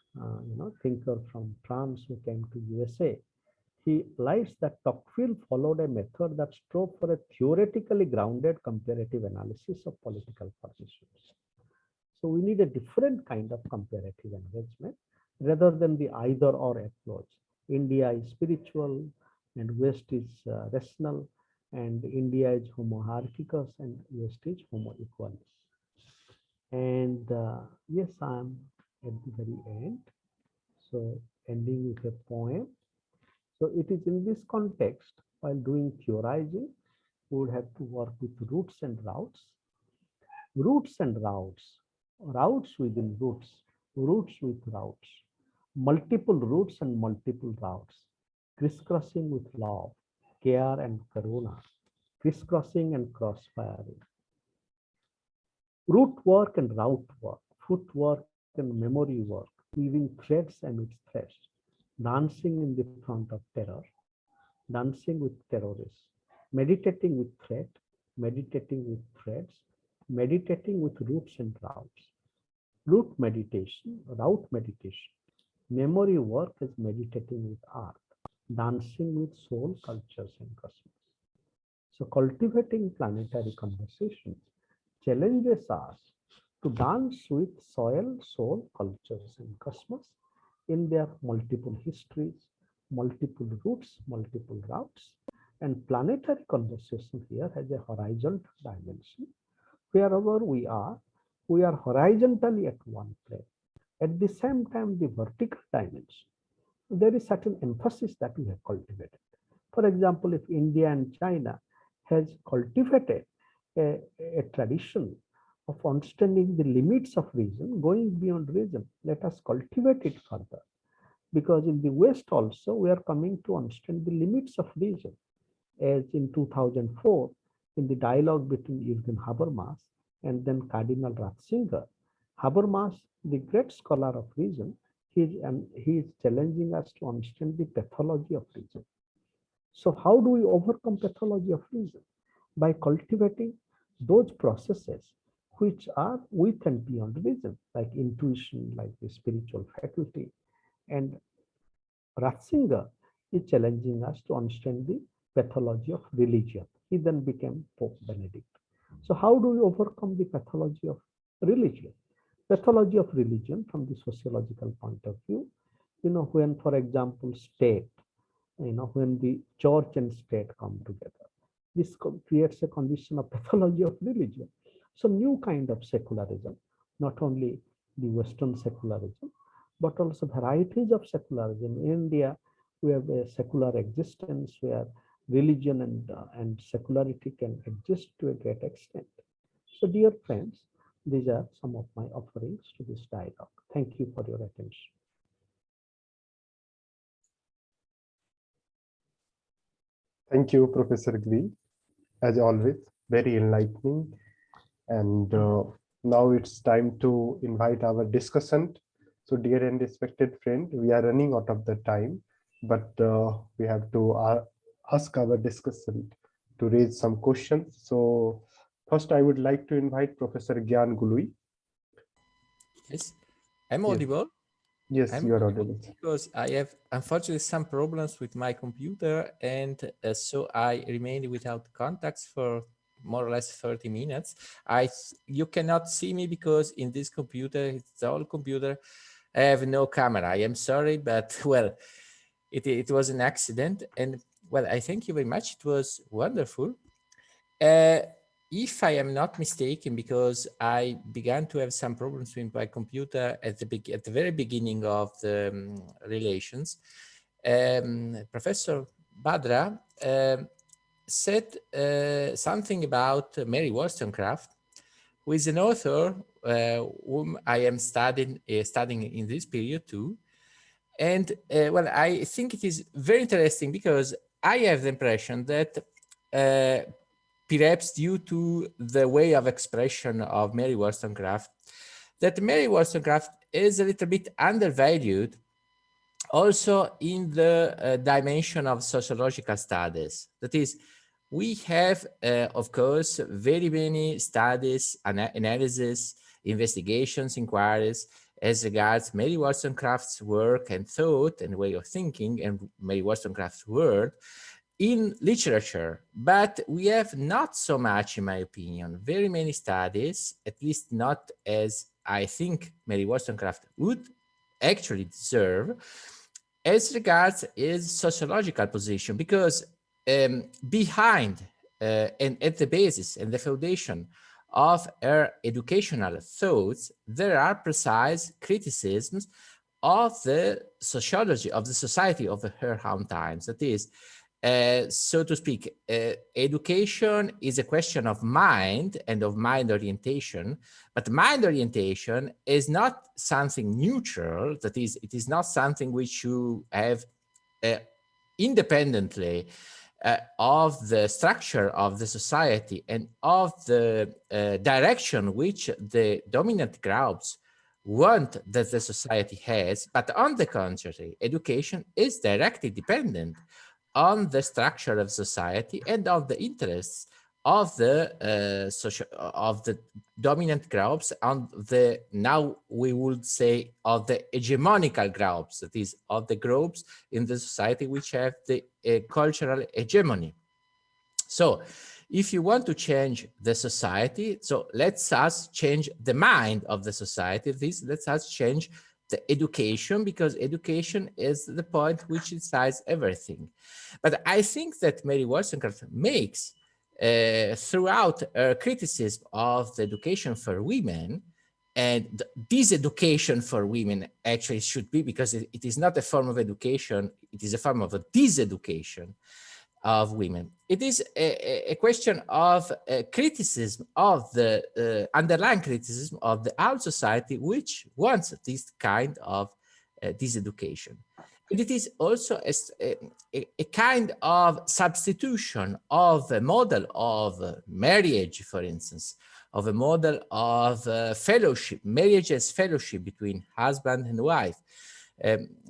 thinker from France who came to USA, he lies that Tocqueville followed a method that strove for a theoretically grounded comparative analysis of political positions. So we need a different kind of comparative engagement rather than the either or approach. India is spiritual and West is rational, and India is homo hierarchicus and West is homo equalis. And yes, I'm at the very end. So ending with a poem. So it is in this context, while doing theorizing, we would have to work with roots and routes. Roots and routes, routes within roots, roots with routes, multiple roots and multiple routes, crisscrossing with love, care and karuna, crisscrossing and crossfiring. Root work and route work, footwork and memory work, weaving threads amidst threads, dancing in the front of terror, dancing with terrorists, meditating with threat, meditating with threads, meditating with roots and routes. Root meditation, route meditation, memory work is meditating with art, dancing with soul, cultures, and cosmos. So cultivating planetary conversations challenges us to dance with soil, soul, cultures, and cosmos in their multiple histories, multiple roots, multiple routes. And planetary conversation here has a horizontal dimension. Wherever we are horizontally at one plane. At the same time, the vertical dimension, there is certain emphasis that we have cultivated. For example, if India and China has cultivated a tradition of understanding the limits of reason, going beyond reason, let us cultivate it further. Because in the West also, we are coming to understand the limits of reason. As in 2004, in the dialogue between Jürgen Habermas and then Cardinal Ratzinger, Habermas, the great scholar of reason, he is challenging us to understand the pathology of reason. So how do we overcome pathology of reason? By cultivating those processes which are with and beyond reason, like intuition, like the spiritual faculty. And Ratzinger is challenging us to understand the pathology of religion. He then became Pope Benedict. So how do we overcome the pathology of religion? Pathology of religion from the sociological point of view, when, for example, state, when the church and state come together, this creates a condition of pathology of religion. So new kind of secularism, not only the Western secularism, but also varieties of secularism. In India, we have a secular existence where religion and secularity can exist to a great extent. So dear friends, these are some of my offerings to this dialogue. Thank you for your attention. Thank you, Professor Giri. As always, very enlightening. And now it's time to invite our discussant. So dear and respected friend, we are running out of the time, but we have to ask our discussant to raise some questions. So first, I would like to invite Professor Gyan Gului. Yes, I'm Yes. audible. Yes, you are audible. Because I have unfortunately some problems with my computer, and so I remained without contacts for more or less 30 minutes. You cannot see me because in this computer, it's the old computer, I have no camera. I am sorry, but well, it was an accident. And well, I thank you very much. It was wonderful. If I am not mistaken, because I began to have some problems with my computer at the very beginning of the relations, Professor Bhadra said something about Mary Wollstonecraft, who is an author whom I am studying in this period too. And well, I think it is very interesting because I have the impression that perhaps due to the way of expression of Mary Wollstonecraft, that Mary Wollstonecraft is a little bit undervalued also in the dimension of sociological studies. That is, we have, of course, very many studies, analysis, investigations, inquiries as regards Mary Wollstonecraft's work and thought and way of thinking and Mary Wollstonecraft's work in literature, but we have not so much, in my opinion, very many studies, at least not as I think Mary Wollstonecraft would actually deserve, as regards his sociological position, because behind and at the basis and the foundation of her educational thoughts, there are precise criticisms of the sociology of the society of her own times. That is, so to speak, education is a question of mind and of mind orientation, but mind orientation is not something neutral. That is, it is not something which you have independently of the structure of the society and of the direction which the dominant groups want that the society has, but on the contrary, education is directly dependent on the structure of society and of the interests of the of the dominant groups, on the, now we would say, of the hegemonical groups, that is, of the groups in the society which have the cultural hegemony. So if you want to change the society, so let's us change the mind of the society. This, let's us change the education, because education is the point which decides everything. But I think that Mary Wollstonecraft makes throughout her criticism of the education for women, and this education for women actually should be, because it is not a form of education, it is a form of a diseducation of women. It is a question of criticism of the underlying criticism of the old society, which wants this kind of diseducation. And it is also a kind of substitution of a model of marriage, for instance, of a model of fellowship, marriage as fellowship between husband and wife,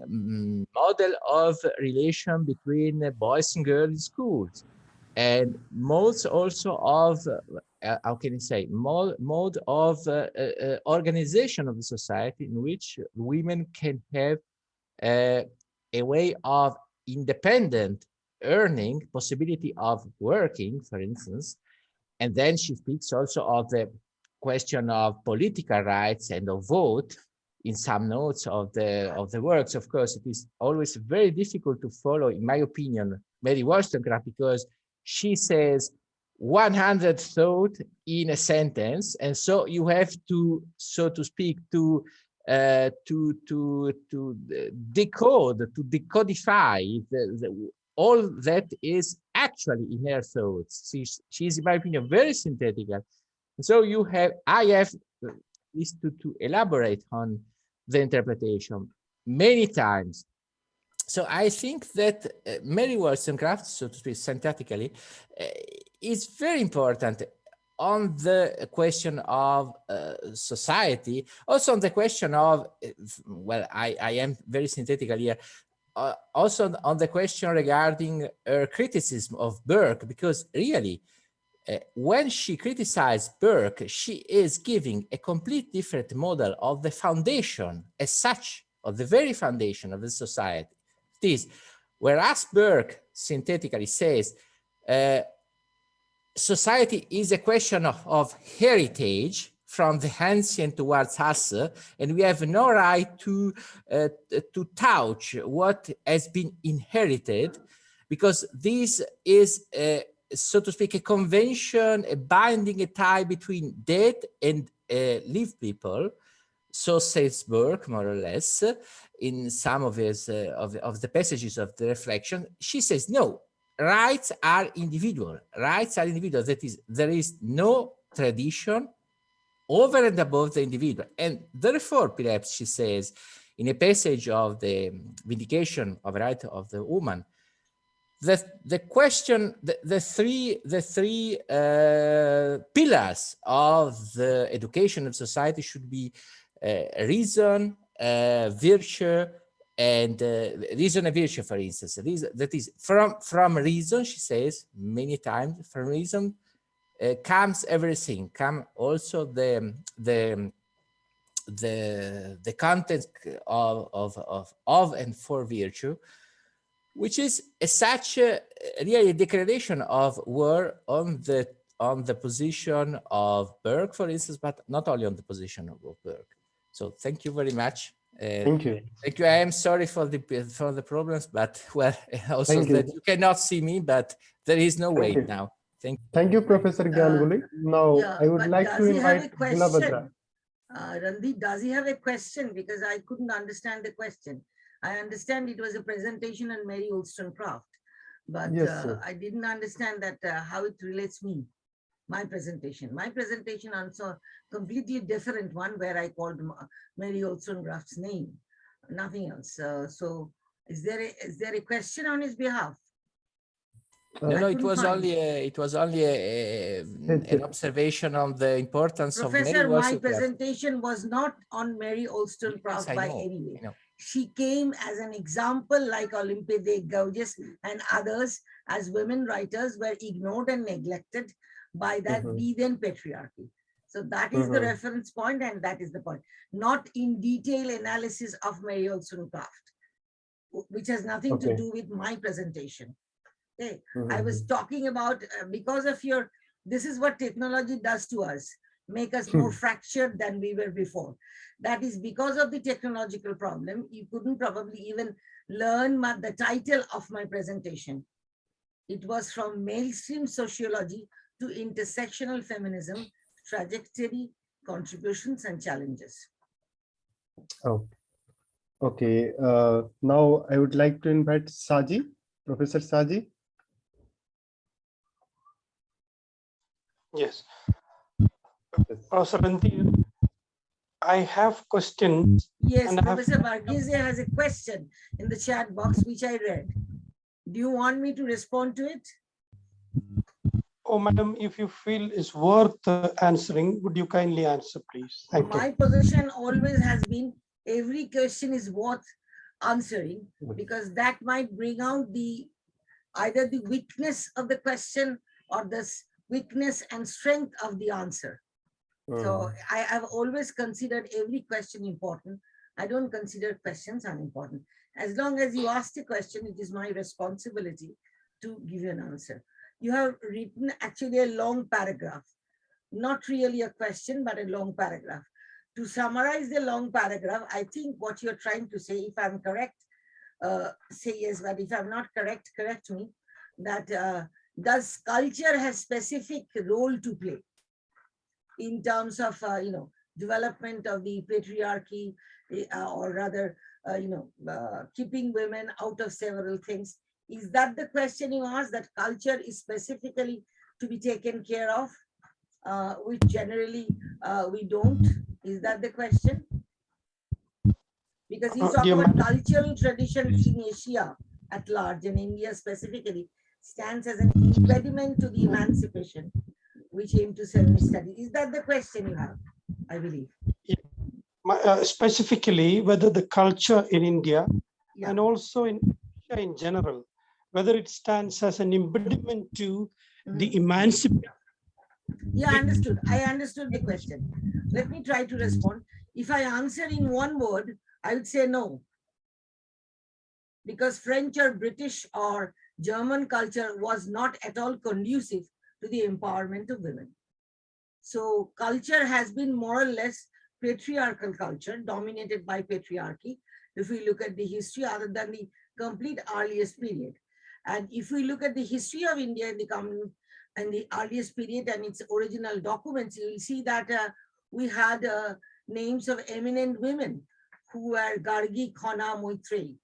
model of relation between boys and girls in schools, and modes also of, how can you say, mode of organization of the society in which women can have a way of independent earning, possibility of working, for instance. And then she speaks also of the question of political rights and of vote in some notes of the works. Of course, it is always very difficult to follow, in my opinion, Mary Wollstonecraft, because she says 100 thoughts in a sentence, and so you have to, so to speak, to decode, to decodify all that is actually in her thoughts. She's, in my opinion, very synthetical. And so you have, I have is to elaborate on the interpretation many times. So I think that Mary Wollstonecraft, so to speak, synthetically, is very important on the question of society, also on the question of, well, I am very synthetical here, also on the question regarding her criticism of Burke, because really, when she criticized Burke, she is giving a complete different model of the foundation as such, of the very foundation of the society. This, whereas Burke synthetically says, society is a question of heritage from the ancient towards us, and we have no right to touch what has been inherited, because this is, so to speak, a convention, a binding, a tie between dead and live people. So says Burke, more or less, in some of his of the passages of the reflection. She says, no, rights are individual. Rights are individual. That is, there is no tradition over and above the individual. And therefore, perhaps she says, in a passage of the Vindication of Right of the Woman, the question, the three pillars of the education of society should be reason, virtue, and reason and virtue, for instance. That is from reason, she says many times, from reason comes everything, come also the content of and for virtue, which is such a really degradation of war on the position of Burke, for instance, but not only on the position of Burke. So thank you very much. Thank you. Thank you. I am sorry for the problems, but well, also Thank that you. you cannot see me, but there is no way you. now. Thank you. Thank you, Professor Ganguly. Now, Yeah, I would but like to does he have a invite Bula Bhadra. question? Randeep, does he have a question? Because I couldn't understand the question. I understand it was a presentation on Mary Wollstonecraft, but Yes, sir. I didn't understand that how it relates me. My presentation also completely different one where I called Mary Wollstonecraft's name, nothing else. So is there a question on his behalf? No, I it couldn't was find. only an observation on the importance of Mary Professor, my Wollstonecraft. presentation was not on Mary Wollstonecraft Yes, I by know, any way. I know. She came as an example, like Olympe de Gouges and others, as women writers were ignored and neglected by that then patriarchy. So that is the reference point, and that is the point. Not in detail analysis of Mary Wollstonecraft, which has nothing to do with my presentation. Okay. I was talking about because of your, this is what technology does to us, make us more fractured than we were before. That is because of the technological problem. You couldn't probably even learn the title of my presentation. It was from mainstream sociology to intersectional feminism, trajectory, contributions, and challenges. Oh, okay. Now I would like to invite Saji, Professor Saji. Yes. Professor Randeep, I have questions. Yes, Professor Varghese has a question in the chat box, which I read. Do you want me to respond to it? Oh, madam, if you feel it's worth answering, would you kindly answer, please? Thank you. My position always has been every question is worth answering, because that might bring out either the weakness of the question or the weakness and strength of the answer. So I have always considered every question important. I don't consider questions unimportant. As long as you ask the question, it is my responsibility to give you an answer. You have written actually a long paragraph, not really a question, but a long paragraph. To summarize the long paragraph, I think what you're trying to say, if I'm correct, say yes, but if I'm not correct, correct me, that does culture have specific role to play in terms of, development of the patriarchy, or rather, keeping women out of several things. Is that the question you asked, that culture is specifically to be taken care of, which generally we don't? Is that the question? Because you talk about cultural traditions in Asia at large and India specifically stands as an impediment to the emancipation, which aim to self-study. Is that the question you have, I believe? Specifically, whether the culture in India and also in Asia in general, whether it stands as an impediment to the emancipation. Yeah, understood. I understood the question. Let me try to respond. If I answer in one word, I would say no. Because French or British or German culture was not at all conducive to the empowerment of women. So culture has been more or less patriarchal culture, dominated by patriarchy, if we look at the history other than the complete earliest period. And if we look at the history of India in the earliest period and its original documents, you will see that we had names of eminent women who were Gargi, Khana, Moitrey.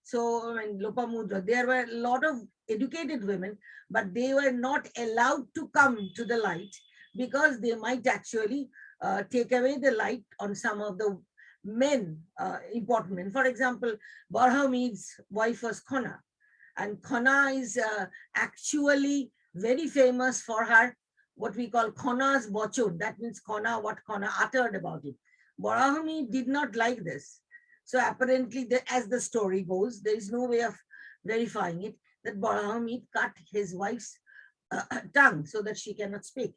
So, Lopamudra, there were a lot of educated women, but they were not allowed to come to the light because they might actually take away the light on some of the men, important men. For example, Barhamid's wife was Khana, And Khona is actually very famous for her, what we call Khona's bochur. That means Khona, what Khona uttered about it. Barahami did not like this. So apparently, as the story goes, there is no way of verifying it, that Barahami cut his wife's tongue so that she cannot speak.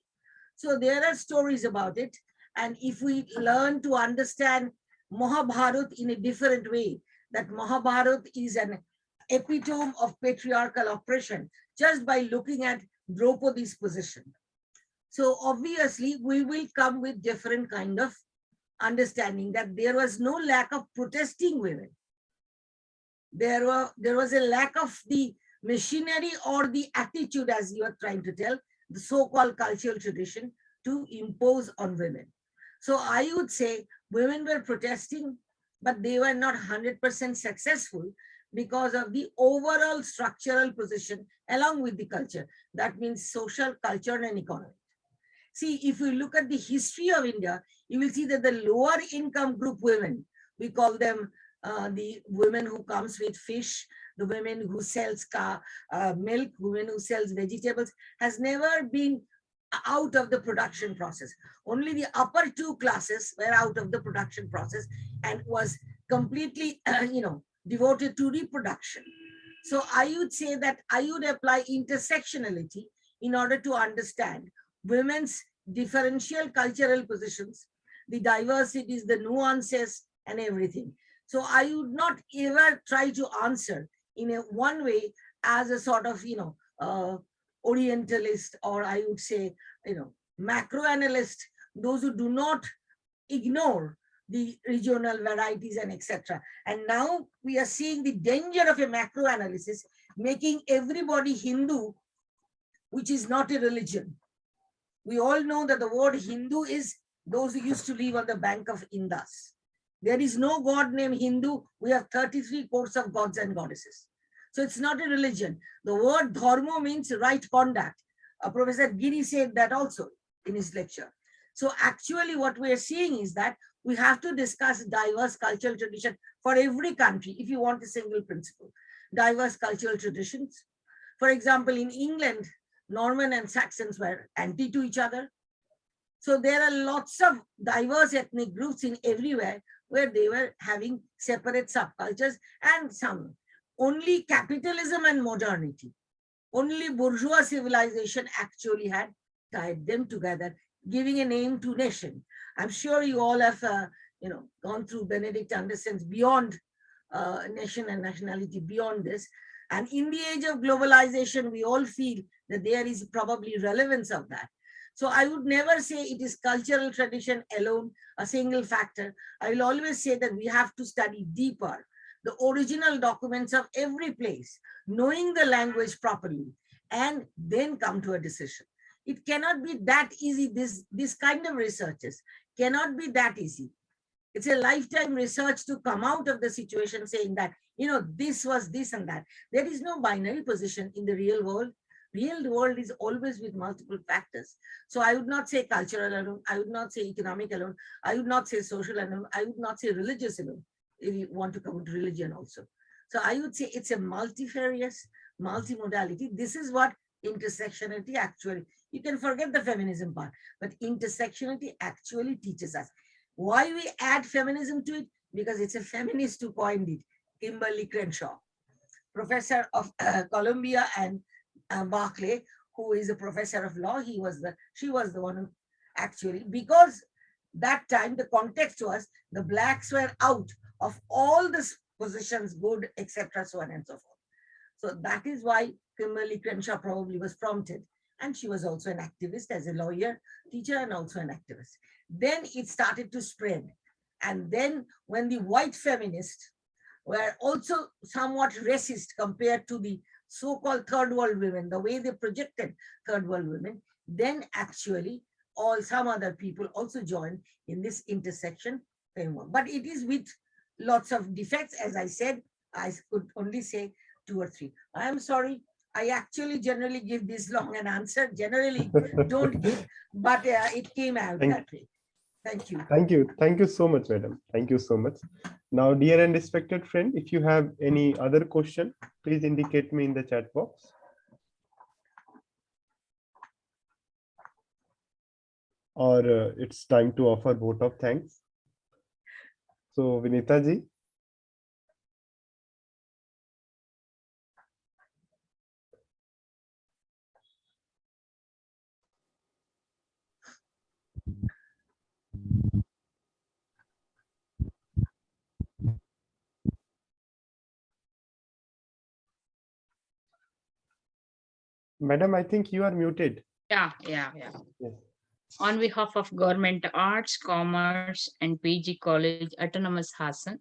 So there are stories about it. And if we learn to understand Mahabharata in a different way, that Mahabharata is an epitome of patriarchal oppression just by looking at Draupadi's position. So obviously we will come with different kind of understanding that there was no lack of protesting women. There was a lack of the machinery or the attitude, as you are trying to tell, the so-called cultural tradition to impose on women. So I would say women were protesting, but they were not 100% successful because of the overall structural position along with the culture. That means social, culture, and economy. See, if you look at the history of India, you will see that the lower income group women, we call them the women who comes with fish, the women who sells milk, women who sells vegetables, has never been out of the production process. Only the upper two classes were out of the production process and was completely, devoted to reproduction. So I would say that I would apply intersectionality in order to understand women's differential cultural positions, the diversities, the nuances, and everything. So I would not ever try to answer in a one way as a sort of, Orientalist, or I would say, macro analyst, those who do not ignore the regional varieties and etc. And now we are seeing the danger of a macro analysis, making everybody Hindu, which is not a religion. We all know that the word Hindu is those who used to live on the bank of Indus. There is no god named Hindu. We have 33 courts of gods and goddesses. So it's not a religion. The word dharma means right conduct. Professor Giri said that also in his lecture. So actually what we are seeing is that we have to discuss diverse cultural tradition for every country if you want a single principle. Diverse cultural traditions. For example, in England, Norman and Saxons were anti to each other. So there are lots of diverse ethnic groups in everywhere where they were having separate subcultures, and some. Only capitalism and modernity, only bourgeois civilization actually had tied them together, giving a name to nation. I'm sure you all have, gone through Benedict Anderson's Beyond Nation and Nationality, Beyond this. And in the age of globalization, we all feel that there is probably relevance of that. So I would never say it is cultural tradition alone, a single factor. I will always say that we have to study deeper the original documents of every place, knowing the language properly, and then come to a decision. It cannot be that easy. This kind of researches cannot be that easy. It's a lifetime research to come out of the situation saying that, this was this and that. There is no binary position in the real world. Real world is always with multiple factors. So I would not say cultural alone. I would not say economic alone. I would not say social alone. I would not say religious alone, if you want to come to religion also. So I would say it's a multifarious, multimodality. This is what intersectionality actually, you can forget the feminism part, but intersectionality actually teaches us. Why we add feminism to it? Because it's a feminist who coined it, Kimberly Crenshaw, professor of Columbia and Berkeley, who is a professor of law. She was the one who actually, because that time the context was the blacks were out of all the positions, good, etc., so on and so forth. So that is why Kimberly Crenshaw probably was prompted. And she was also an activist as a lawyer, teacher, and also an activist. Then it started to spread. And then when the white feminists were also somewhat racist compared to the so-called third world women, the way they projected third world women, then actually some other people also joined in this intersection framework. But it is with lots of defects. As I said, I could only say 2 or 3. I am sorry. I actually generally give this long an answer, generally don't give, but it came out that way. Thank you. Thank you. Thank you so much, madam. Thank you so much. Now, dear and respected friend, if you have any other question, please indicate me in the chat box. Or it's time to offer vote of thanks. So, Vinita ji. Madam, I think you are muted. Yeah. Yes. On behalf of Government Arts, Commerce and PG College Autonomous Hassan,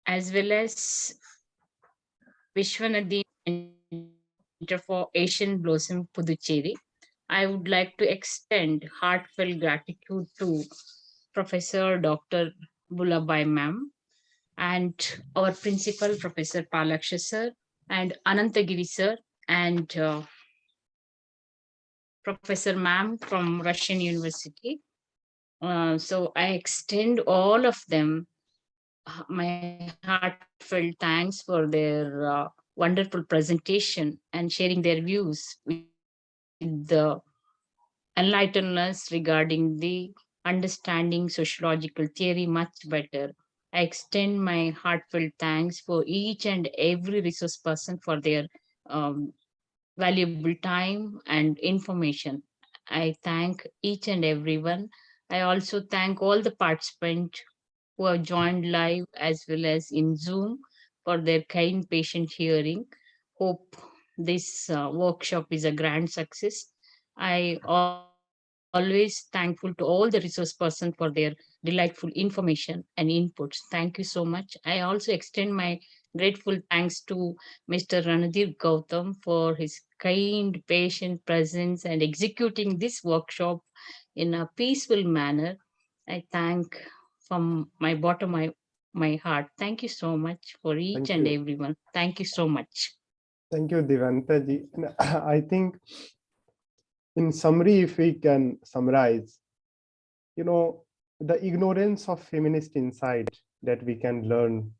as well as Vishwanadhi Center for Asian Blossom Puducherry, I would like to extend heartfelt gratitude to Professor Dr. Bula ma'am and our principal, Professor Palaksha sir, and Ananta Giri sir, and Professor ma'am from Russian University. So I extend all of them my heartfelt thanks for their wonderful presentation and sharing their views with the enlighten us regarding the understanding sociological theory much better. I extend my heartfelt thanks for each and every resource person for their um, valuable time and information. I thank each and everyone. I also thank all the participants who have joined live as well as in Zoom for their kind patient hearing. Hope this workshop is a grand success. I always thankful to all the resource person for their delightful information and inputs. Thank you so much. I also extend my grateful thanks to Mr. Ranadeep Gautam for his kind, patient presence and executing this workshop in a peaceful manner. I thank from my bottom of my heart. Thank you so much for each Thank and you. everyone. Thank you so much. Thank you, Devanta ji. And I think in summary, if we can summarize, the ignorance of feminist insight that we can learn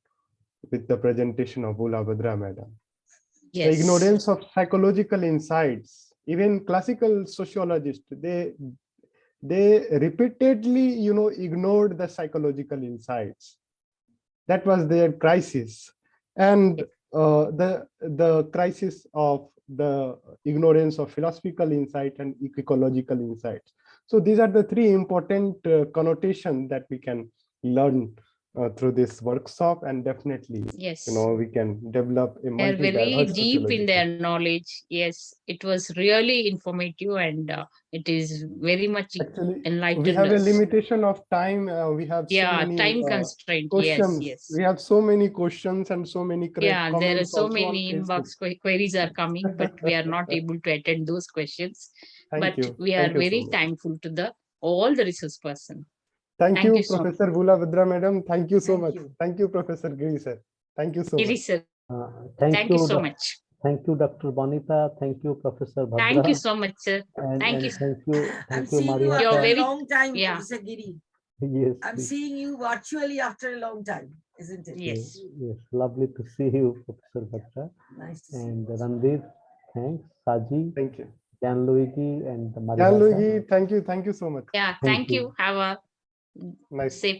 with the presentation of Bula madam. Yes. The ignorance of psychological insights, even classical sociologists, they repeatedly, ignored the psychological insights. That was their crisis. And the crisis of the ignorance of philosophical insight and ecological insights. So these are the three important connotations that we can learn through this workshop, and definitely, Yes. we can develop a They're very multi-diverse deep in sociology. their knowledge. Yes, it was really informative and it is very much Actually, enlightened we have a us. limitation of time. We have so Yeah, many time constraint. questions. Yes. We have so many questions and so many Yeah, there are comments so also on many Facebook. inbox queries are coming, but we are not able to attend those questions. Thank But you. we are Thank you so very much. thankful to the all the resource person. Thank you, so much. Professor Bula madam. Thank you so Thank much. you. Thank you, Professor Giri sir. Thank you so Giri much. sir, Thank thank you so Doc- much. Thank you, Dr. Bonita. Thank you, Professor Bhadra. Thank you so much, sir. And, Thank and you. thank you, I'm thank you, seeing you Marharyta. after You're a very- long time, yeah. Professor Giri. Yes, I'm yes, seeing you virtually after a long time, isn't it? Yes. yes. Lovely to see you, Professor Bhadra. Nice to see And you. Ranveer, thanks. Saji, Thank you. Jan Luigi, and Jan Marharyta. Luigi, thank you. Thank you so much. Yeah, Thank thank you. you. Have a Nice. safe